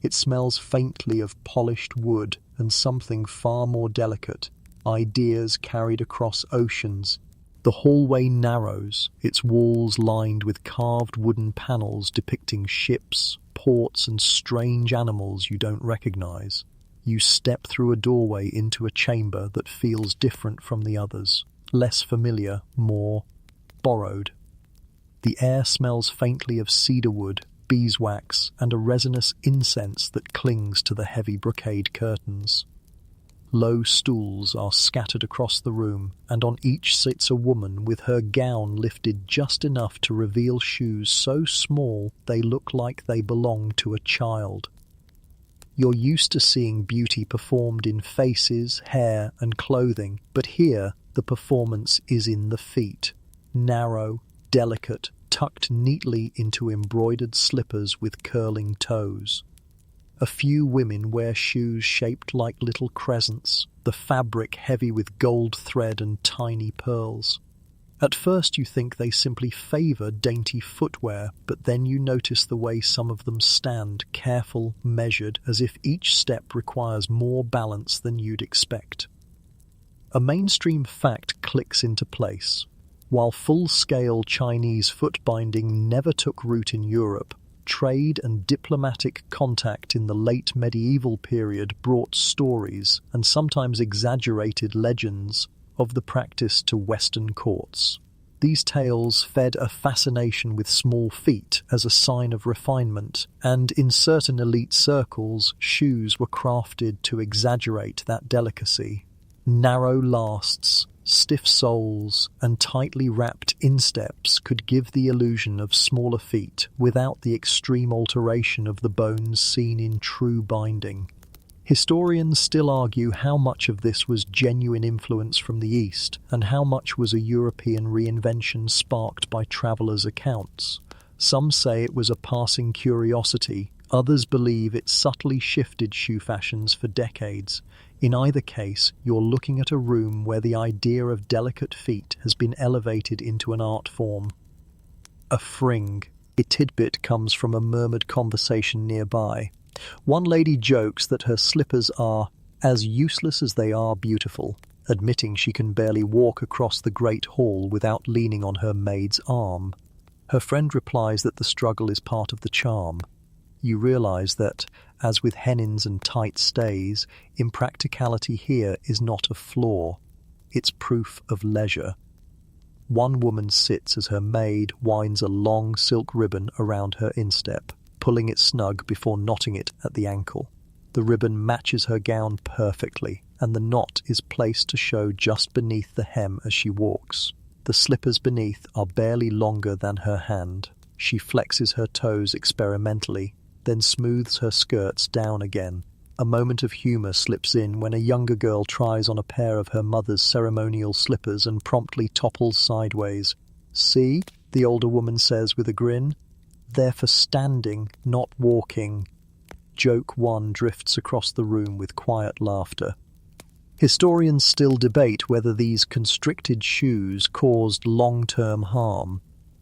It smells faintly of polished wood and something far more delicate, ideas carried across oceans. The hallway narrows, its walls lined with carved wooden panels depicting ships, ports, and strange animals you don't recognize. You step through a doorway into a chamber that feels different from the others, less familiar, more borrowed. The air smells faintly of cedarwood, beeswax, and a resinous incense that clings to the heavy brocade curtains. Low stools are scattered across the room, and on each sits a woman with her gown lifted just enough to reveal shoes so small they look like they belong to a child. You're used to seeing beauty performed in faces, hair, and clothing, but here the performance is in the feet. Narrow, delicate, tucked neatly into embroidered slippers with curling toes. A few women wear shoes shaped like little crescents, the fabric heavy with gold thread and tiny pearls. At first you think they simply favour dainty footwear, but then you notice the way some of them stand, careful, measured, as if each step requires more balance than you'd expect. A mainstream fact clicks into place. While full-scale Chinese foot binding never took root in Europe, trade and diplomatic contact in the late medieval period brought stories, and sometimes exaggerated legends, of the practice to Western courts. These tales fed a fascination with small feet as a sign of refinement, and in certain elite circles, shoes were crafted to exaggerate that delicacy. Narrow lasts, stiff soles, and tightly wrapped insteps could give the illusion of smaller feet without the extreme alteration of the bones seen in true binding. Historians still argue how much of this was genuine influence from the East and how much was a European reinvention sparked by travellers' accounts. Some say it was a passing curiosity, others believe it subtly shifted shoe fashions for decades. In either case, you're looking at a room where the idea of delicate feet has been elevated into an art form. A fring. A tidbit comes from a murmured conversation nearby. One lady jokes that her slippers are as useless as they are beautiful. admitting she can barely walk across the great hall without leaning on her maid's arm. Her friend replies that the struggle is part of the charm. You realize that, as with hennins and tight stays, impracticality here is not a flaw. It's proof of leisure. One woman sits as her maid winds a long silk ribbon around her instep, pulling it snug before knotting it at the ankle. The ribbon matches her gown perfectly, and the knot is placed to show just beneath the hem as she walks. The slippers beneath are barely longer than her hand. She flexes her toes experimentally, then smooths her skirts down again. A moment of humour slips in when a younger girl tries on a pair of her mother's ceremonial slippers and promptly topples sideways. "See?" the older woman says with a grin. "They're for standing, not walking." Joke 1 drifts across the room with quiet laughter. Historians still debate whether these constricted shoes caused long-term harm.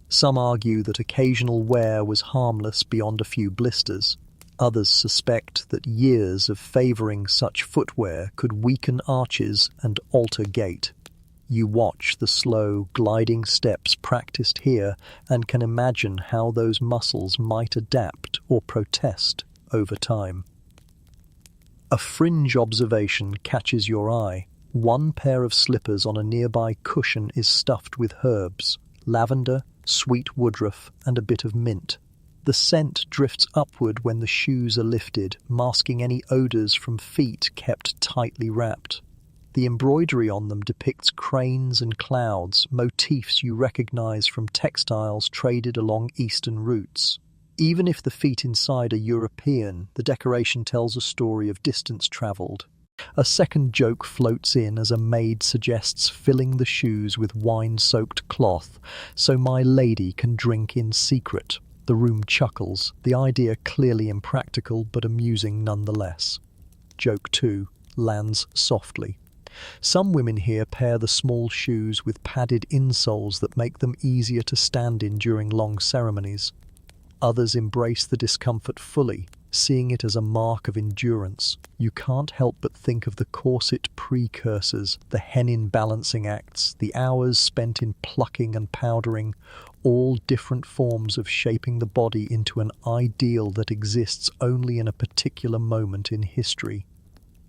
Some argue that occasional wear was harmless beyond a few blisters. Others suspect that years of favouring such footwear could weaken arches and alter gait. You watch the slow, gliding steps practiced here and can imagine how those muscles might adapt or protest over time. A fringe observation catches your eye. One pair of slippers on a nearby cushion is stuffed with herbs, lavender, sweet woodruff, and a bit of mint. The scent drifts upward when the shoes are lifted, masking any odours from feet kept tightly wrapped. The embroidery on them depicts cranes and clouds, motifs you recognise from textiles traded along eastern routes. Even if the feet inside are European, the decoration tells a story of distance travelled. A second joke floats in as a maid suggests filling the shoes with wine-soaked cloth so my lady can drink in secret. The room chuckles, the idea clearly impractical but amusing nonetheless. Joke 2 lands softly. Some women here pair the small shoes with padded insoles that make them easier to stand in during long ceremonies. Others embrace the discomfort fully, seeing it as a mark of endurance. You can't help but think of the corset precursors, the hennin balancing acts, the hours spent in plucking and powdering, all different forms of shaping the body into an ideal that exists only in a particular moment in history.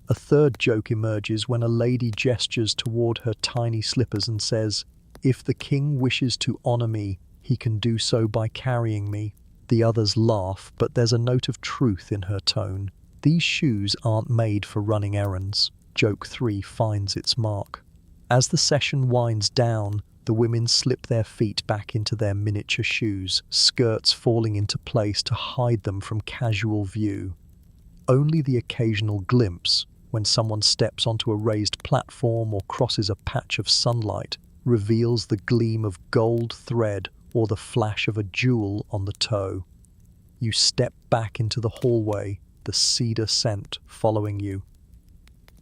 A third joke emerges when a lady gestures toward her tiny slippers and says, "If the king wishes to honour me, he can do so by carrying me." The others laugh, but there's a note of truth in her tone. These shoes aren't made for running errands. Joke 3 finds its mark. As the session winds down, the women slip their feet back into their miniature shoes, skirts falling into place to hide them from casual view. Only the occasional glimpse, when someone steps onto a raised platform or crosses a patch of sunlight, reveals the gleam of gold thread or the flash of a jewel on the toe. You step back into the hallway, the cedar scent following you.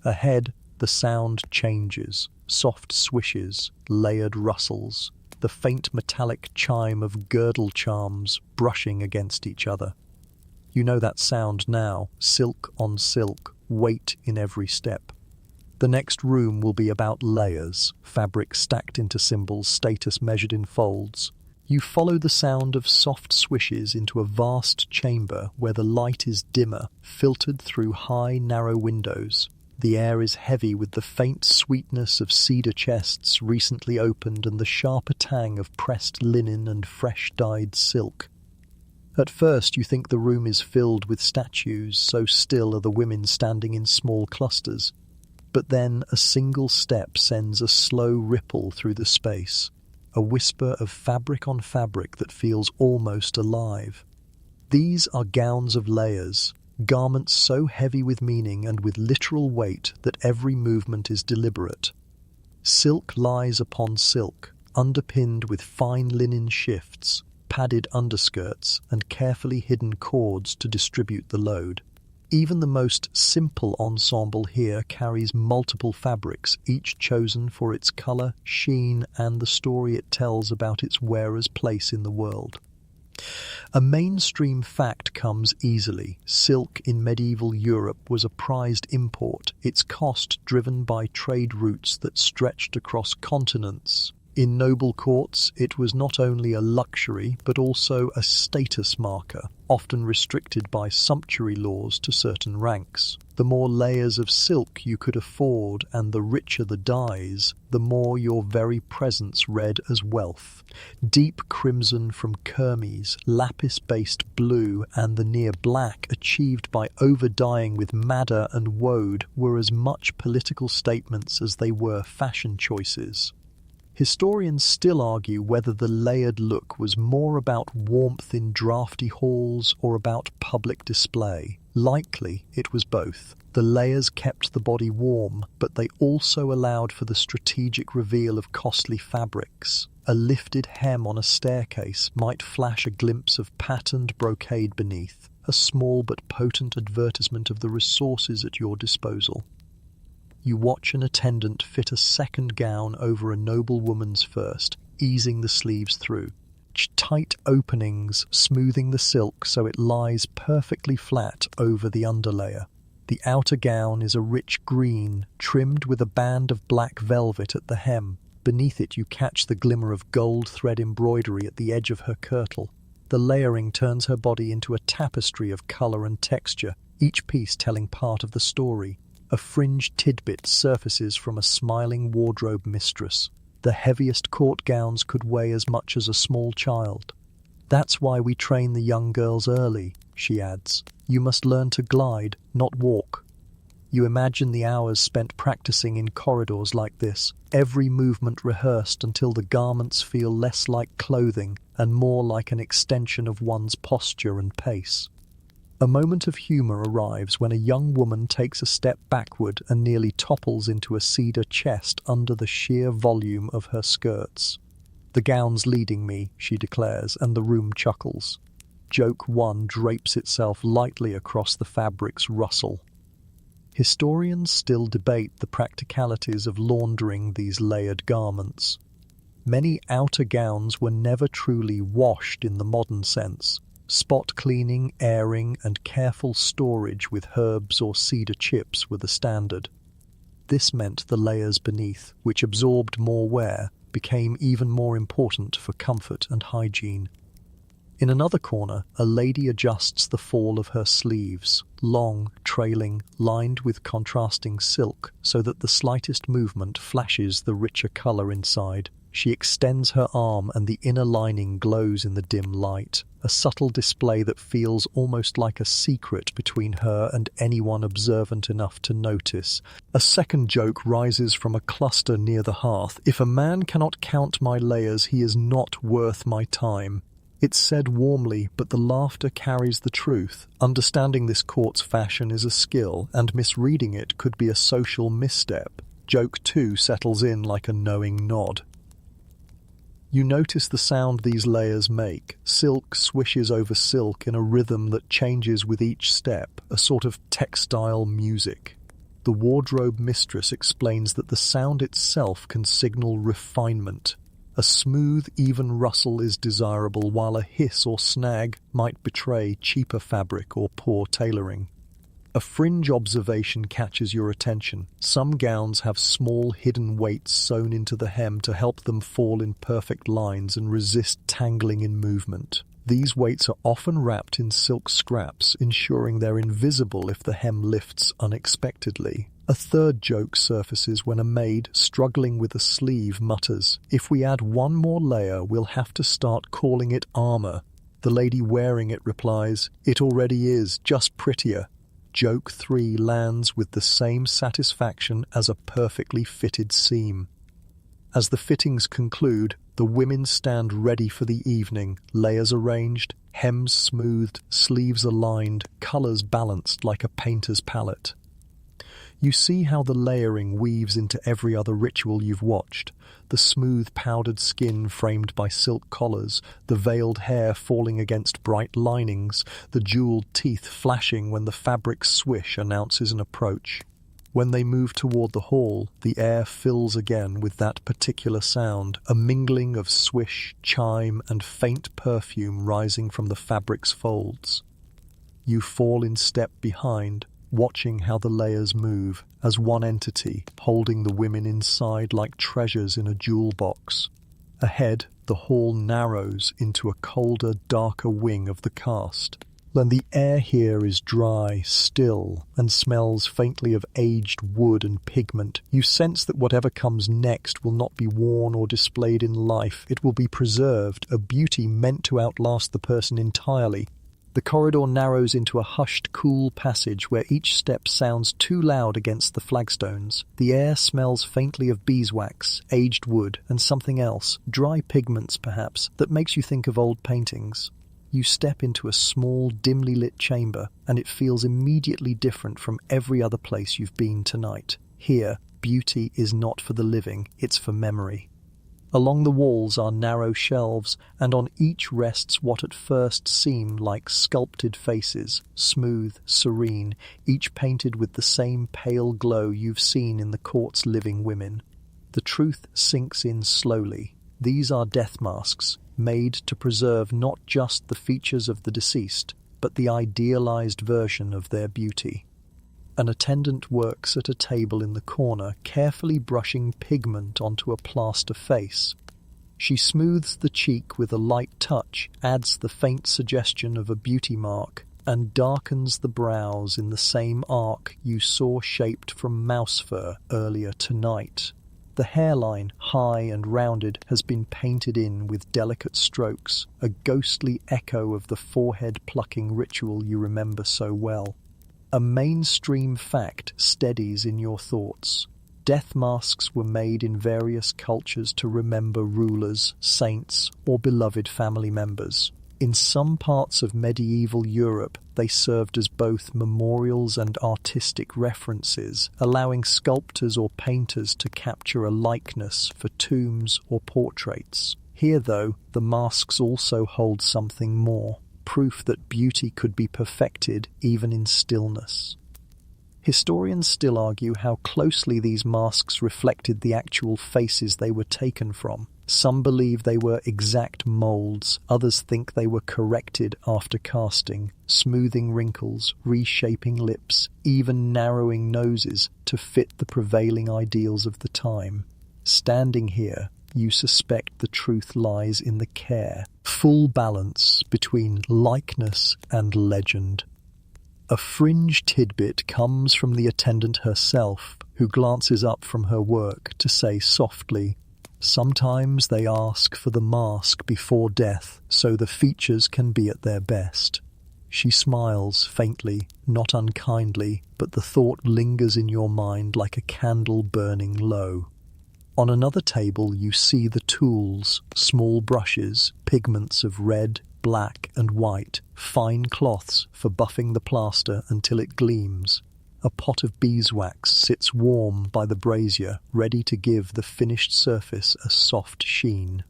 Ahead, the sound changes, soft swishes, layered rustles, the faint metallic chime of girdle charms brushing against each other. You know that sound now, silk on silk, weight in every step. The next room will be about layers, fabric stacked into symbols, status measured in folds. You follow the sound of soft swishes into a vast chamber where the light is dimmer, filtered through high, narrow windows. The air is heavy with the faint sweetness of cedar chests recently opened and the sharper tang of pressed linen and fresh-dyed silk. At first you think the room is filled with statues, so still are the women standing in small clusters. But then a single step sends a slow ripple through the space. A whisper of fabric on fabric that feels almost alive. These are gowns of layers, garments so heavy with meaning and with literal weight that every movement is deliberate. Silk lies upon silk, underpinned with fine linen shifts, padded underskirts, and carefully hidden cords to distribute the load. Even the most simple ensemble here carries multiple fabrics, each chosen for its colour, sheen, and the story it tells about its wearer's place in the world. A mainstream fact comes easily. Silk in medieval Europe was a prized import, its cost driven by trade routes that stretched across continents. In noble courts, it was not only a luxury but also a status marker, often restricted by sumptuary laws to certain ranks. The more layers of silk you could afford and the richer the dyes, the more your very presence read as wealth. Deep crimson from kermes, lapis-based blue, and the near black achieved by over-dyeing with madder and woad were as much political statements as they were fashion choices. Historians still argue whether the layered look was more about warmth in drafty halls or about public display. Likely, it was both. The layers kept the body warm, but they also allowed for the strategic reveal of costly fabrics. A lifted hem on a staircase might flash a glimpse of patterned brocade beneath, a small but potent advertisement of the resources at your disposal. You watch an attendant fit a second gown over a noble woman's first, easing the sleeves through. Tight openings, smoothing the silk so it lies perfectly flat over the underlayer. The outer gown is a rich green, trimmed with a band of black velvet at the hem. Beneath it you catch the glimmer of gold thread embroidery at the edge of her kirtle. The layering turns her body into a tapestry of colour and texture, each piece telling part of the story. A fringed tidbit surfaces from a smiling wardrobe mistress. The heaviest court gowns could weigh as much as a small child. That's why we train the young girls early, she adds. You must learn to glide, not walk. You imagine the hours spent practicing in corridors like this, every movement rehearsed until the garments feel less like clothing and more like an extension of one's posture and pace. A moment of humour arrives when a young woman takes a step backward and nearly topples into a cedar chest under the sheer volume of her skirts. "The gown's leading me," she declares, and the room chuckles. Joke 1 drapes itself lightly across the fabric's rustle. Historians still debate the practicalities of laundering these layered garments. Many outer gowns were never truly washed in the modern sense. Spot cleaning, airing, and careful storage with herbs or cedar chips were the standard. This meant the layers beneath, which absorbed more wear, became even more important for comfort and hygiene. In another corner, a lady adjusts the fall of her sleeves, long, trailing, lined with contrasting silk, so that the slightest movement flashes the richer colour inside. She extends her arm and the inner lining glows in the dim light, a subtle display that feels almost like a secret between her and anyone observant enough to notice. A second joke rises from a cluster near the hearth. "If a man cannot count my layers, he is not worth my time." It's said warmly, but the laughter carries the truth. Understanding this court's fashion is a skill, and misreading it could be a social misstep. Joke 2 settles in like a knowing nod. You notice the sound these layers make. Silk swishes over silk in a rhythm that changes with each step, a sort of textile music. The wardrobe mistress explains that the sound itself can signal refinement. A smooth, even rustle is desirable, while a hiss or snag might betray cheaper fabric or poor tailoring. A fringe observation catches your attention. Some gowns have small hidden weights sewn into the hem to help them fall in perfect lines and resist tangling in movement. These weights are often wrapped in silk scraps, ensuring they're invisible if the hem lifts unexpectedly. A third joke surfaces when a maid, struggling with a sleeve, mutters, "If we add one more layer, we'll have to start calling it armour." The lady wearing it replies, "It already is, just prettier." Joke 3 lands with the same satisfaction as a perfectly fitted seam. As the fittings conclude, the women stand ready for the evening, layers arranged, hems smoothed, sleeves aligned, colours balanced like a painter's palette. You see how the layering weaves into every other ritual you've watched. The smooth powdered skin framed by silk collars, the veiled hair falling against bright linings, the jewelled teeth flashing when the fabric's swish announces an approach. When they move toward the hall, the air fills again with that particular sound, a mingling of swish, chime, and faint perfume rising from the fabric's folds. You fall in step behind, watching how the layers move, as one entity, holding the women inside like treasures in a jewel box. Ahead, the hall narrows into a colder, darker wing of the cast. Then the air here is dry, still, and smells faintly of aged wood and pigment. You sense that whatever comes next will not be worn or displayed in life. It will be preserved, a beauty meant to outlast the person entirely. The corridor narrows into a hushed, cool passage where each step sounds too loud against the flagstones. The air smells faintly of beeswax, aged wood, and something else, dry pigments perhaps, that makes you think of old paintings. You step into a small, dimly lit chamber, and it feels immediately different from every other place you've been tonight. Here, beauty is not for the living, it's for memory. Along the walls are narrow shelves, and on each rests what at first seem like sculpted faces, smooth, serene, each painted with the same pale glow you've seen in the court's living women. The truth sinks in slowly. These are death masks, made to preserve not just the features of the deceased, but the idealized version of their beauty. An attendant works at a table in the corner, carefully brushing pigment onto a plaster face. She smooths the cheek with a light touch, adds the faint suggestion of a beauty mark, and darkens the brows in the same arc you saw shaped from mouse fur earlier tonight. The hairline, high and rounded, has been painted in with delicate strokes, a ghostly echo of the forehead plucking ritual you remember so well. A mainstream fact steadies in your thoughts. Death masks were made in various cultures to remember rulers, saints, or beloved family members. In some parts of medieval Europe, they served as both memorials and artistic references, allowing sculptors or painters to capture a likeness for tombs or portraits. Here, though, the masks also hold something more, proof that beauty could be perfected even in stillness. Historians still argue how closely these masks reflected the actual faces they were taken from. Some believe they were exact molds, others think they were corrected after casting, smoothing wrinkles, reshaping lips, even narrowing noses to fit the prevailing ideals of the time. Standing here, you suspect the truth lies in the care, full balance between likeness and legend. A fringe tidbit comes from the attendant herself, who glances up from her work to say softly, "Sometimes they ask for the mask before death, so the features can be at their best." She smiles faintly, not unkindly, but the thought lingers in your mind like a candle burning low. On another table you see the tools, small brushes, pigments of red, black and white, fine cloths for buffing the plaster until it gleams. A pot of beeswax sits warm by the brazier, ready to give the finished surface a soft sheen.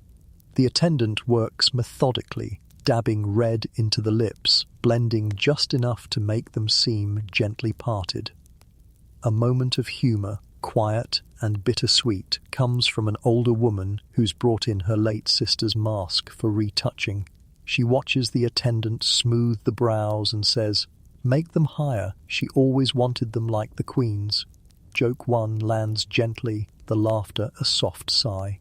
The attendant works methodically, dabbing red into the lips, blending just enough to make them seem gently parted. A moment of humour, quiet and bittersweet, comes from an older woman who's brought in her late sister's mask for retouching. She watches the attendant smooth the brows and says, "Make them higher, she always wanted them like the Queen's." Joke one lands gently, the laughter a soft sigh.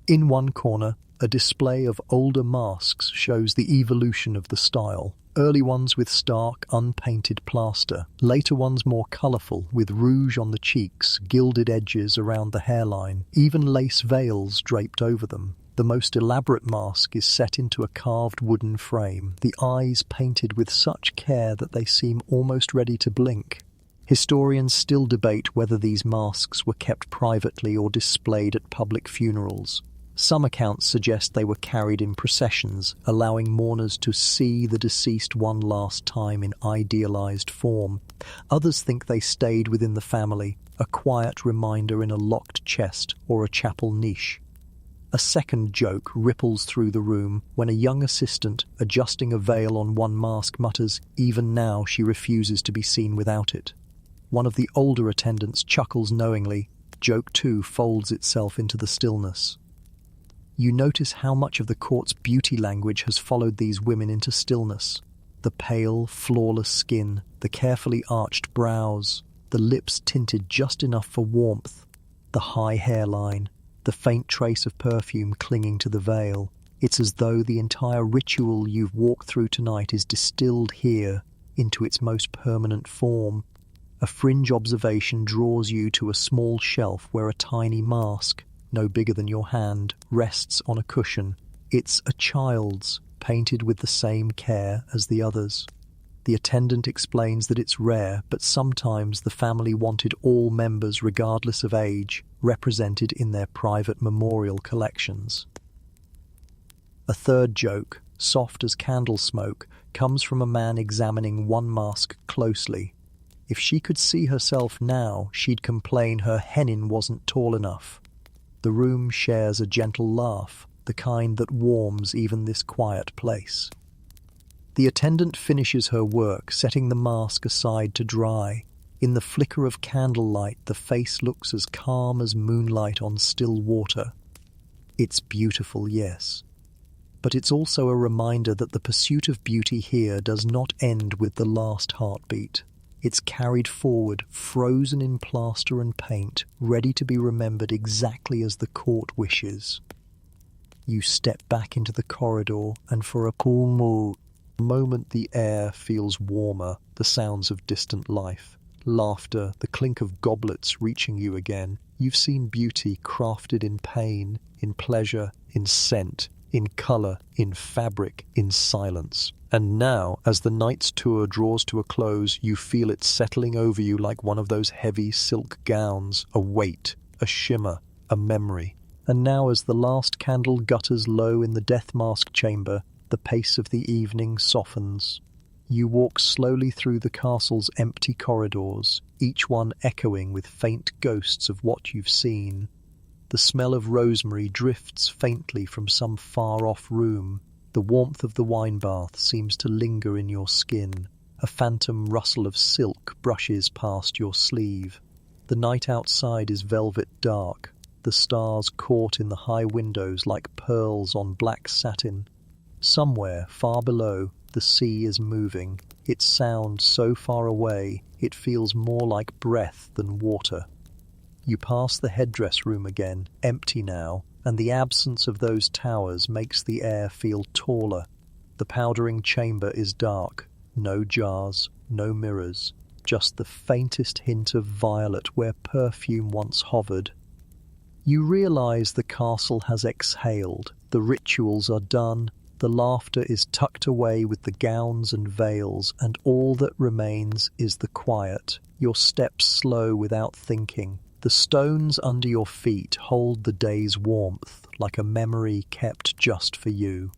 In one corner, a display of older masks shows the evolution of the style. Early ones with stark, unpainted plaster, later ones more colourful, with rouge on the cheeks, gilded edges around the hairline, even lace veils draped over them. The most elaborate mask is set into a carved wooden frame, the eyes painted with such care that they seem almost ready to blink. Historians still debate whether these masks were kept privately or displayed at public funerals. Some accounts suggest they were carried in processions, allowing mourners to see the deceased one last time in idealized form. Others think they stayed within the family, a quiet reminder in a locked chest or a chapel niche. A second joke ripples through the room when a young assistant, adjusting a veil on one mask, mutters, "Even now she refuses to be seen without it." One of the older attendants chuckles knowingly. Joke 2 folds itself into the stillness. You notice how much of the court's beauty language has followed these women into stillness. The pale, flawless skin, the carefully arched brows, the lips tinted just enough for warmth, the high hairline, the faint trace of perfume clinging to the veil. It's as though the entire ritual you've walked through tonight is distilled here into its most permanent form. A fringe observation draws you to a small shelf where a tiny mask, no bigger than your hand, rests on a cushion. It's a child's, painted with the same care as the others. The attendant explains that it's rare, but sometimes the family wanted all members, regardless of age, represented in their private memorial collections. A third joke, soft as candle smoke, comes from a man examining one mask closely. If she could see herself now, she'd complain her hennin wasn't tall enough. The room shares a gentle laugh, the kind that warms even this quiet place. The attendant finishes her work, setting the mask aside to dry. In the flicker of candlelight, the face looks as calm as moonlight on still water. It's beautiful, yes. But it's also a reminder that the pursuit of beauty here does not end with the last heartbeat. It's carried forward, frozen in plaster and paint, ready to be remembered exactly as the court wishes. You step back into the corridor, and for a moment the air feels warmer, the sounds of distant life, laughter, the clink of goblets reaching you again. You've seen beauty crafted in pain, in pleasure, in scent, in colour, in fabric, in silence. And now, as the night's tour draws to a close, you feel it settling over you like one of those heavy silk gowns, a weight, a shimmer, a memory. And now, as the last candle gutters low in the death mask chamber, the pace of the evening softens. You walk slowly through the castle's empty corridors, each one echoing with faint ghosts of what you've seen. The smell of rosemary drifts faintly from some far-off room. The warmth of the wine bath seems to linger in your skin. A phantom rustle of silk brushes past your sleeve. The night outside is velvet dark, the stars caught in the high windows like pearls on black satin. Somewhere, far below, the sea is moving. Its sound so far away, it feels more like breath than water. You pass the headdress room again, empty now, and the absence of those towers makes the air feel taller. The powdering chamber is dark, no jars, no mirrors, just the faintest hint of violet where perfume once hovered. You realize the castle has exhaled, the rituals are done, the laughter is tucked away with the gowns and veils, and all that remains is the quiet. Your steps slow without thinking. The stones under your feet hold the day's warmth, like a memory kept just for you.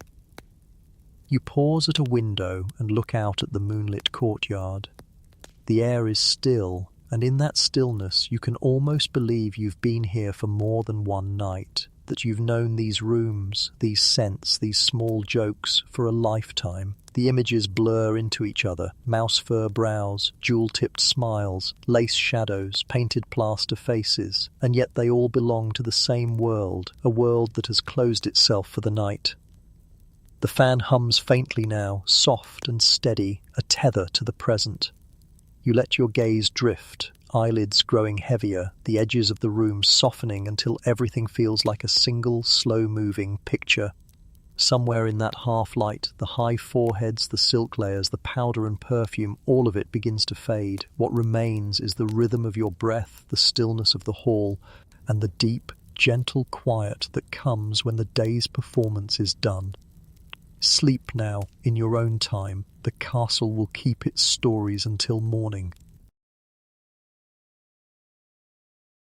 You pause at a window and look out at the moonlit courtyard. The air is still, and in that stillness you can almost believe you've been here for more than one night, that you've known these rooms, these scents, these small jokes for a lifetime. The images blur into each other, mouse fur brows, jewel-tipped smiles, lace shadows, painted plaster faces, and yet they all belong to the same world, a world that has closed itself for the night. The fan hums faintly now, soft and steady, a tether to the present. You let your gaze drift, eyelids growing heavier, the edges of the room softening until everything feels like a single, slow-moving picture. Somewhere in that half-light, the high foreheads, the silk layers, the powder and perfume, all of it begins to fade. What remains is the rhythm of your breath, the stillness of the hall, and the deep, gentle quiet that comes when the day's performance is done. Sleep now, in your own time. The castle will keep its stories until morning.